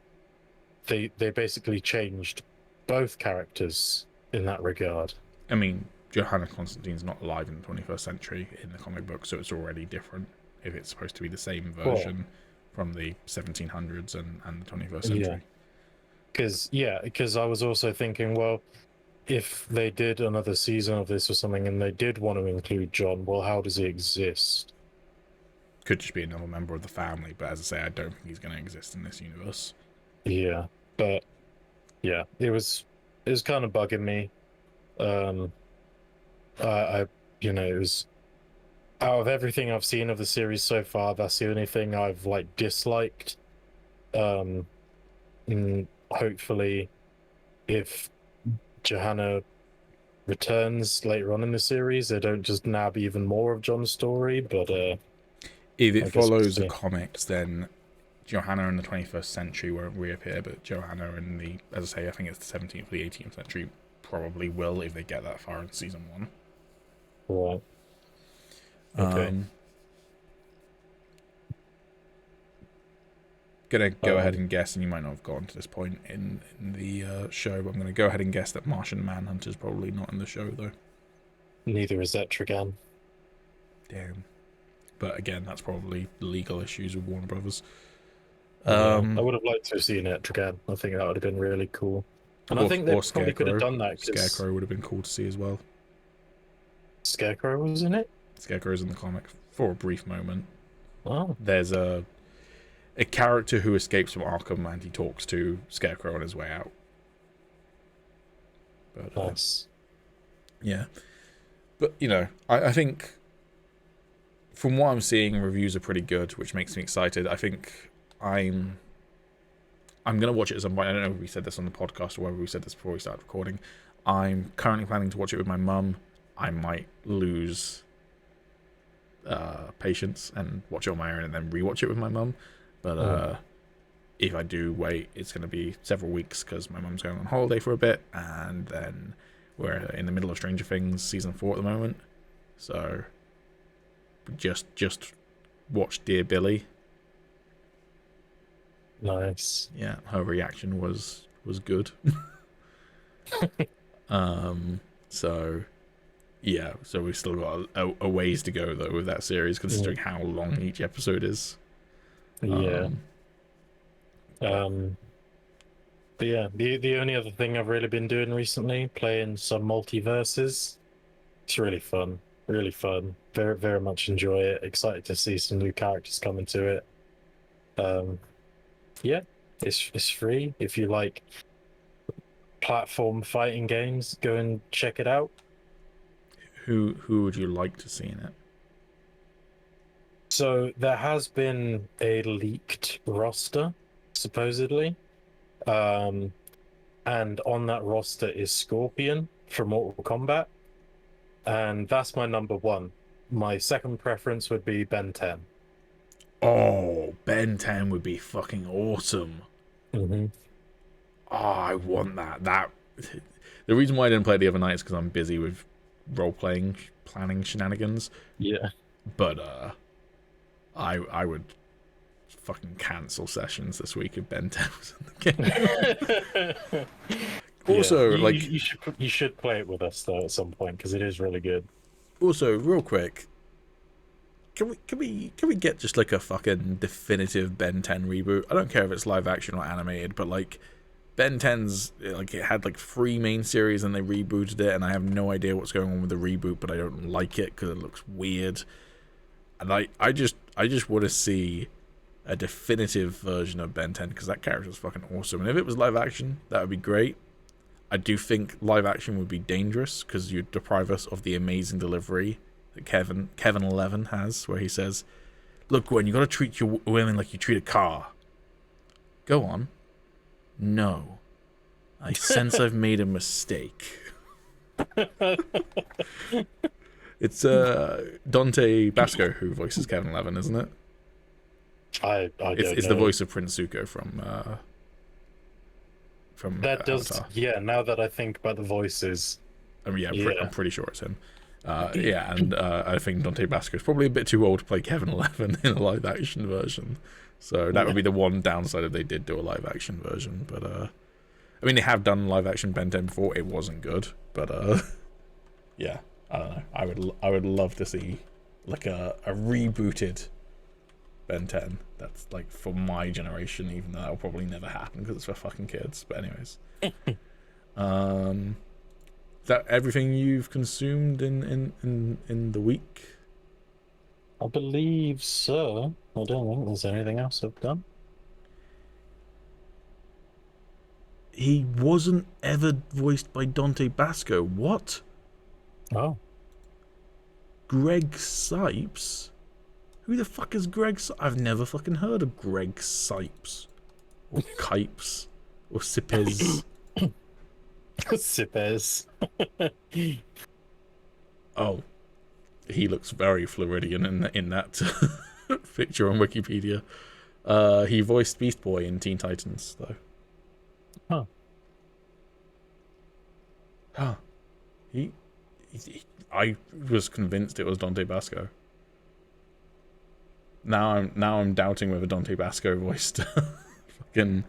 they basically changed both characters in that regard. I mean, Johanna Constantine's not alive in the 21st century in the comic book, so it's already different if it's supposed to be the same version from the 1700s and the 21st century. Because I was also thinking, well, if they did another season of this or something and they did want to include John, well, how does he exist? Could just be another member of the family, but as I say, I don't think he's going to exist in this universe. Yeah, but yeah, it was kind of bugging me. It was out of everything I've seen of the series so far, that's the only thing I've like disliked. And hopefully, if Johanna returns later on in the series, they don't just nab even more of John's story, but if it follows the comics, then Johanna in the 21st century won't reappear, but Johanna in the, as I say, I think it's the 17th or the 18th century, probably will if they get that far in season 1. Right. Okay. Gonna go ahead and guess, and you might not have gotten to this point in the show, but I'm gonna go ahead and guess that Martian Manhunter's probably not in the show, though. Neither is Etrigan. Damn. But again, that's probably legal issues with Warner Brothers. I would have liked to have seen Etrigan. I think that would have been really cool. And I think they probably could have done that. Scarecrow would have been cool to see as well. Scarecrow was in it? Scarecrow's in the comic for a brief moment. Oh. There's a character who escapes from Arkham and he talks to Scarecrow on his way out. But, nice. Yeah. But, I think from what I'm seeing, reviews are pretty good, which makes me excited. I think I'm going to watch it at some point. I don't know if we said this on the podcast or whether we said this before we started recording. I'm currently planning to watch it with my mum. I might lose patience and watch it on my own and then rewatch it with my mum. But if I do wait, it's going to be several weeks because my mum's going on holiday for a bit, and then we're in the middle of Stranger Things season 4 at the moment. So just watch Dear Billy. Nice. Yeah, her reaction was good. So yeah, so we've still got a ways to go though with that series, considering how long each episode is. Yeah. But yeah, the only other thing I've really been doing recently, playing some MultiVersus. It's really fun. Really fun. Very, very much enjoy it. Excited to see some new characters coming to it. Yeah, it's free. If you like platform fighting games, go and check it out. Who would you like to see in it? So there has been a leaked roster, supposedly. And on that roster is Scorpion from Mortal Kombat. And that's my number one. My second preference would be Ben 10. Oh, Ben 10 would be fucking awesome. Mm-hmm. Oh, I want that. The reason why I didn't play it the other night is because I'm busy with role-playing, planning shenanigans. Yeah. But I would fucking cancel sessions this week if Ben 10 was in the game. Also, yeah, you should play it with us though at some point because it is really good. Also, real quick, can we get just like a fucking definitive Ben 10 reboot? I don't care if it's live action or animated, but like Ben 10's like it had like 3 main series and they rebooted it, and I have no idea what's going on with the reboot, but I don't like it because it looks weird. And I just want to see a definitive version of Ben 10 because that character is fucking awesome. And if it was live action, that would be great. I do think live action would be dangerous because you'd deprive us of the amazing delivery that Kevin 11 has, where he says, "Look, Gwen, you got to treat your women like you treat a car." Go on. No, I sense I've made a mistake. It's Dante Basco who voices Kevin 11, isn't it? I don't know. It's the voice of Prince Zuko from that does Avatar. Yeah, now that I think about the voices. I mean, I'm pretty sure it's him. And I think Dante Basco is probably a bit too old to play Kevin 11 in a live action version. So that would be the one downside if they did do a live action version. But I mean, they have done live action Ben 10 before. It wasn't good, but yeah, I don't know. I would love to see like a rebooted Ben 10 that's like for my generation, even though that'll probably never happen because it's for fucking kids. But anyways, is that everything you've consumed in the week? I believe so. I don't think there's anything else I've done. He wasn't ever voiced by Dante Basco. What? Oh. Greg Sipes? Who the fuck is Greg Sipes? I've never fucking heard of Greg Sipes. Or Kipes. Or Sipes. Sipes. Oh. He looks very Floridian in that picture on Wikipedia. He voiced Beast Boy in Teen Titans, though. Huh. Huh. I was convinced it was Dante Basco. Now I'm doubting whether Dante Basco voiced fucking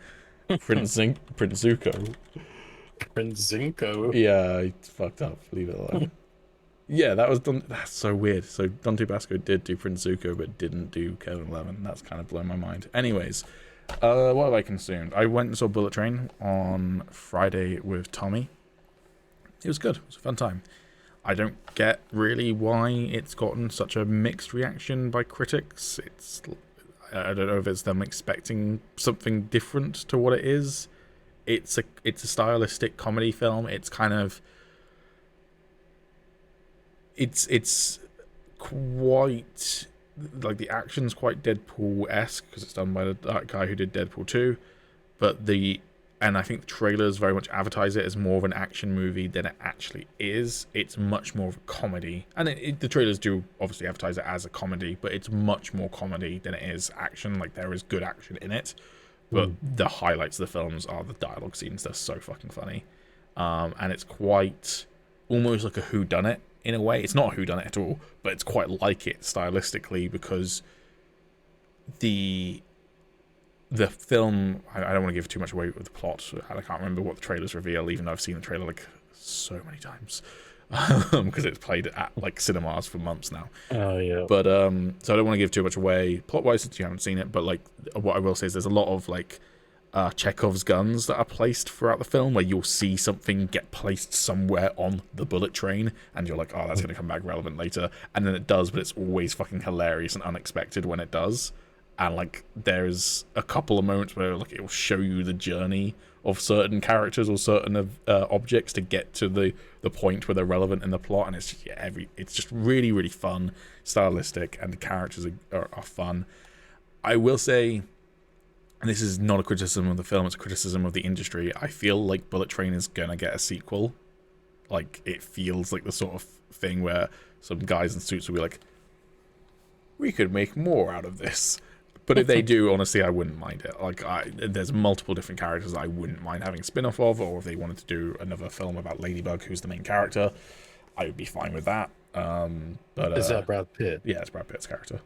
Prince Zuko. Prince Zuko. Yeah, it's fucked up. Leave it alone. Yeah, that's so weird. So Dante Basco did do Prince Zuko, but didn't do Kevin 11. That's kind of blown my mind. Anyways, what have I consumed? I went and saw Bullet Train on Friday with Tommy. It was good. It was a fun time. I don't get really why it's gotten such a mixed reaction by critics. I don't know if it's them expecting something different to what it is. It's a stylistic comedy film. It's kind of it's quite like the action's quite Deadpool-esque because it's done by that guy who did Deadpool 2, but and I think the trailers very much advertise it as more of an action movie than it actually is. It's much more of a comedy, and the trailers do obviously advertise it as a comedy, but it's much more comedy than it is action. Like, there is good action in it, but the highlights of the films are the dialogue scenes. They're so fucking funny, and it's quite almost like a whodunit in a way. It's not a whodunit at all, but it's quite like it stylistically, because the film, I don't want to give too much away with the plot. I can't remember what the trailers reveal, even though I've seen the trailer like so many times, because it's played at like cinemas for months now. Oh yeah. But so I don't want to give too much away plot wise since you haven't seen it. But like, what I will say is there's a lot of like Chekhov's guns that are placed throughout the film, where you'll see something get placed somewhere on the bullet train, and you're like, oh, that's going to come back relevant later, and then it does, but it's always fucking hilarious and unexpected when it does. And like, there's a couple of moments where like it will show you the journey of certain characters or certain objects to get to the point where they're relevant in the plot, and it's just, it's just really, really fun, stylistic, and the characters are fun. I will say, and this is not a criticism of the film, it's a criticism of the industry, I feel like Bullet Train is gonna get a sequel. Like, it feels like the sort of thing where some guys in suits will be like, we could make more out of this. But if they do, honestly, I wouldn't mind it. Like, there's multiple different characters I wouldn't mind having a spin-off of, or if they wanted to do another film about Ladybug, who's the main character, I would be fine with that. But is that Brad Pitt? Yeah, it's Brad Pitt's character.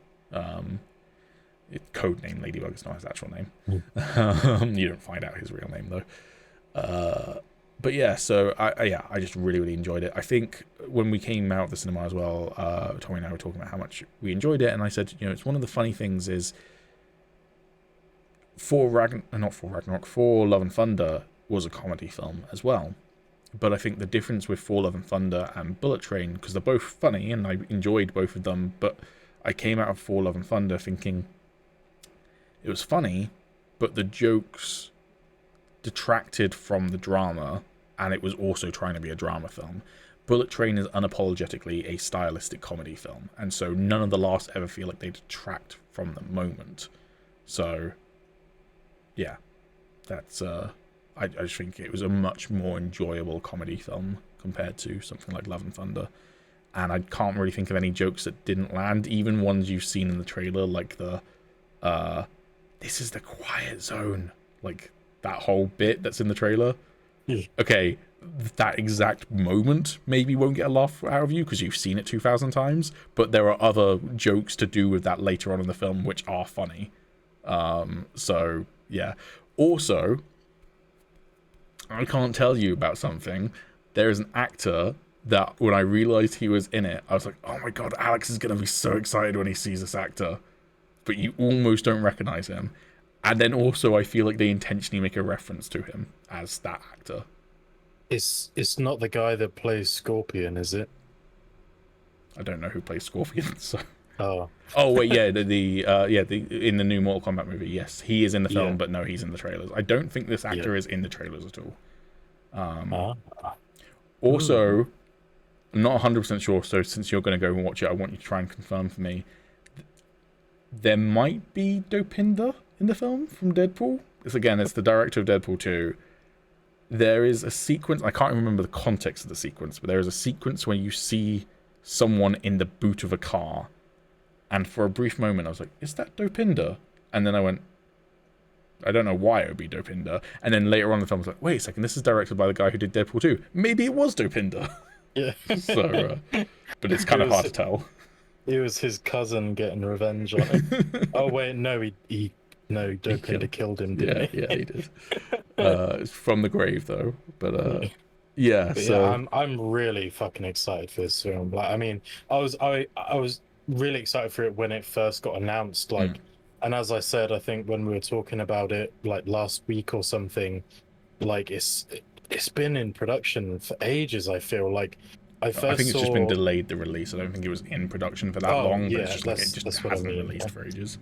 It's codename Ladybug, it's not his actual name. You don't find out his real name, though. But yeah, so I just really, really enjoyed it. I think when we came out of the cinema as well, Tommy and I were talking about how much we enjoyed it, and I said, it's one of the funny things is, Thor Love and Thunder was a comedy film as well. But I think the difference with Thor Love and Thunder and Bullet Train, because they're both funny and I enjoyed both of them, but I came out of Thor Love and Thunder thinking it was funny, but the jokes detracted from the drama, and it was also trying to be a drama film. Bullet Train is unapologetically a stylistic comedy film, and so none of the laughs ever feel like they detract from the moment. So yeah, that's I just think it was a much more enjoyable comedy film compared to something like Love and Thunder. And I can't really think of any jokes that didn't land, even ones you've seen in the trailer, like the this is the quiet zone, like that whole bit that's in the trailer. Okay, that exact moment maybe won't get a laugh out of you because you've seen it 2,000 times, but there are other jokes to do with that later on in the film which are funny. So yeah. Also, I can't tell you about something. There is an actor that when I realized he was in it, I was like, oh my god, Alex is gonna be so excited when he sees this actor. But you almost don't recognize him. And then also I feel like they intentionally make a reference to him as that actor. It's not the guy that plays Scorpion, is it? I don't know who plays Scorpion, so... Oh wait, yeah, in the new Mortal Kombat movie, yes, he is in the film, but no, he's in the trailers. I don't think this actor is in the trailers at all. Also, I'm not 100% sure, so since you're going to go and watch it, I want you to try and confirm for me. There might be Dopinder in the film from Deadpool. It's the director of Deadpool 2. There is a sequence, I can't remember the context of the sequence, but there is a sequence where you see someone in the boot of a car. And for a brief moment, I was like, is that Dopinder? And then I went, I don't know why it would be Dopinder. And then later on in the film, I was like, wait a second, this is directed by the guy who did Deadpool 2. Maybe it was Dopinder. Yeah. So, but it's kind of hard to tell. It was his cousin getting revenge on him. Oh, wait, no, Dopinder killed him, didn't he? Yeah, he did. It's from the grave, though. But yeah, I'm really fucking excited for this film. Like, I mean, I was really excited for it when it first got announced, and as I said, I think when we were talking about it like last week or something, like it's been in production for ages. I feel like I think it's just been delayed, the release. I don't think it was in production for that long, but it's just it just hasn't been released for ages.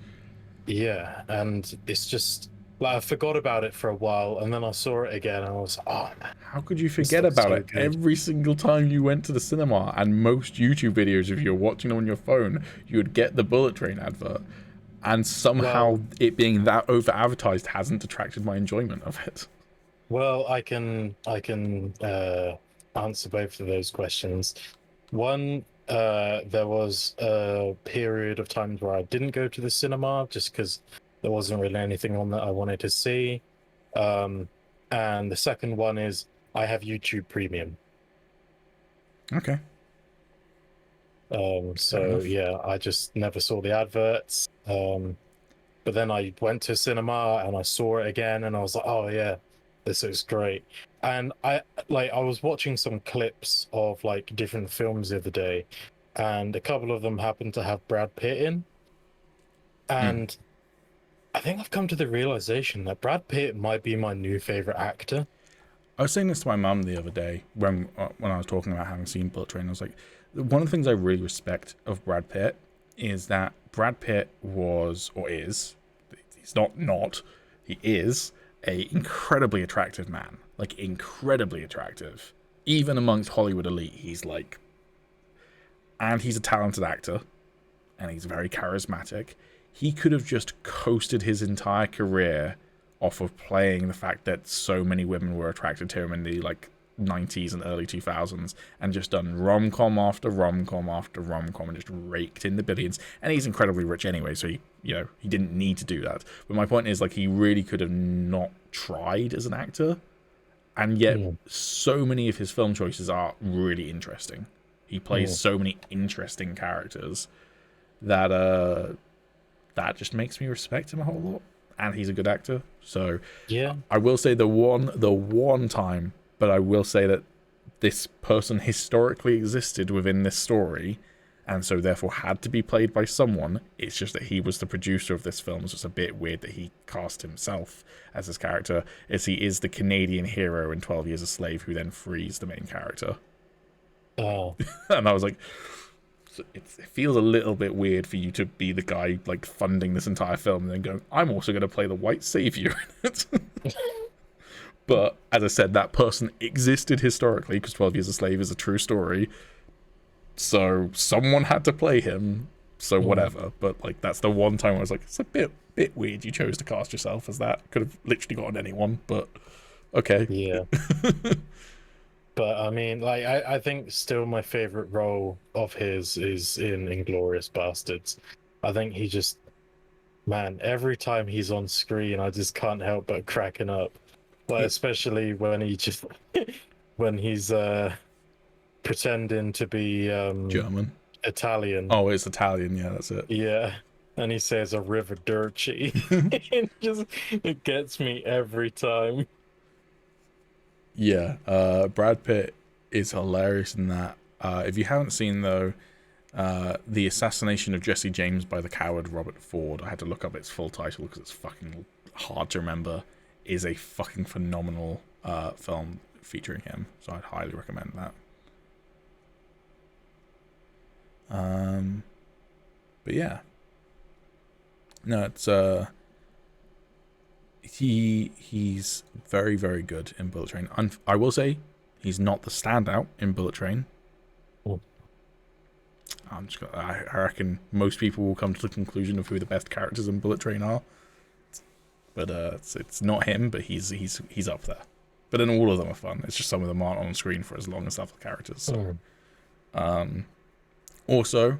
Yeah, and it's just like I forgot about it for a while, and then I saw it again, and I was like, oh man. How could you forget about it? Good. Every single time you went to the cinema, and most YouTube videos, if you're watching on your phone, you would get the Bullet Train advert. And somehow it being that over-advertised hasn't detracted my enjoyment of it. Well, I can answer both of those questions. One, there was a period of times where I didn't go to the cinema just because there wasn't really anything on that I wanted to see. Um, and the second one is I have YouTube Premium. Okay, fair So enough. yeah, I just never saw the adverts. But then I went to cinema and I saw it again, and I was like, oh yeah, this is great. And I was watching some clips of like different films the other day, and a couple of them happened to have Brad Pitt in. Mm. And I think I've come to the realization that Brad Pitt might be my new favorite actor. I was saying this to my mum the other day when I was talking about having seen Bullet Train. I was like, one of the things I really respect of Brad Pitt is that Brad Pitt was, or is, he's not, he is a incredibly attractive man. Like, incredibly attractive. Even amongst Hollywood elite, he's like, and he's a talented actor, and he's very charismatic. He could have just coasted his entire career off of playing the fact that so many women were attracted to him in the like 90s and early 2000s, and just done rom-com after rom-com after rom-com and just raked in the billions. And he's incredibly rich anyway, so he didn't need to do that. But my point is, like, he really could have not tried as an actor, and yet Mm, so many of his film choices are really interesting. He plays mm, so many interesting characters that that just makes me respect him a whole lot. And he's a good actor. So yeah. I will say the one time, but I will say that this person historically existed within this story, and so therefore had to be played by someone. It's just that he was the producer of this film, so it's a bit weird that he cast himself as his character, as he is the Canadian hero in 12 Years a Slave who then frees the main character. Oh, And I was like, it feels a little bit weird for you to be the guy like funding this entire film and then going, I'm also going to play the white savior in it. But as I said, that person existed historically because 12 Years a Slave is a true story. So someone had to play him. So mm, whatever. But like, that's the one time I was like, it's a bit weird you chose to cast yourself as that. Could have literally gotten anyone, but okay. yeah. But I mean, like, I think still my favorite role of his is in Inglorious Bastards. I think he just, man, every time he's on screen, I just can't help but cracking up. Like, It, especially when he just, when he's pretending to be German. Italian. Oh, it's Italian. Yeah, that's it. Yeah. And he says a Arrivederci. It gets me every time. Yeah, Brad Pitt is hilarious in that. If you haven't seen, though, The Assassination of Jesse James by the Coward Robert Ford, I had to look up its full title because it's fucking hard to remember, is a fucking phenomenal film featuring him. So I'd highly recommend that. But yeah. No, it's he's very, very good in Bullet Train. I will say he's not the standout in Bullet Train. Oh. I reckon most people will come to the conclusion of who the best characters in Bullet Train are, but it's not him. But he's up there. But then all of them are fun. It's just some of them aren't on screen for as long as other characters. So. Also,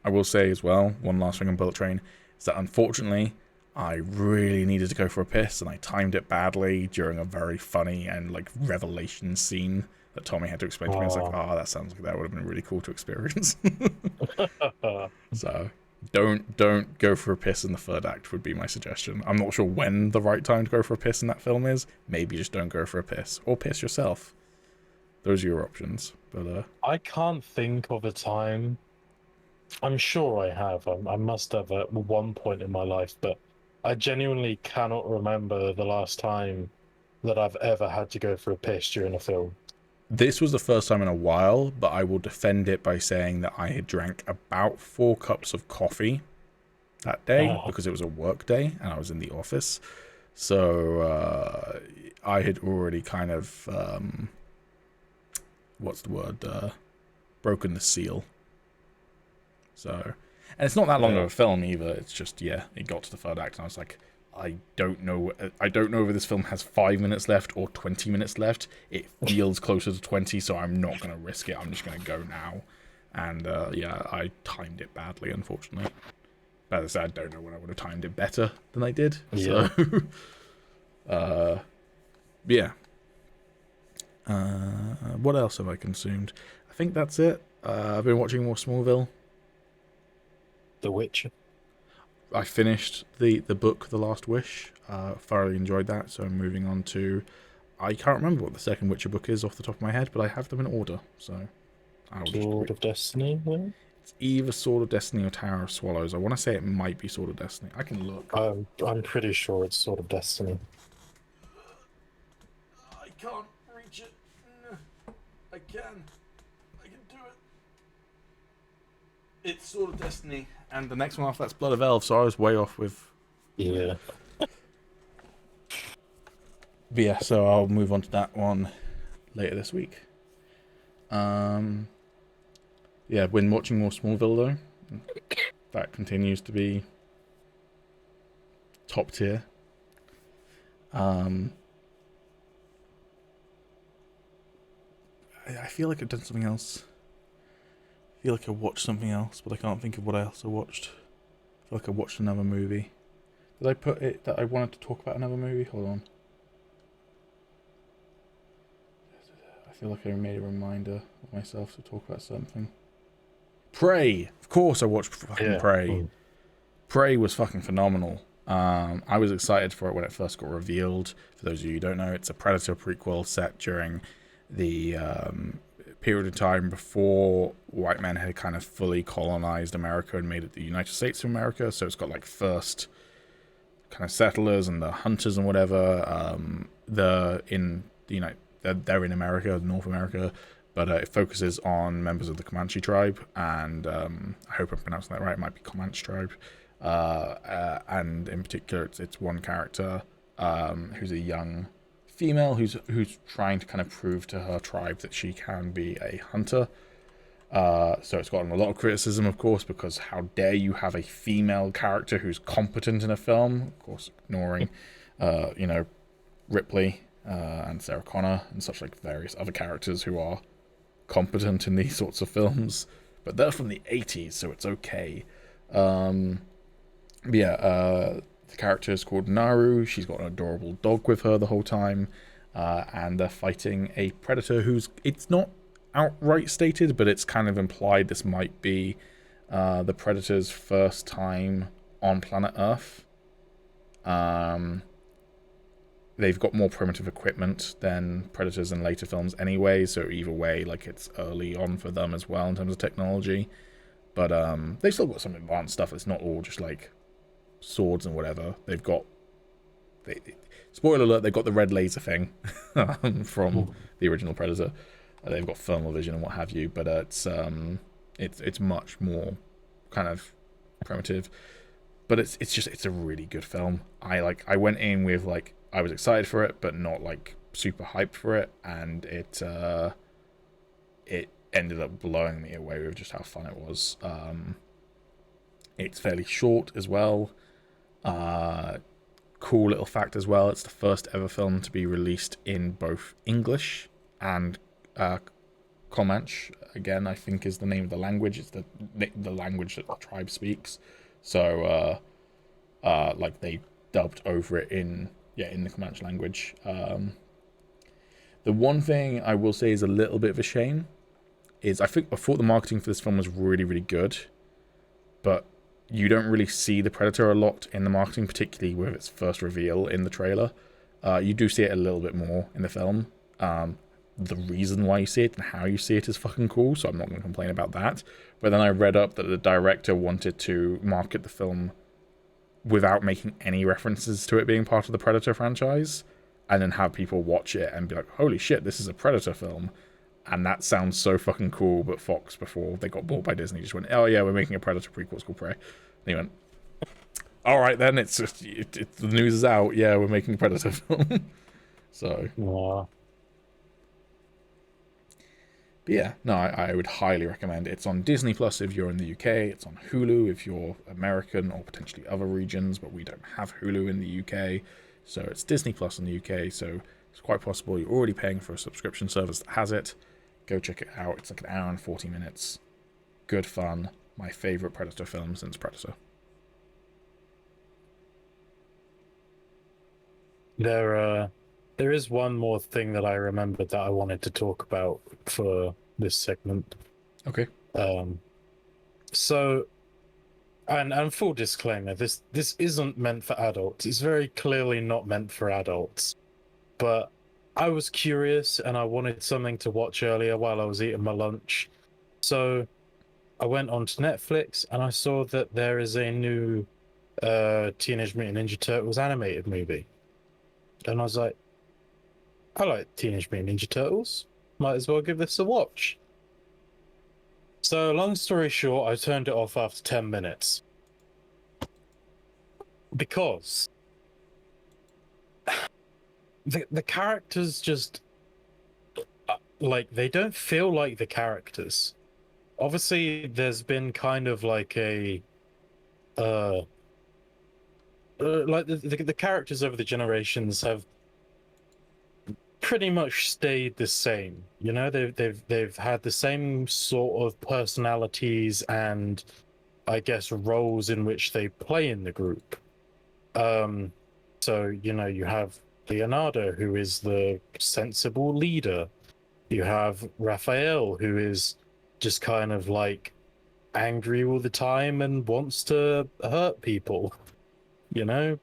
I will say as well, one last thing on Bullet Train is that unfortunately, I really needed to go for a piss, and I timed it badly during a very funny and like revelation scene that Tommy had to explain to me. I was like, oh, that sounds like that would have been really cool to experience. So don't go for a piss in the third act would be my suggestion. I'm not sure when the right time to go for a piss in that film is. Maybe just don't go for a piss, or piss yourself. Those are your options. But I can't think of a time. I'm sure I have. I must have at one point in my life, but I genuinely cannot remember the last time that I've ever had to go for a piss during a film. this was the first time in a while, but I will defend it by saying that I had drank about 4 cups of coffee that day Oh, because it was a work day and I was in the office. So I had already kind of, what's the word, broken the seal. So, and it's not that long of a film either. It's just, yeah, it got to the third act and I was like, I don't know. I don't know if this film has 5 minutes left or 20 minutes left. It feels closer to 20, so I'm not going to risk it. I'm just going to go now. And yeah, I timed it badly, unfortunately. But as I said, I don't know when I would have timed it better than I did. Yeah. So, yeah. What else have I consumed? I think that's it. I've been watching more Smallville. The Witcher. I finished the book, The Last Wish. Thoroughly enjoyed that, so I'm moving on to... I can't remember what the second Witcher book is off the top of my head, but I have them in order, so... Sword of Destiny, yeah? It's either Sword of Destiny or Tower of Swallows. I want to say it might be Sword of Destiny. I can look. I'm pretty sure it's Sword of Destiny. I can't reach it. I can do it. It's Sword of Destiny, and the next one off that's Blood of Elves, so I was way off with... Yeah. But yeah, so I'll move on to that one later this week. Yeah, been watching more Smallville though. That continues to be top tier. I feel like I've done something else. I feel like I watched something else, but I can't think of what else I watched. I feel like I watched another movie. Did I put it that I wanted to talk about another movie? Hold on. I feel like I made a reminder of myself to talk about something. Prey! Of course I watched fucking Prey. Mm. Prey was fucking phenomenal. I was excited for it when it first got revealed. For those of you who don't know, it's a Predator prequel set during the period of time before white men had kind of fully colonized America and made it the United States of America. So it's got like first kind of settlers and the hunters and whatever. They're in America, North America. But it focuses on members of the Comanche tribe, and I hope I'm pronouncing that right. It might be Comanche tribe, and in particular, it's one character who's a young female who's trying to kind of prove to her tribe that she can be a hunter. So it's gotten a lot of criticism, of course, because how dare you have a female character who's competent in a film? Of course, ignoring, Ripley and Sarah Connor and such like various other characters who are competent in these sorts of films, but they're from the 80s, so it's okay. The character is called Naru. She's got an adorable dog with her the whole time, and they're fighting a predator who's, it's not outright stated, but it's kind of implied this might be the predator's first time on planet Earth. They've got more primitive equipment than Predators in later films anyway, so either way, like, it's early on for them as well in terms of technology. But they've still got some advanced stuff. It's not all just, like, swords and whatever. They've got... spoiler alert, they've got the red laser thing from the original Predator. They've got thermal vision and what have you, but it's much more kind of primitive. But it's a really good film. I went in with, like, I was excited for it, but not like super hyped for it, and it ended up blowing me away with just how fun it was. It's fairly short as well. Cool little fact as well, it's the first ever film to be released in both English and Comanche. Again, I think is the name of the language. It's the language that the tribe speaks. So like they dubbed over it in the Comanche language. The one thing I will say is a little bit of a shame is I thought the marketing for this film was really, really good, but you don't really see the Predator a lot in the marketing, particularly with its first reveal in the trailer. You do see it a little bit more in the film. The reason why you see it and how you see it is fucking cool, so I'm not going to complain about that. But then I read up that the director wanted to market the film without making any references to it being part of the Predator franchise, and then have people watch it and be like, holy shit, this is a Predator film. And that sounds so fucking cool, but Fox, before they got bought by Disney, just went, oh yeah, we're making a Predator prequel, it's called Prey. And he went, alright then, it's just, the news is out, yeah, we're making a Predator film. So... Wow. But yeah, no, I would highly recommend it. It's on Disney Plus if you're in the UK. It's on Hulu if you're American or potentially other regions, but we don't have Hulu in the UK. So it's Disney Plus in the UK, so it's quite possible you're already paying for a subscription service that has it. Go check it out. It's like an hour and 40 minutes. Good fun. My favourite Predator film since Predator. There is one more thing that I remembered that I wanted to talk about for this segment. Okay. So, and full disclaimer, this isn't meant for adults. It's very clearly not meant for adults. But I was curious and I wanted something to watch earlier while I was eating my lunch. So I went onto Netflix and I saw that there is a new Teenage Mutant Ninja Turtles animated movie. And I was like, I like Teenage Mutant Ninja Turtles. Might as well give this a watch. So, long story short, I turned it off after 10 minutes. Because the characters just, like, they don't feel like the characters. Obviously, there's been kind of like a, like the characters over the generations have pretty much stayed the same. You know, they've had the same sort of personalities and I guess roles in which they play in the group. So you know, you have Leonardo, who is the sensible leader. You have Raphael, who is just kind of like angry all the time and wants to hurt people. You know,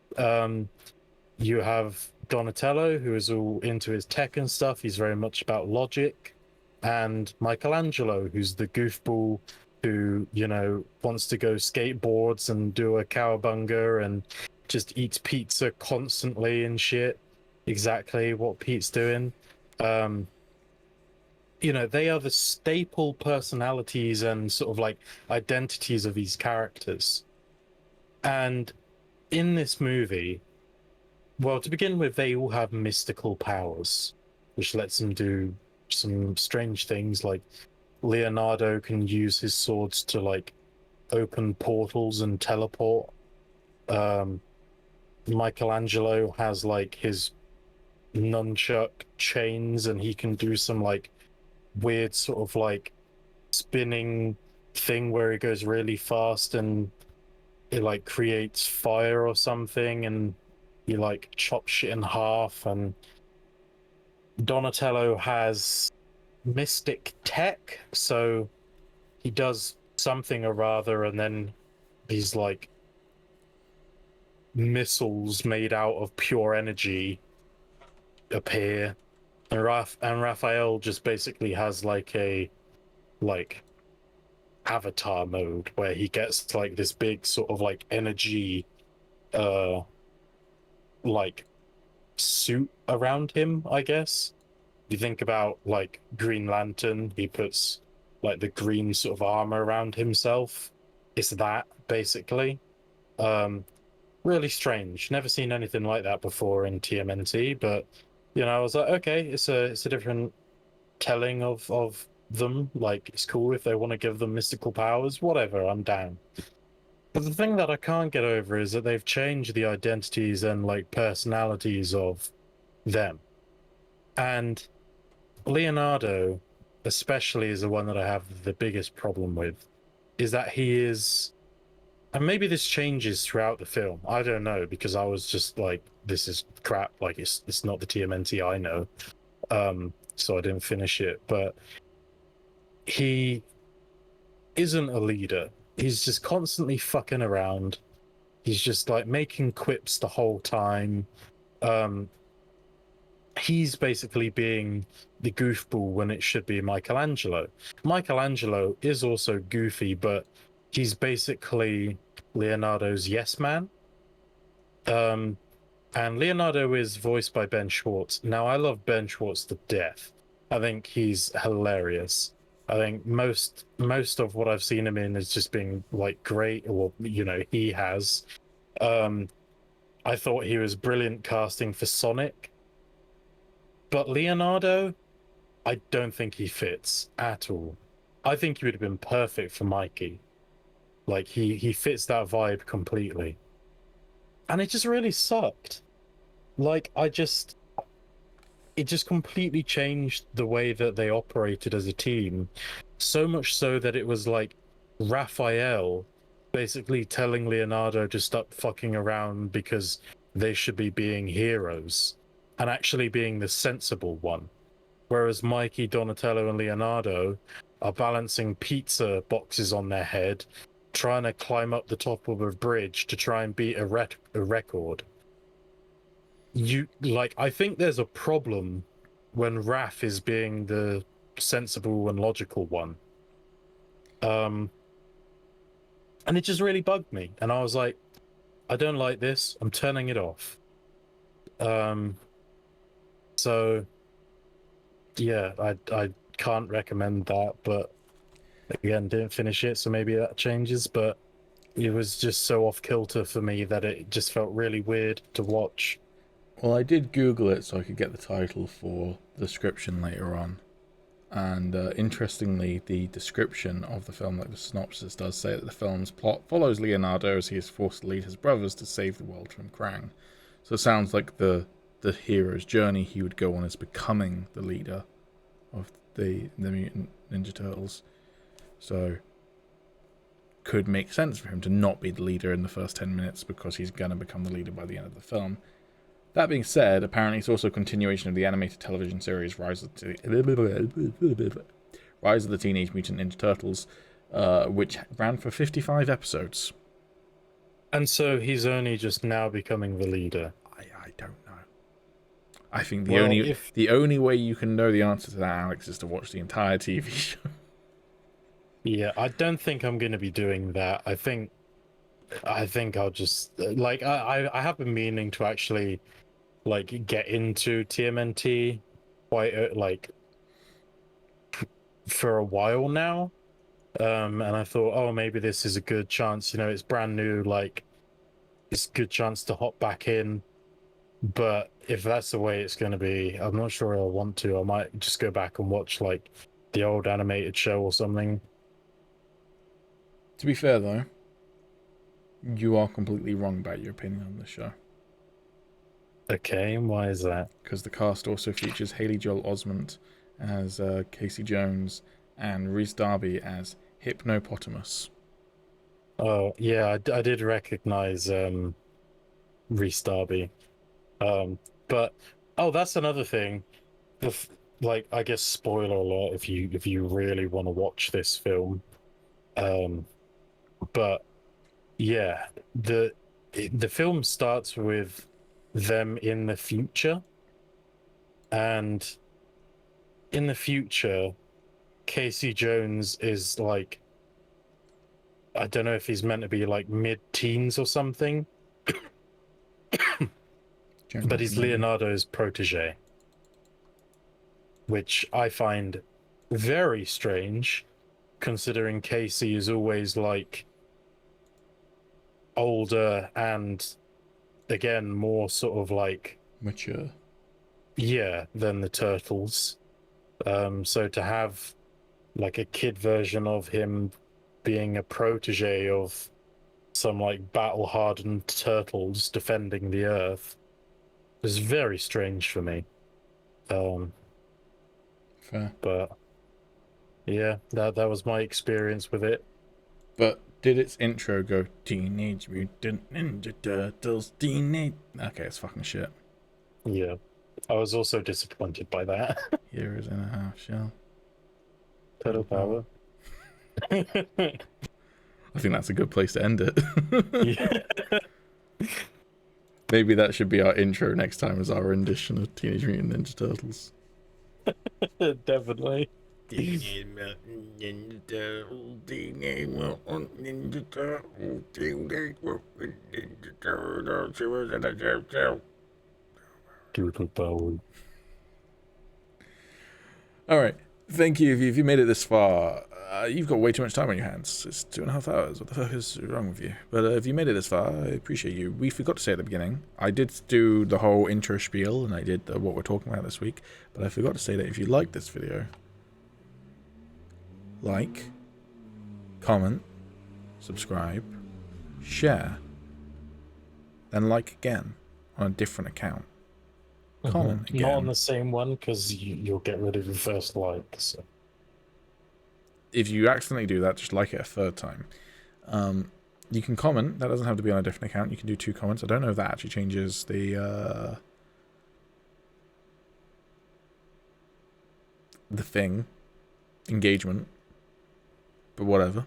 you have Donatello, who is all into his tech and stuff. He's very much about logic. And Michelangelo, who's the goofball who, you know, wants to go skateboards and do a cowabunga and just eats pizza constantly and shit. Exactly what Pete's doing. You know, they are the staple personalities and sort of like identities of these characters. And in this movie, well, to begin with, they all have mystical powers, which lets them do some strange things. Like Leonardo can use his swords to like open portals and teleport. Michelangelo has like his nunchuck chains, and he can do some like weird sort of like spinning thing where he goes really fast and it like creates fire or something, and you like chop shit in half. And Donatello has mystic tech, so he does something or rather, and then these like missiles made out of pure energy appear. And Raphael just basically has like a like avatar mode where he gets like this big sort of like energy like suit around him, I guess. You think about like Green Lantern, he puts like the green sort of armor around himself. It's that basically. Really strange. Never seen anything like that before in TMNT, but you know, I was like, okay, it's a different telling of them. Like, it's cool if they want to give them mystical powers, whatever, I'm down. But the thing that I can't get over is that they've changed the identities and like personalities of them. And Leonardo, especially, is the one that I have the biggest problem with, is that he is, and maybe this changes throughout the film. I don't know, because I was just like, this is crap. Like, it's not the TMNT I know. So I didn't finish it. But he isn't a leader. He's just constantly fucking around. He's just like making quips the whole time. He's basically being the goofball when it should be Michelangelo. Michelangelo is also goofy, but he's basically Leonardo's yes man. And Leonardo is voiced by Ben Schwartz. Now, I love Ben Schwartz to death. I think he's hilarious. I think most of what I've seen him in is just being like great, or you know, he has. I thought he was brilliant casting for Sonic. But Leonardo, I don't think he fits at all. I think he would have been perfect for Mikey. Like he fits that vibe completely. And it just really sucked. Like it just completely changed the way that they operated as a team. So much so that it was like Raphael basically telling Leonardo to stop fucking around because they should be being heroes and actually being the sensible one. Whereas Mikey, Donatello, and Leonardo are balancing pizza boxes on their head, trying to climb up the top of a bridge to try and beat a record. I think there's a problem when Raph is being the sensible and logical one. And it just really bugged me. And I was like, I don't like this. I'm turning it off. So yeah, I can't recommend that, but again, didn't finish it, so maybe that changes, but it was just so off kilter for me that it just felt really weird to watch. Well, I did Google it so I could get the title for the description later on. And interestingly, the description of the film, like the synopsis, does say that the film's plot follows Leonardo as he is forced to lead his brothers to save the world from Krang. So it sounds like the hero's journey he would go on is becoming the leader of the Mutant Ninja Turtles. So could make sense for him to not be the leader in the first 10 minutes because he's going to become the leader by the end of the film. That being said, apparently it's also a continuation of the animated television series Rise of the Teenage Mutant Ninja Turtles, which ran for 55 episodes. And so he's only just now becoming the leader. I don't know. I think the only way you can know the answer to that, Alex, is to watch the entire TV show. Yeah, I don't think I'm going to be doing that. I think I'll just I have been meaning to actually like get into TMNT quite for a while now. And I thought, oh, maybe this is a good chance. It's brand new. Like, it's a good chance to hop back in. But if that's the way it's going to be, I'm not sure I'll want to. I might just go back and watch like the old animated show or something. To be fair, though, you are completely wrong about your opinion on this show. Okay, why is that? Because the cast also features Haley Joel Osment as Casey Jones and Rhys Darby as Hypnopotamus. Oh, yeah, I did recognize Rhys Darby. But that's another thing. I guess spoiler alert if you really want to watch this film. But yeah, the film starts with them in the future, and in the future, Casey Jones is like, I don't know if he's meant to be like mid-teens or something, but he's Leonardo's protege, which I find very strange, considering Casey is always like older and again more sort of like mature, than the Turtles. So to have like a kid version of him being a protege of some like battle hardened turtles defending the earth is very strange for me. Fair. But yeah, that was my experience with it. But did its intro go Teenage Mutant Ninja Turtles Teenage? Okay, it's fucking shit. Yeah, I was also disappointed by that. Heroes in a half shell. Turtle power. I think that's a good place to end it. Yeah. Maybe that should be our intro next time as our rendition of Teenage Mutant Ninja Turtles. Definitely. Teenage Mutant Ninja Turtles, Teenage Mutant Ninja Turtles, Teenage Mutant Ninja Turtles, Heroes in a half shell. Turtle power. Alright, Thank you. If you made it this far, you've got way too much time on your hands. It's 2.5 hours. What the fuck is wrong with you? But if you made it this far, I appreciate you. We forgot to say at the beginning, I did do the whole intro spiel, and I did what we're talking about this week, but I forgot to say that if you like this video, like, comment, subscribe, share, then like again on a different account. Comment again. Not on the same one, because you'll get rid of your first like. So. If you accidentally do that, just like it a third time. You can comment. That doesn't have to be on a different account. You can do 2 comments. I don't know if that actually changes the thing, engagement, but whatever.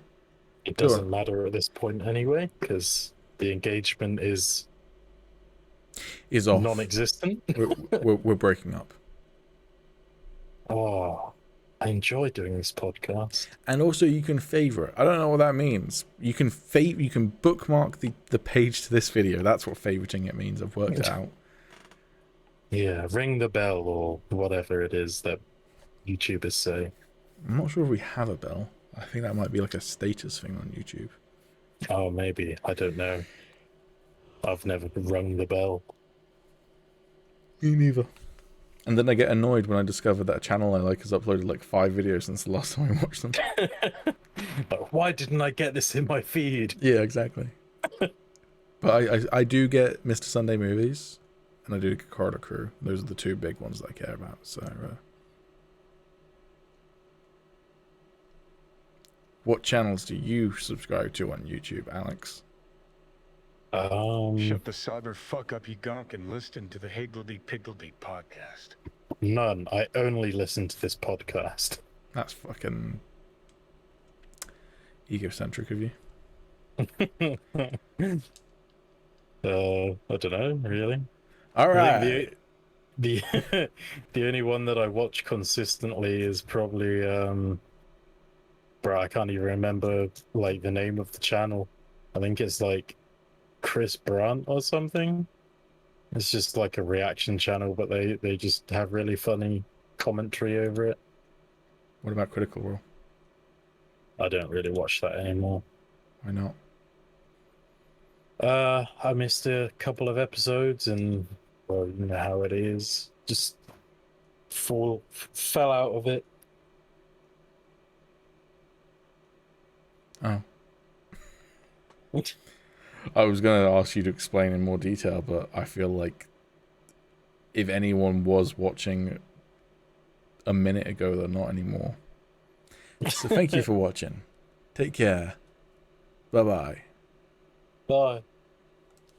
It doesn't matter at this point anyway, because the engagement is off. Non-existent. we're breaking up. Oh, I enjoy doing this podcast. And also, you can favorite. I don't know what that means. You can bookmark the page to this video. That's what favoriting it means. I've worked it out. Yeah, ring the bell or whatever it is that YouTubers say. I'm not sure if we have a bell. I think that might be like a status thing on YouTube. Oh, maybe. I don't know. I've never rung the bell. Me neither. And then I get annoyed when I discover that a channel I like has uploaded like 5 videos since the last time I watched them. But why didn't I get this in my feed? Yeah, exactly. But I do get Mr. Sunday Movies, and I do get Corridor Crew. Those are the 2 big ones that I care about. So, what channels do you subscribe to on YouTube, Alex? Shut the cyber fuck up, you gonk, and listen to the Higgledy Piggledy podcast. None. I only listen to this podcast. That's fucking egocentric of you. I don't know, really. All right. The the only one that I watch consistently is probably bro, I can't even remember like the name of the channel. I think it's like Chris Brandt or something. It's just like a reaction channel, but they just have really funny commentary over it. What about Critical Role? I don't really watch that anymore. Why not? I missed a couple of episodes, and well, you know how it is. Just fell out of it. Oh. I was going to ask you to explain in more detail, but I feel like if anyone was watching a minute ago, they're not anymore. So thank you for watching. Take care. Bye-bye. Bye.